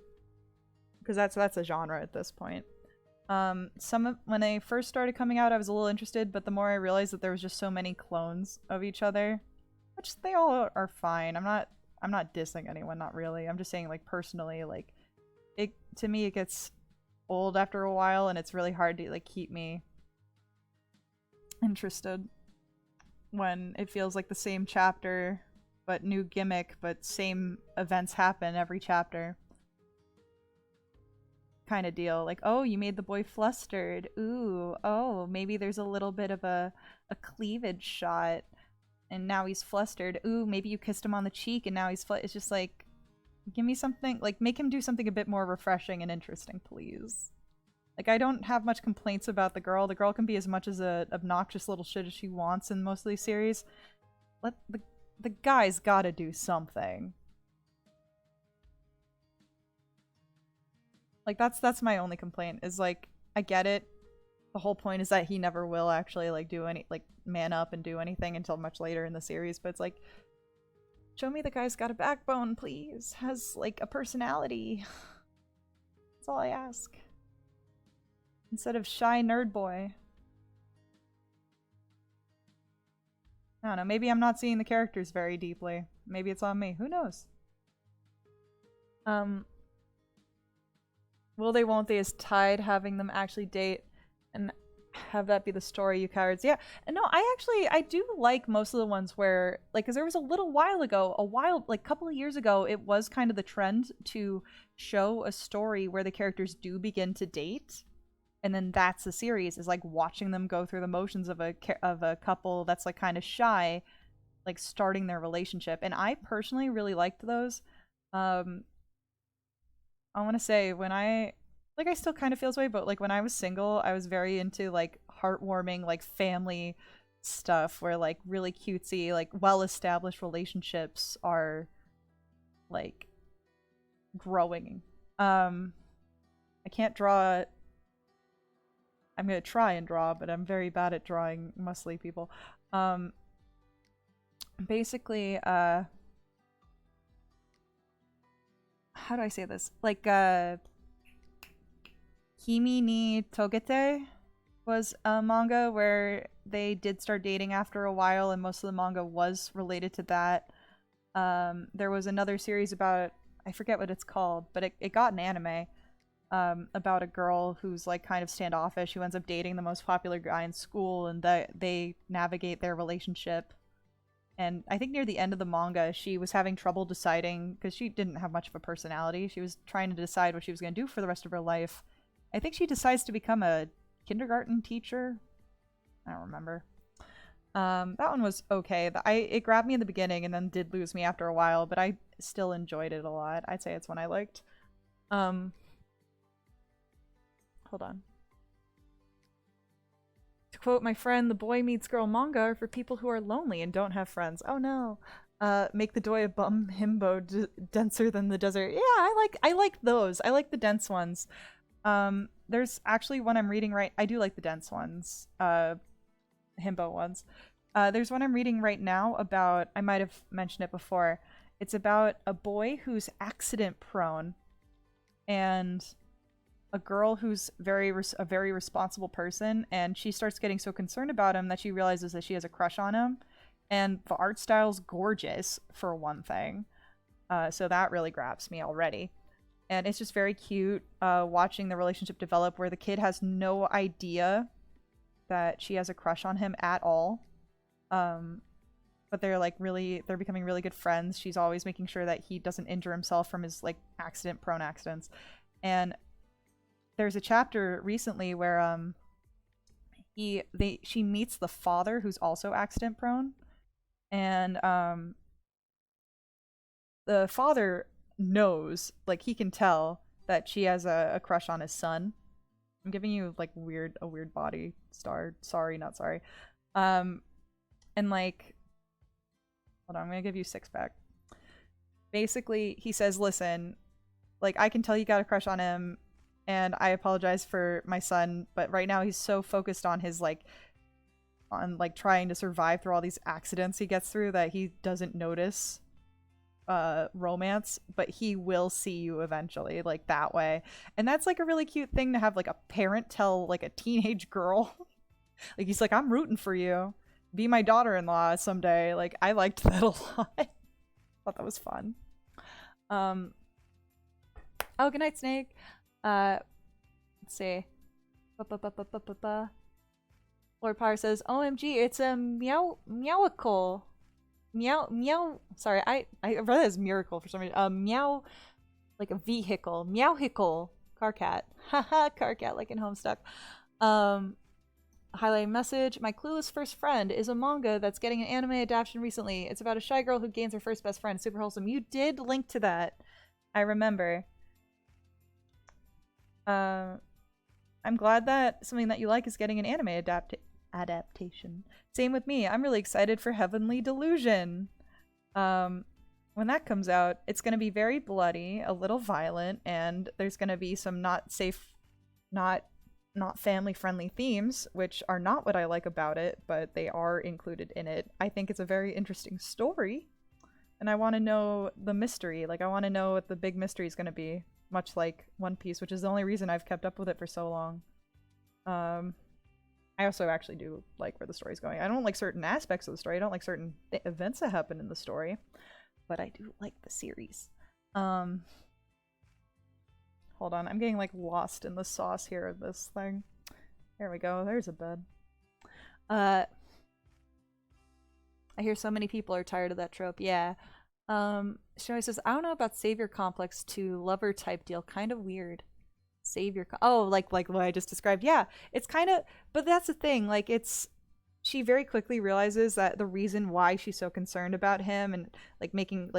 Because that's a genre at this point. When they first started coming out, I was a little interested, but the more I realized that there was just so many clones of each other, which they all are fine. I'm not dissing anyone, not really. I'm just saying, like, personally, like, to me it gets old after a while, and it's really hard to like keep me interested when it feels like the same chapter, but new gimmick, but same events happen every chapter. Kind of deal. Like, oh, you made the boy flustered. Ooh, oh, maybe there's a little bit of a cleavage shot, and now he's flustered. Ooh, maybe you kissed him on the cheek, and now he's it's just like, give me something, like, make him do something a bit more refreshing and interesting, please. Like, I don't have much complaints about the girl. The girl can be as much as a obnoxious little shit as she wants in most of these series. The guy's gotta do something. Like, that's my only complaint, is like, I get it. The whole point is that he never will actually like do any, like, man up and do anything until much later in the series, but it's like, show me the guy's got a backbone, please. Has like a personality. That's all I ask. Instead of shy nerd boy. I don't know, maybe I'm not seeing the characters very deeply. Maybe it's on me. Who knows? Will they, won't they is tied, having them actually date and have that be the story, you cowards. Yeah, and no, I do like most of the ones where, like, because there was a little while ago, like, couple of years ago, it was kind of the trend to show a story where the characters do begin to date, and then that's the series, is like watching them go through the motions of a couple that's like kind of shy, like starting their relationship. And I personally really liked those. I want to say, when I still kind of feel this way, but like when I was single, I was very into like heartwarming, like family stuff where like really cutesy, like well-established relationships are like growing. I can't draw. I'm gonna try and draw, but I'm very bad at drawing muscly people. Basically, how do I say this? Like, Kimi ni Togete was a manga where they did start dating after a while, and most of the manga was related to that. There was another series about, I forget what it's called, but it got an anime, about a girl who's like kind of standoffish, who ends up dating the most popular guy in school, and they navigate their relationship. And I think near the end of the manga, she was having trouble deciding, because she didn't have much of a personality. She was trying to decide what she was going to do for the rest of her life. I think she decides to become a kindergarten teacher. I don't remember. That one was okay. It grabbed me in the beginning and then did lose me after a while, but I still enjoyed it a lot. I'd say it's one I liked. Hold on. To quote my friend, the boy meets girl manga are for people who are lonely and don't have friends. Oh no. Make the doy a bum himbo denser than the desert. Yeah, I like those. I like the dense ones. There's actually one I'm reading I do like the dense ones. Himbo ones. There's one I'm reading right now about, I might have mentioned it before. It's about a boy who's accident prone and a girl who's a very responsible person, and she starts getting so concerned about him that she realizes that she has a crush on him. And the art style's gorgeous, for one thing. So that really grabs me already. And it's just very cute watching the relationship develop, where the kid has no idea that she has a crush on him at all. but they're becoming really good friends. She's always making sure that he doesn't injure himself from his like prone accidents. And there's a chapter recently where she meets the father, who's also accident prone, and the father knows, like, he can tell that she has a crush on his son. I'm giving you like a weird body star. Sorry, not sorry. And like, hold on, I'm gonna give you six pack. Basically, he says, listen, like, I can tell you got a crush on him, and I apologize for my son, but right now he's so focused on his on trying to survive through all these accidents he gets through that he doesn't notice romance, but he will see you eventually, like, that way. And that's like a really cute thing to have, like, a parent tell like a teenage girl. Like, he's like, I'm rooting for you, be my daughter-in-law someday. Like, I liked that a lot. Thought that was fun. Oh, good night, Snake. Let's see. Lord Power says, OMG, it's a meowical. Meow. Sorry, I read it as miracle for some reason. Meow, like a vehicle. Meowhickle. Car cat. Haha, car cat, like in Homestuck. Highlight message. My clueless first friend is a manga that's getting an anime adaptation recently. It's about a shy girl who gains her first best friend. Super wholesome. You did link to that. I remember. I'm glad that something that you like is getting an anime adaptation. Same with me. I'm really excited for Heavenly Delusion. When that comes out, it's going to be very bloody, a little violent, and there's going to be some not safe, not family-friendly themes, which are not what I like about it, but they are included in it. I think it's a very interesting story, and I want to know the mystery. Like, I want to know what the big mystery is going to be, much like One Piece, which is the only reason I've kept up with it for so long. I also actually do like where the story's going. I don't like certain aspects of the story. I don't like certain events that happen in the story, but I do like the series. Hold on, I'm getting like lost in the sauce here of this thing. There we go. There's a bed. I hear so many people are tired of that trope. Yeah. She always says, I don't know about savior complex to lover type deal. Kind of weird. Savior. Oh, like what I just described. Yeah, it's kind of. But that's the thing. Like, she very quickly realizes that the reason why she's so concerned about him and like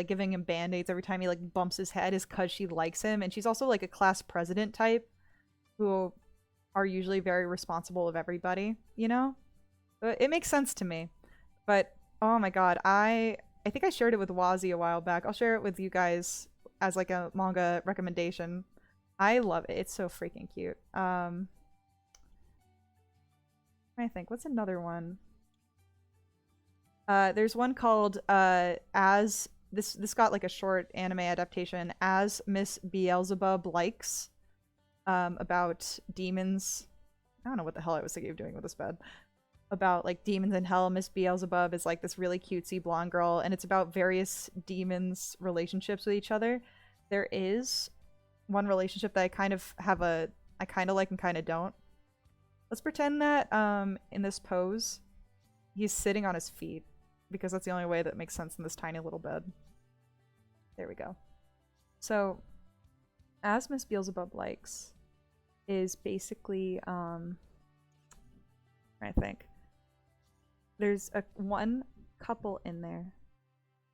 giving him band-aids every time he like bumps his head is because she likes him, and she's also like a class president type who are usually very responsible of everybody, you know. It makes sense to me. But oh my god, I think I shared it with Wazi a while back. I'll share it with you guys as like a manga recommendation. I love it. It's so freaking cute. I think, what's another one? There's one called As this got like a short anime adaptation, As Miss Beelzebub Likes, about demons. I don't know what the hell I was thinking of doing with this bed. About like demons in hell. Miss Beelzebub is like this really cutesy blonde girl, and it's about various demons' relationships with each other. There is one relationship that I kind of like and kind of don't. Let's pretend that in this pose he's sitting on his feet, because that's the only way that makes sense in this tiny little bed. There we go. So, As Miss Beelzebub Likes is basically I think there's one couple in there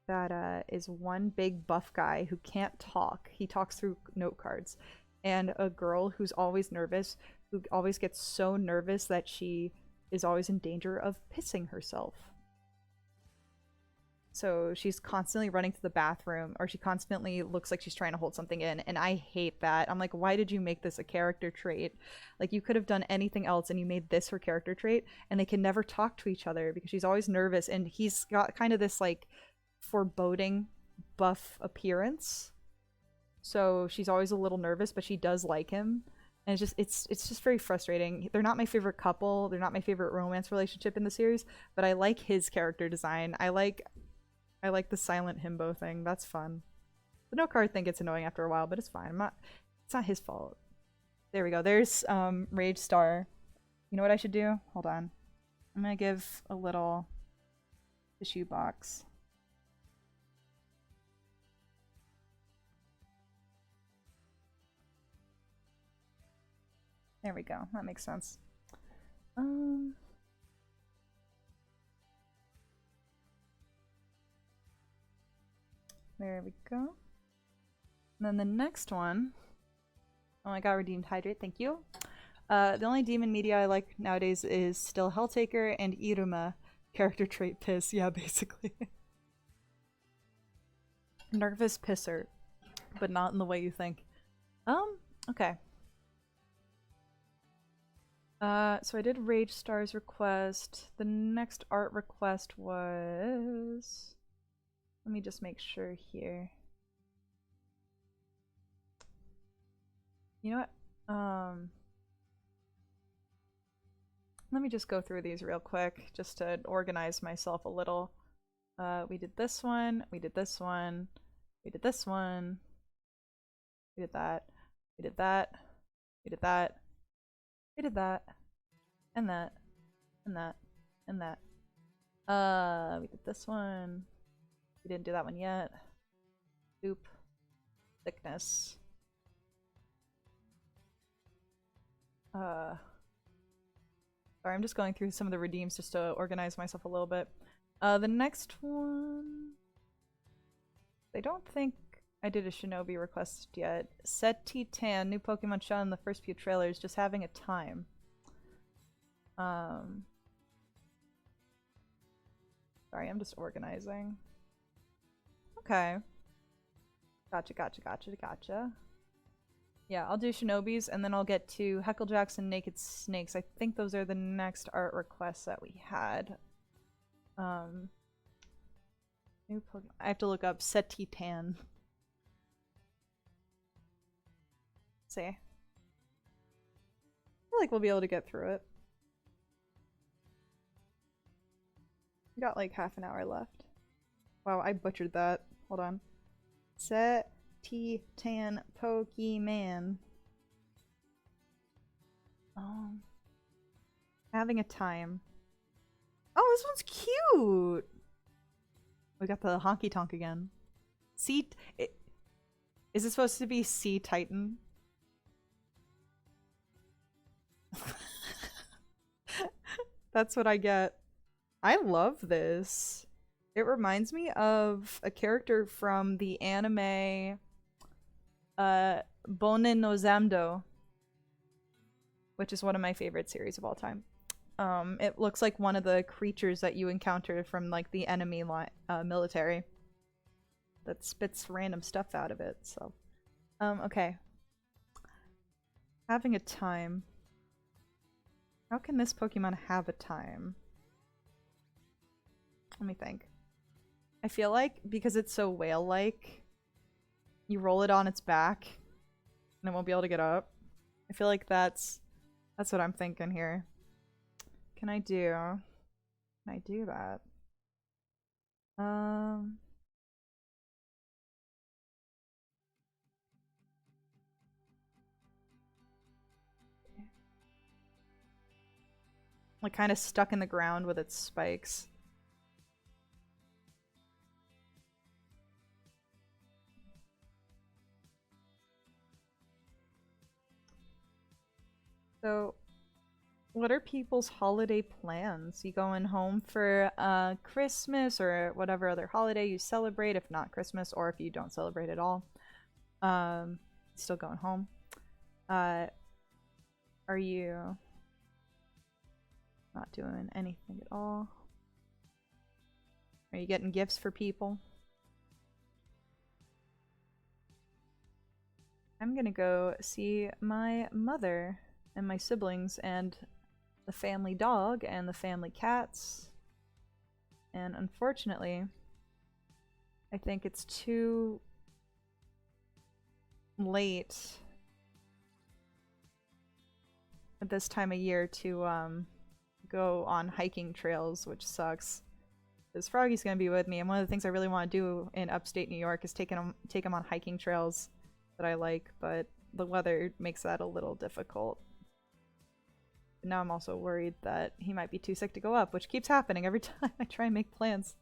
that is one big buff guy who can't talk. He talks through note cards. And a girl who's always nervous, who always gets so nervous that she is always in danger of pissing herself. So she's constantly running to the bathroom, or she constantly looks like she's trying to hold something in, and I hate that. I'm like, why did you make this a character trait? Like, you could have done anything else and you made this her character trait, and they can never talk to each other because she's always nervous, and he's got kind of this like foreboding buff appearance, so she's always a little nervous, but she does like him, and it's just very frustrating. They're not my favorite couple, they're not my favorite romance relationship in the series, but I like his character design. I like the silent himbo thing. That's fun. The no card thing gets annoying after a while, but it's fine. It's not his fault. There we go. There's Rage Star. You know what I should do? Hold on. I'm gonna give a little tissue box. There we go. That makes sense. There we go. And then the next one. Oh, I got redeemed hydrate. Thank you. The only demon media I like nowadays is still Helltaker and Iruma. Character trait piss. Yeah, basically. Nervous pisser. But not in the way you think. Okay. So I did Rage Star's request. The next art request was... Let me just make sure here. You know what? Let me just go through these real quick, just to organize myself a little. We did this one, we did this one, we did this one, we did that, we did that, we did that, we did that, and that, and that, and that. We did this one. We didn't do that one yet. Oop. Thickness. Sorry, I'm just going through some of the redeems just to organize myself a little bit. The next one... I don't think I did a Shinobi request yet. Seti Tan, new Pokemon shown in the first few trailers, just having a time. Sorry, I'm just organizing. Okay. Gotcha. Yeah, I'll do Shinobis, and then I'll get to Hecklejacks and Naked Snakes. I think those are the next art requests that we had. New Pokemon. I have to look up Setitan. See. I feel like we'll be able to get through it. We got like half an hour left. Wow, I butchered that. Hold on. Setitan Pokemon. Having a time. Oh, this one's cute! We got the honky tonk again. Is it supposed to be Sea Titan? That's what I get. I love this. It reminds me of a character from the anime Bonen no Zamdo, which is one of my favorite series of all time. It looks like one of the creatures that you encounter from like the enemy military that spits random stuff out of it. So, okay. Having a time. How can this Pokemon have a time? Let me think. I feel like because it's so whale-like, you roll it on its back and it won't be able to get up. I feel like that's what I'm thinking here. Can I do that? Like kind of stuck in the ground with its spikes. So, what are people's holiday plans? You going home for Christmas or whatever other holiday you celebrate, if not Christmas, or if you don't celebrate at all? Still going home. Are you not doing anything at all? Are you getting gifts for people? I'm gonna go see my mother and my siblings and the family dog and the family cats. And unfortunately, I think it's too late at this time of year to go on hiking trails, which sucks. Because Froggy's gonna be with me, and one of the things I really want to do in upstate New York is take him on hiking trails that I like, but the weather makes that a little difficult. Now I'm also worried that he might be too sick to go up, which keeps happening every time I try and make plans.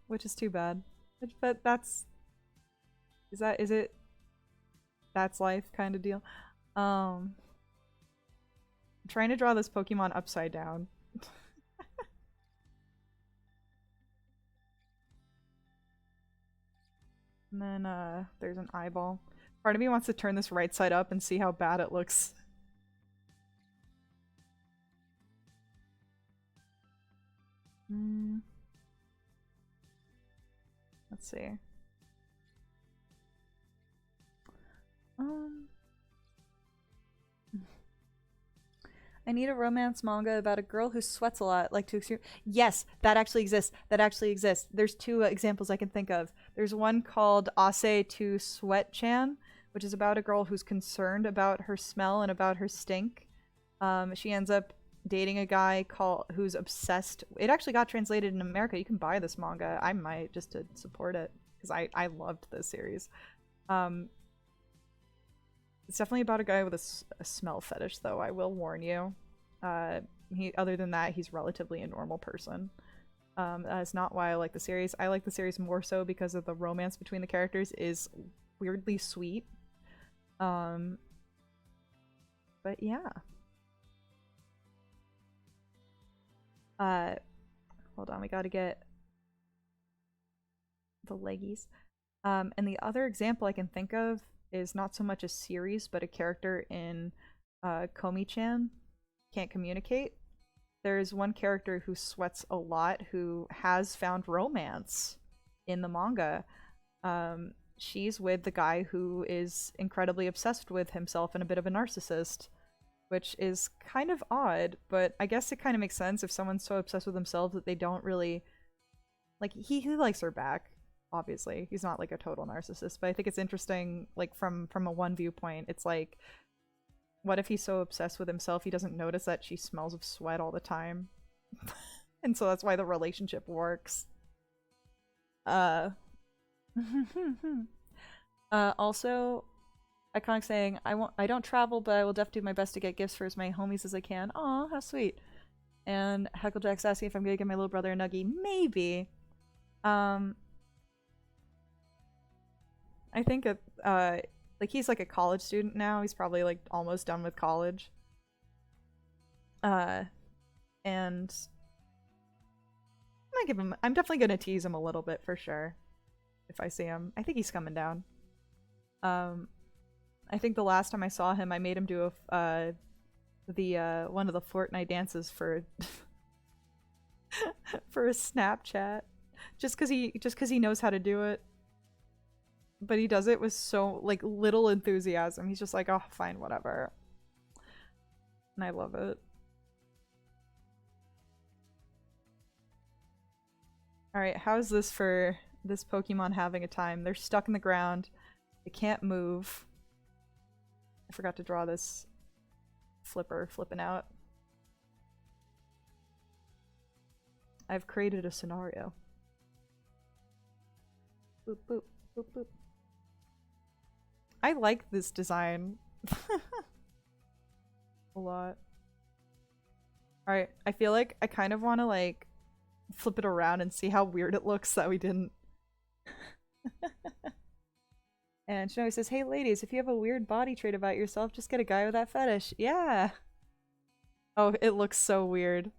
Which is too bad. But that's is it that's life kind of deal. I'm trying to draw this Pokemon upside down. And then there's an eyeball. Part of me wants to turn this right side up and see how bad it looks. Let's see. I need a romance manga about a girl who sweats a lot, like to extreme. Yes, that actually exists. That actually exists. There's two examples I can think of. There's one called Ase to Sweat Chan, which is about a girl who's concerned about her smell and about her stink. She ends up dating a guy who's obsessed. It actually got translated in America. You can buy this manga. I might, just to support it, because I loved this series. It's definitely about a guy with a smell fetish, though. I will warn you. Other than that, he's relatively a normal person. That is not why I like the series. I like the series more so because of the romance between the characters is weirdly sweet. But yeah. Hold on, we gotta get the leggies. And the other example I can think of is not so much a series, but a character in Komi-chan Can't Communicate. There's one character who sweats a lot who has found romance in the manga. She's with the guy who is incredibly obsessed with himself and a bit of a narcissist, which is kind of odd, but I guess it kind of makes sense if someone's so obsessed with themselves that they don't really... Like, he likes her back, obviously. He's not, like, a total narcissist, but I think it's interesting, like, from a one viewpoint. It's like, what if he's so obsessed with himself he doesn't notice that she smells of sweat all the time? And so that's why the relationship works. Also, Iconic saying, I don't travel, but I will definitely do my best to get gifts for as many homies as I can. Aw, how sweet. And Hecklejack's asking if I'm gonna give my little brother a nuggie. Maybe. I think like he's like a college student now. He's probably like almost done with college. And I'm definitely gonna tease him a little bit for sure. If I see him. I think he's coming down. I think the last time I saw him, I made him do one of the Fortnite dances for for a Snapchat, just because he knows how to do it. But he does it with so like little enthusiasm. He's just like, oh, fine, whatever. And I love it. All right, how's this for this Pokemon having a time? They're stuck in the ground. They can't move. I forgot to draw this flipper flipping out. I've created a scenario. Boop, boop, boop, boop. I like this design a lot. Alright, I feel like I kind of want to like flip it around and see how weird it looks that we didn't. And Shinobi says, hey ladies, if you have a weird body trait about yourself, just get a guy with that fetish. Yeah! Oh, it looks so weird.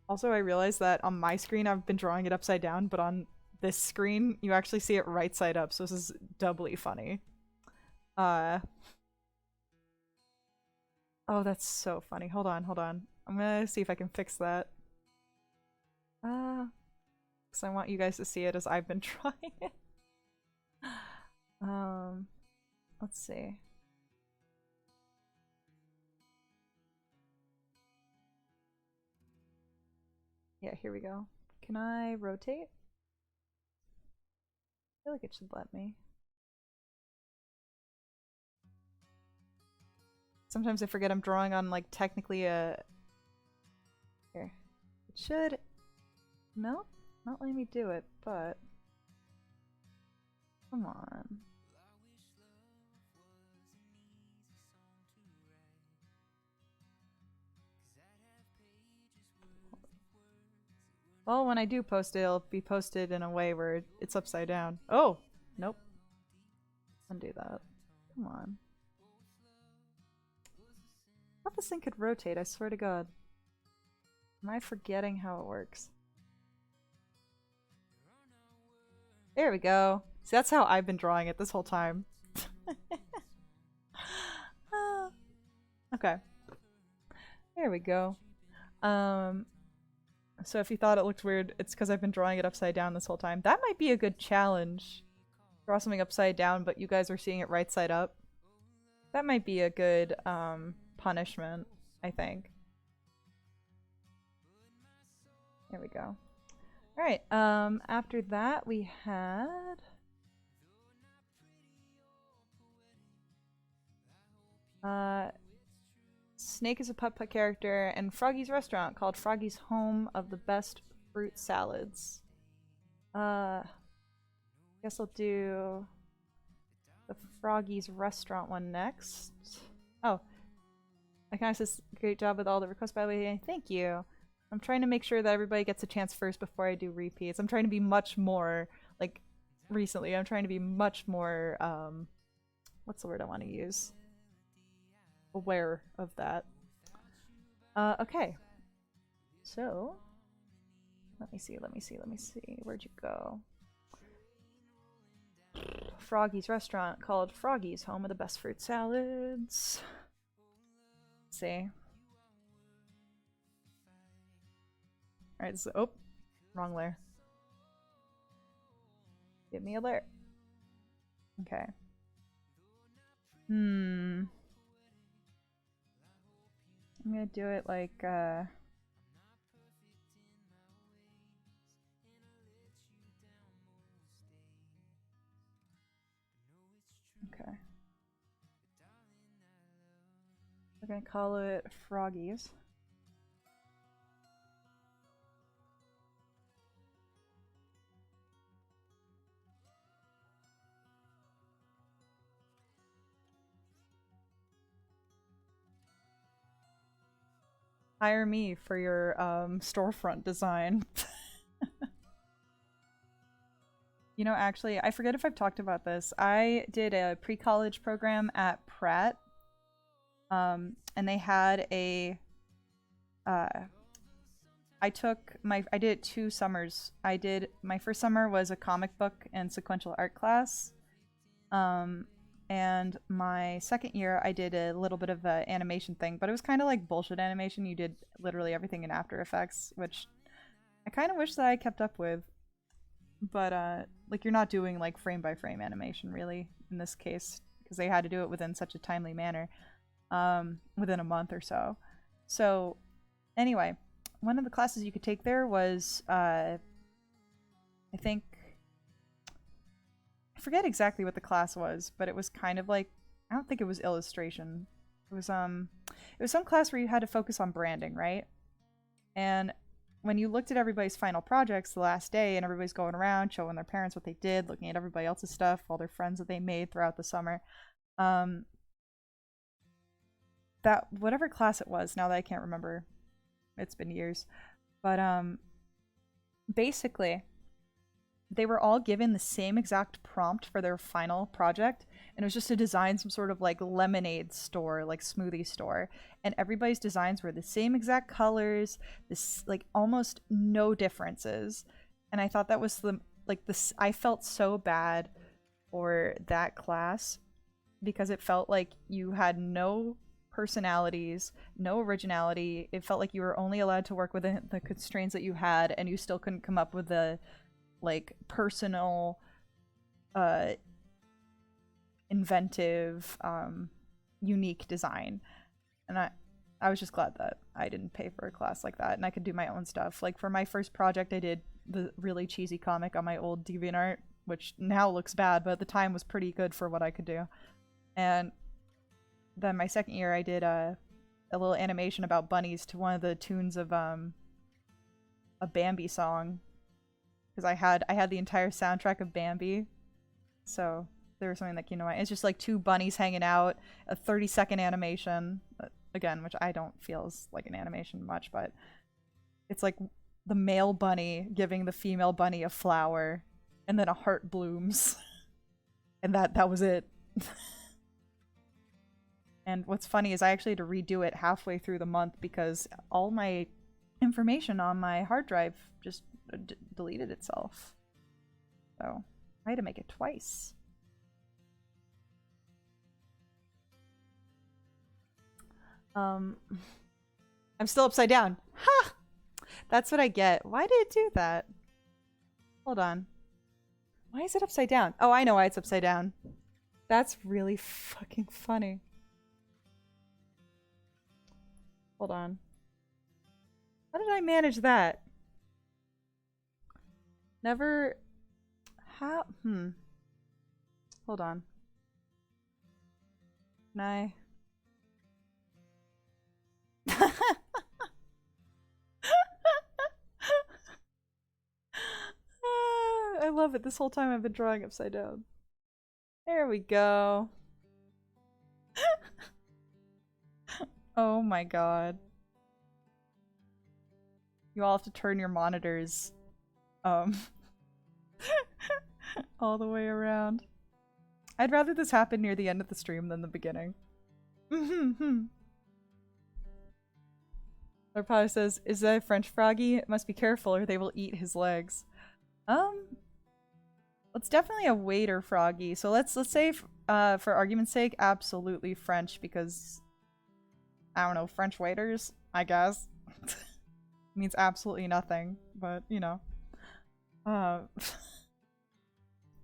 Also, I realized that on my screen I've been drawing it upside down, but on this screen you actually see it right side up, so this is doubly funny. Oh, that's so funny. Hold on, hold on. I'm gonna see if I can fix that. Because I want you guys to see it as I've been drawing it. Let's see. Yeah, here we go. Can I rotate? I feel like it should let me. Sometimes I forget I'm drawing on like technically a... Here. It should... Nope. Not letting me do it, but... Come on. Well, when I do post it, it'll be posted in a way where it's upside down. Oh! Nope. Undo that. Come on. I thought this thing could rotate, I swear to god. Am I forgetting how it works? There we go. See, that's how I've been drawing it this whole time. Okay. There we go. So if you thought it looked weird, it's because I've been drawing it upside down this whole time. That might be a good challenge. Draw something upside down, but you guys are seeing it right side up. That might be a good punishment, I think. There we go. Alright, after that we had... Snake is a putt-putt character, and Froggy's restaurant called Froggy's Home of the Best Fruit Salads. Guess I'll do the Froggy's restaurant one next. Oh, I kind of says great job with all the requests, by the way. Thank you. I'm trying to make sure that everybody gets a chance first before I do repeats. I'm trying to be much more, like, recently, I'm trying to be much more, what's the word I want to use? Aware of that. Okay. So, let me see. Where'd you go? Froggy's restaurant called Froggy's Home of the Best Fruit Salads. Let's see. Alright, so, oh, wrong layer. Give me a layer. Okay. I'm gonna do it like, okay. We're gonna call it Froggies. Hire me for your storefront design. You know, actually, I forget if I've talked about this. I did a pre-college program at Pratt, and they had a. I did it 2 summers. My first summer was a comic book and sequential art class, and my second year I did a little bit of an animation thing, but it was kind of like bullshit animation. You did literally everything in After Effects, which I kind of wish that I kept up with. But like, you're not doing like frame by frame animation really in this case, because they had to do it within such a timely manner, within a month or so. So anyway, one of the classes you could take there was I forget exactly what the class was, but it was kind of like, I don't think it was illustration. It was some class where you had to focus on branding, right? And when you looked at everybody's final projects the last day and everybody's going around showing their parents what they did, looking at everybody else's stuff, all their friends that they made throughout the summer, that whatever class it was, now that I can't remember, it's been years, but basically they were all given the same exact prompt for their final project, and it was just to design some sort of like lemonade store, like smoothie store, and everybody's designs were the same exact colors, this like almost no differences. And I thought that was I felt so bad for that class because it felt like you had no personalities, no originality. It felt like you were only allowed to work within the constraints that you had, and you still couldn't come up with the like personal, inventive, unique design. And I was just glad that I didn't pay for a class like that and I could do my own stuff. Like for my first project, I did the really cheesy comic on my old DeviantArt, which now looks bad, but at the time was pretty good for what I could do. And then my second year, I did a little animation about bunnies to one of the tunes of a Bambi song, because I had the entire soundtrack of Bambi, so there was something like, you know, it's just like 2 bunnies hanging out, a 30-second animation, again, which I don't feel is like an animation much, but it's like the male bunny giving the female bunny a flower, and then a heart blooms. And that was it. And what's funny is I actually had to redo it halfway through the month because all my information on my hard drive just deleted itself. So I had to make it twice. I'm still upside down. Ha! That's what I get. Why did it do that? Hold on. Why is it upside down? Oh, I know why it's upside down. That's really fucking funny. Hold on. How did I manage that? Never... How... Hold on. Can I... I love it. This whole time I've been drawing upside down. There we go. Oh my god. You all have to turn your monitors all the way around. I'd rather this happen near the end of the stream than the beginning. Or probably says, "Is that a French froggy? Must be careful or they will eat his legs." It's definitely a waiter froggy. So let's say, for argument's sake, absolutely French, because I don't know, French waiters, I guess. Means absolutely nothing, but you know.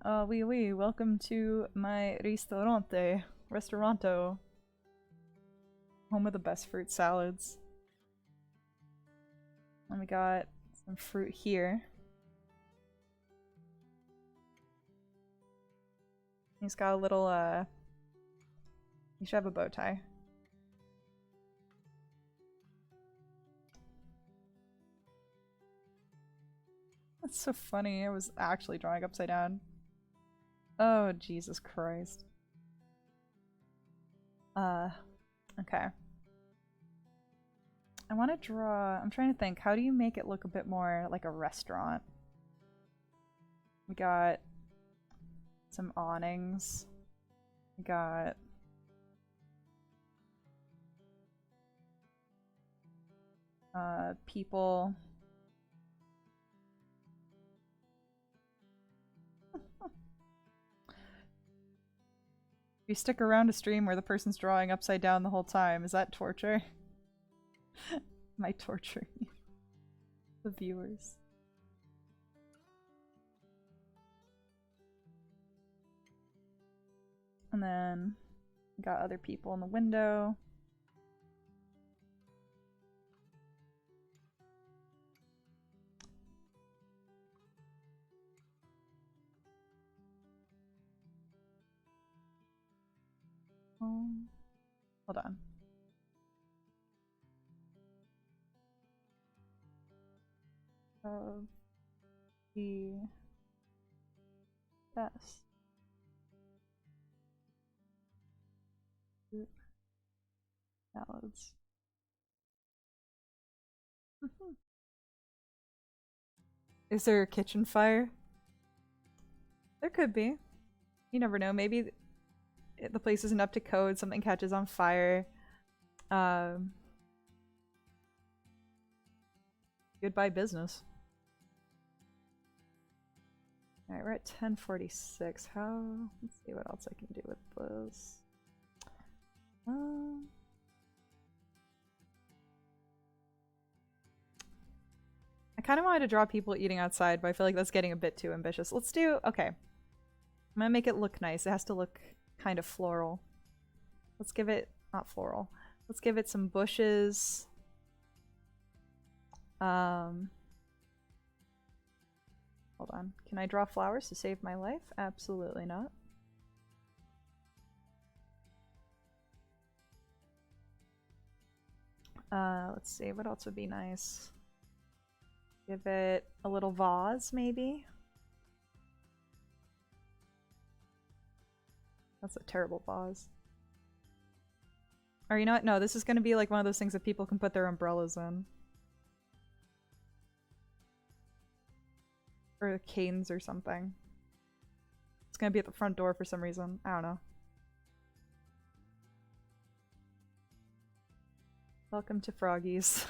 Oui, welcome to my restauranto. Home of the best fruit salads. And we got some fruit here. He's got a little, he should have a bow tie. That's so funny. I was actually drawing upside down. Oh, Jesus Christ. Okay. I want to draw... I'm trying to think. How do you make it look a bit more like a restaurant? We got some awnings. We got... people... If you stick around a stream where the person's drawing upside down the whole time, is that torture? Am I torturing the viewers? And then we got other people in the window. Hold on. Of the best fruit salads. Is there a kitchen fire? There could be. You never know. Maybe the place isn't up to code, something catches on fire. Goodbye business. Alright, we're at 10:46. Let's see what else I can do with this. I kind of wanted to draw people eating outside, but I feel like that's getting a bit too ambitious. Let's do... Okay. I'm gonna make it look nice. It has to look kind of floral. Let's give it... Not floral. Let's give it some bushes. Hold on. Can I draw flowers to save my life? Absolutely not. Let's see. What else would be nice? Give it a little vase, maybe? That's a terrible vase. Or you know what? No, this is going to be like one of those things that people can put their umbrellas in. Or canes or something. It's gonna be at the front door for some reason. I don't know. Welcome to Froggies.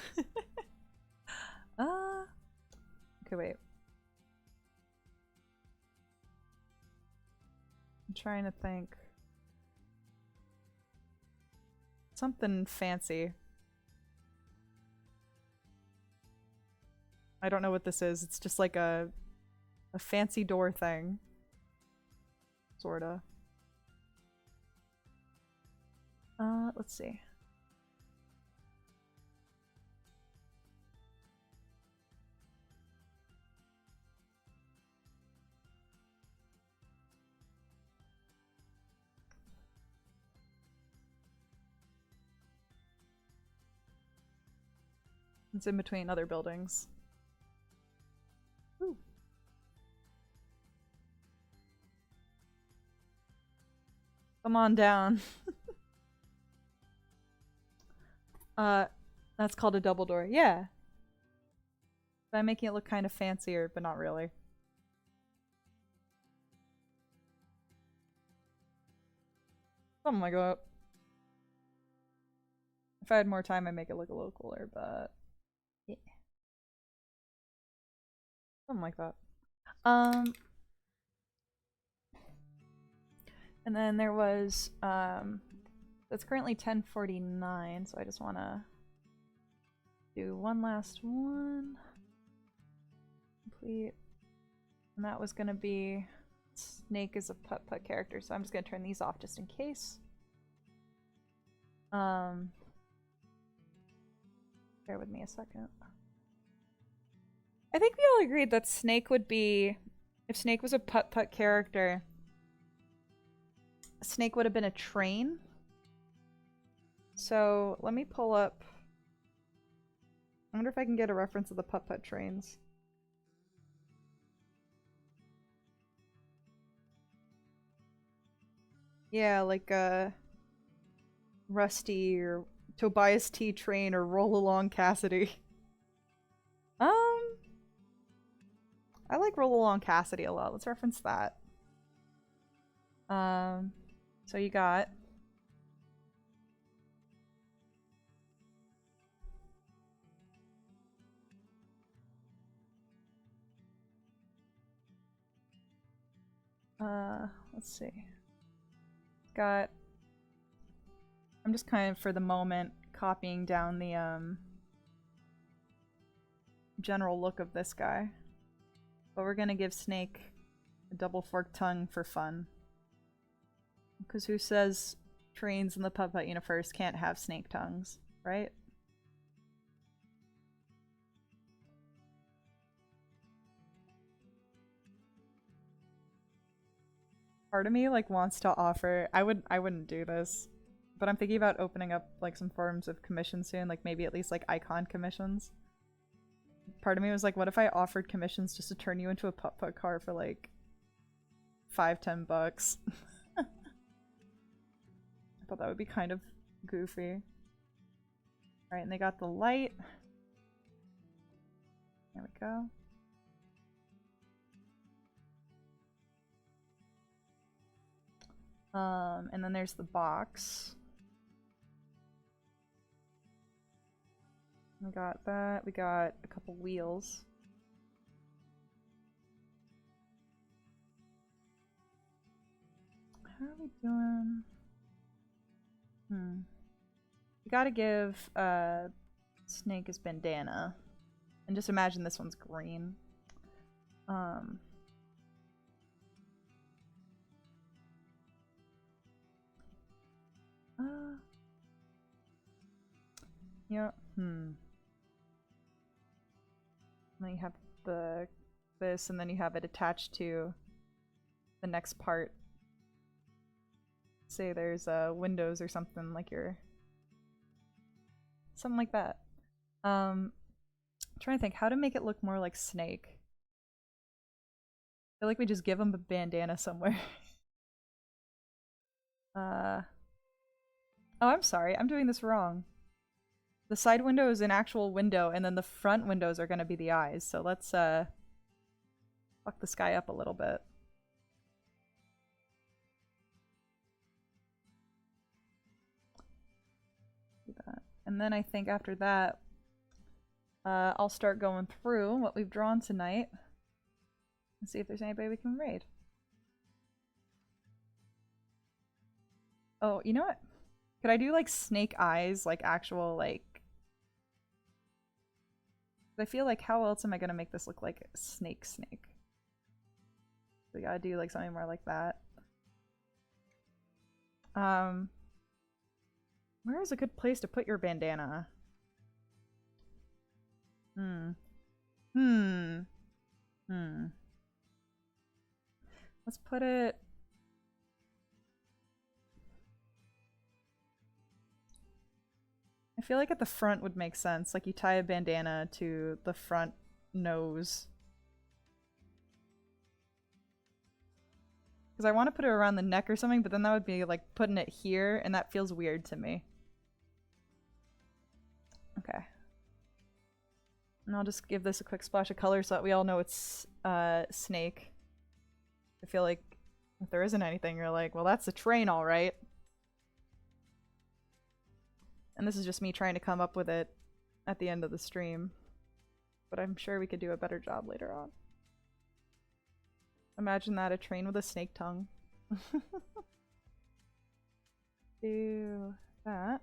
Okay, wait. I'm trying to think. Something fancy. I don't know what this is. It's just like a fancy door thing. Sorta. Let's see. It's in between other buildings. Ooh. Come on down. That's called a double door. Yeah. By making it look kind of fancier, but not really. Something like that. If I had more time, I'd make it look a little cooler, but yeah. Something like that. And then there was, it's currently 10:49, so I just want to do one last one. Complete. And that was going to be Snake is a putt-putt character, so I'm just going to turn these off just in case. Bear with me a second. I think we all agreed that Snake would be, if Snake was a putt-putt character, Snake would have been a train. So let me pull up. I wonder if I can get a reference of the putt-putt trains. Yeah, like Rusty or Tobias T. Train or Roll Along Cassidy. I like Roll Along Cassidy a lot. Let's reference that. So you got let's see. Got I'm just kind of for the moment copying down the general look of this guy. But we're gonna give Snake a double forked tongue for fun. Because who says trains in the putt-putt universe can't have snake tongues, right? Part of me like wants to offer. I wouldn't do this, but I'm thinking about opening up like some forms of commission soon, like maybe at least like icon commissions. Part of me was like, what if I offered commissions just to turn you into a putt-putt car for like $5-10? I thought that would be kind of goofy. Alright, and they got the light. There we go. And then there's the box. We got that. We got a couple wheels. How are we doing? We gotta give Snake his bandana. And just imagine this one's green. Yeah. Then you have this, and then you have it attached to the next part. Say there's windows or something like something like that. I'm trying to think how to make it look more like Snake. I feel like we just give him a bandana somewhere. Oh, I'm sorry. I'm doing this wrong. The side window is an actual window, and then the front windows are going to be the eyes. So let's fuck the sky up a little bit. Do that. And then I think after that, I'll start going through what we've drawn tonight and see if there's anybody we can raid. Oh, you know what? Could I do like snake eyes, like actual like... I feel like how else am I gonna make this look like a snake? We gotta do like something more like that. Where is a good place to put your bandana? Let's put it... I feel like at the front would make sense. Like you tie a bandana to the front nose. Because I want to put it around the neck or something, but then that would be like putting it here, and that feels weird to me. Okay. And I'll just give this a quick splash of color so that we all know it's snake. I feel like if there isn't anything, you're like, well, that's a train, all right. And this is just me trying to come up with it at the end of the stream. But I'm sure we could do a better job later on. Imagine that, a train with a snake tongue. Do that.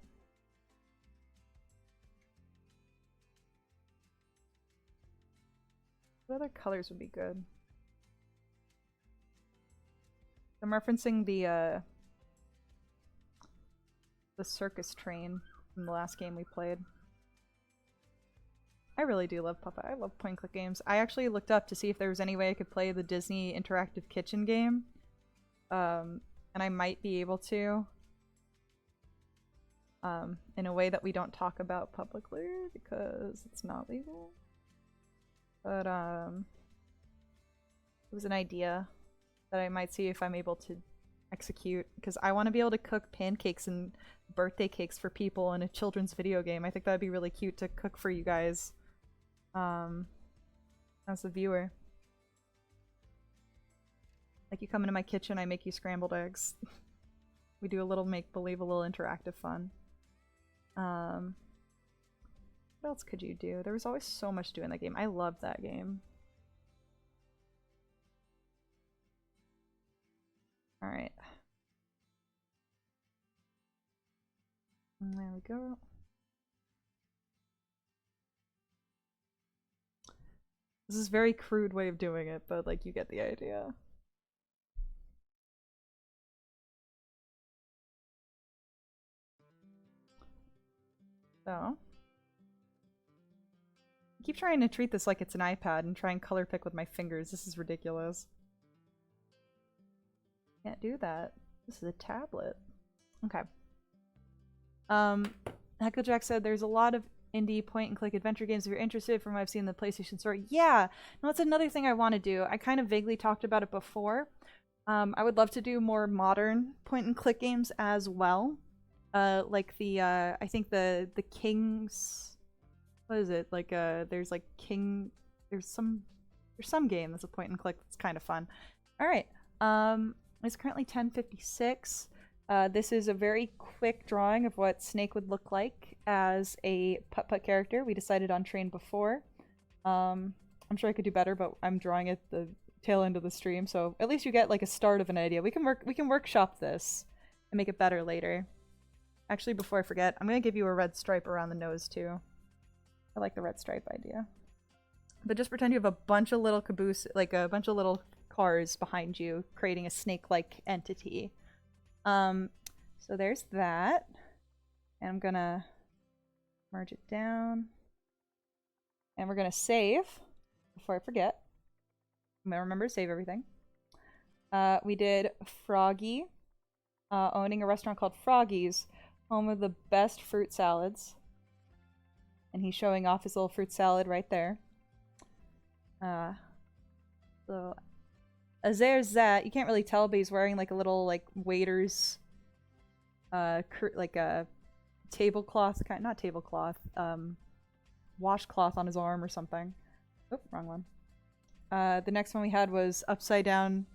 What other colors would be good? I'm referencing the circus train from the last game we played. I really do love Puppet. I love point-and-click games. I actually looked up to see if there was any way I could play the Disney Interactive Kitchen game. And I might be able to. In a way that we don't talk about publicly because it's not legal. But it was an idea that I might see if I'm able to execute, because I want to be able to cook pancakes and birthday cakes for people in a children's video game. I think that'd be really cute to cook for you guys as a viewer. Like you come into my kitchen, I make you scrambled eggs. We do a little make-believe, a little interactive fun. What else could you do? There was always so much to do in that game. I loved that game. Alright. There we go. This is a very crude way of doing it, but like you get the idea. So. I keep trying to treat this like it's an iPad and try and color pick with my fingers. This is ridiculous. Can't do that. This is a tablet. Okay. Hecklejack said there's a lot of indie point-and-click adventure games if you're interested from what I've seen in the PlayStation Store. Yeah! No, that's another thing I want to do. I kind of vaguely talked about it before. I would love to do more modern point-and-click games as well. Like the, I think the King's... What is it? Like, there's like there's some game that's a point-and-click that's kind of fun. Alright. It's currently 10:56. This is a very quick drawing of what Snake would look like as a putt-putt character. We decided on Train before. I'm sure I could do better, but I'm drawing at the tail end of the stream, so at least you get like a start of an idea. We can workshop this and make it better later. Actually, before I forget, I'm gonna give you a red stripe around the nose too. I like the red stripe idea. But just pretend you have a bunch of little caboose, like a bunch of little cars behind you, creating a snake-like entity. So there's that. And I'm gonna merge it down. And we're gonna save before I forget. I'm gonna remember to save everything. We did Froggy, owning a restaurant called Froggy's, home of the best fruit salads. And he's showing off his little fruit salad right there. So there's that. You can't really tell, but he's wearing like a little like waiter's like a tablecloth, not tablecloth, washcloth on his arm or something. Oh, wrong one. The next one we had was upside down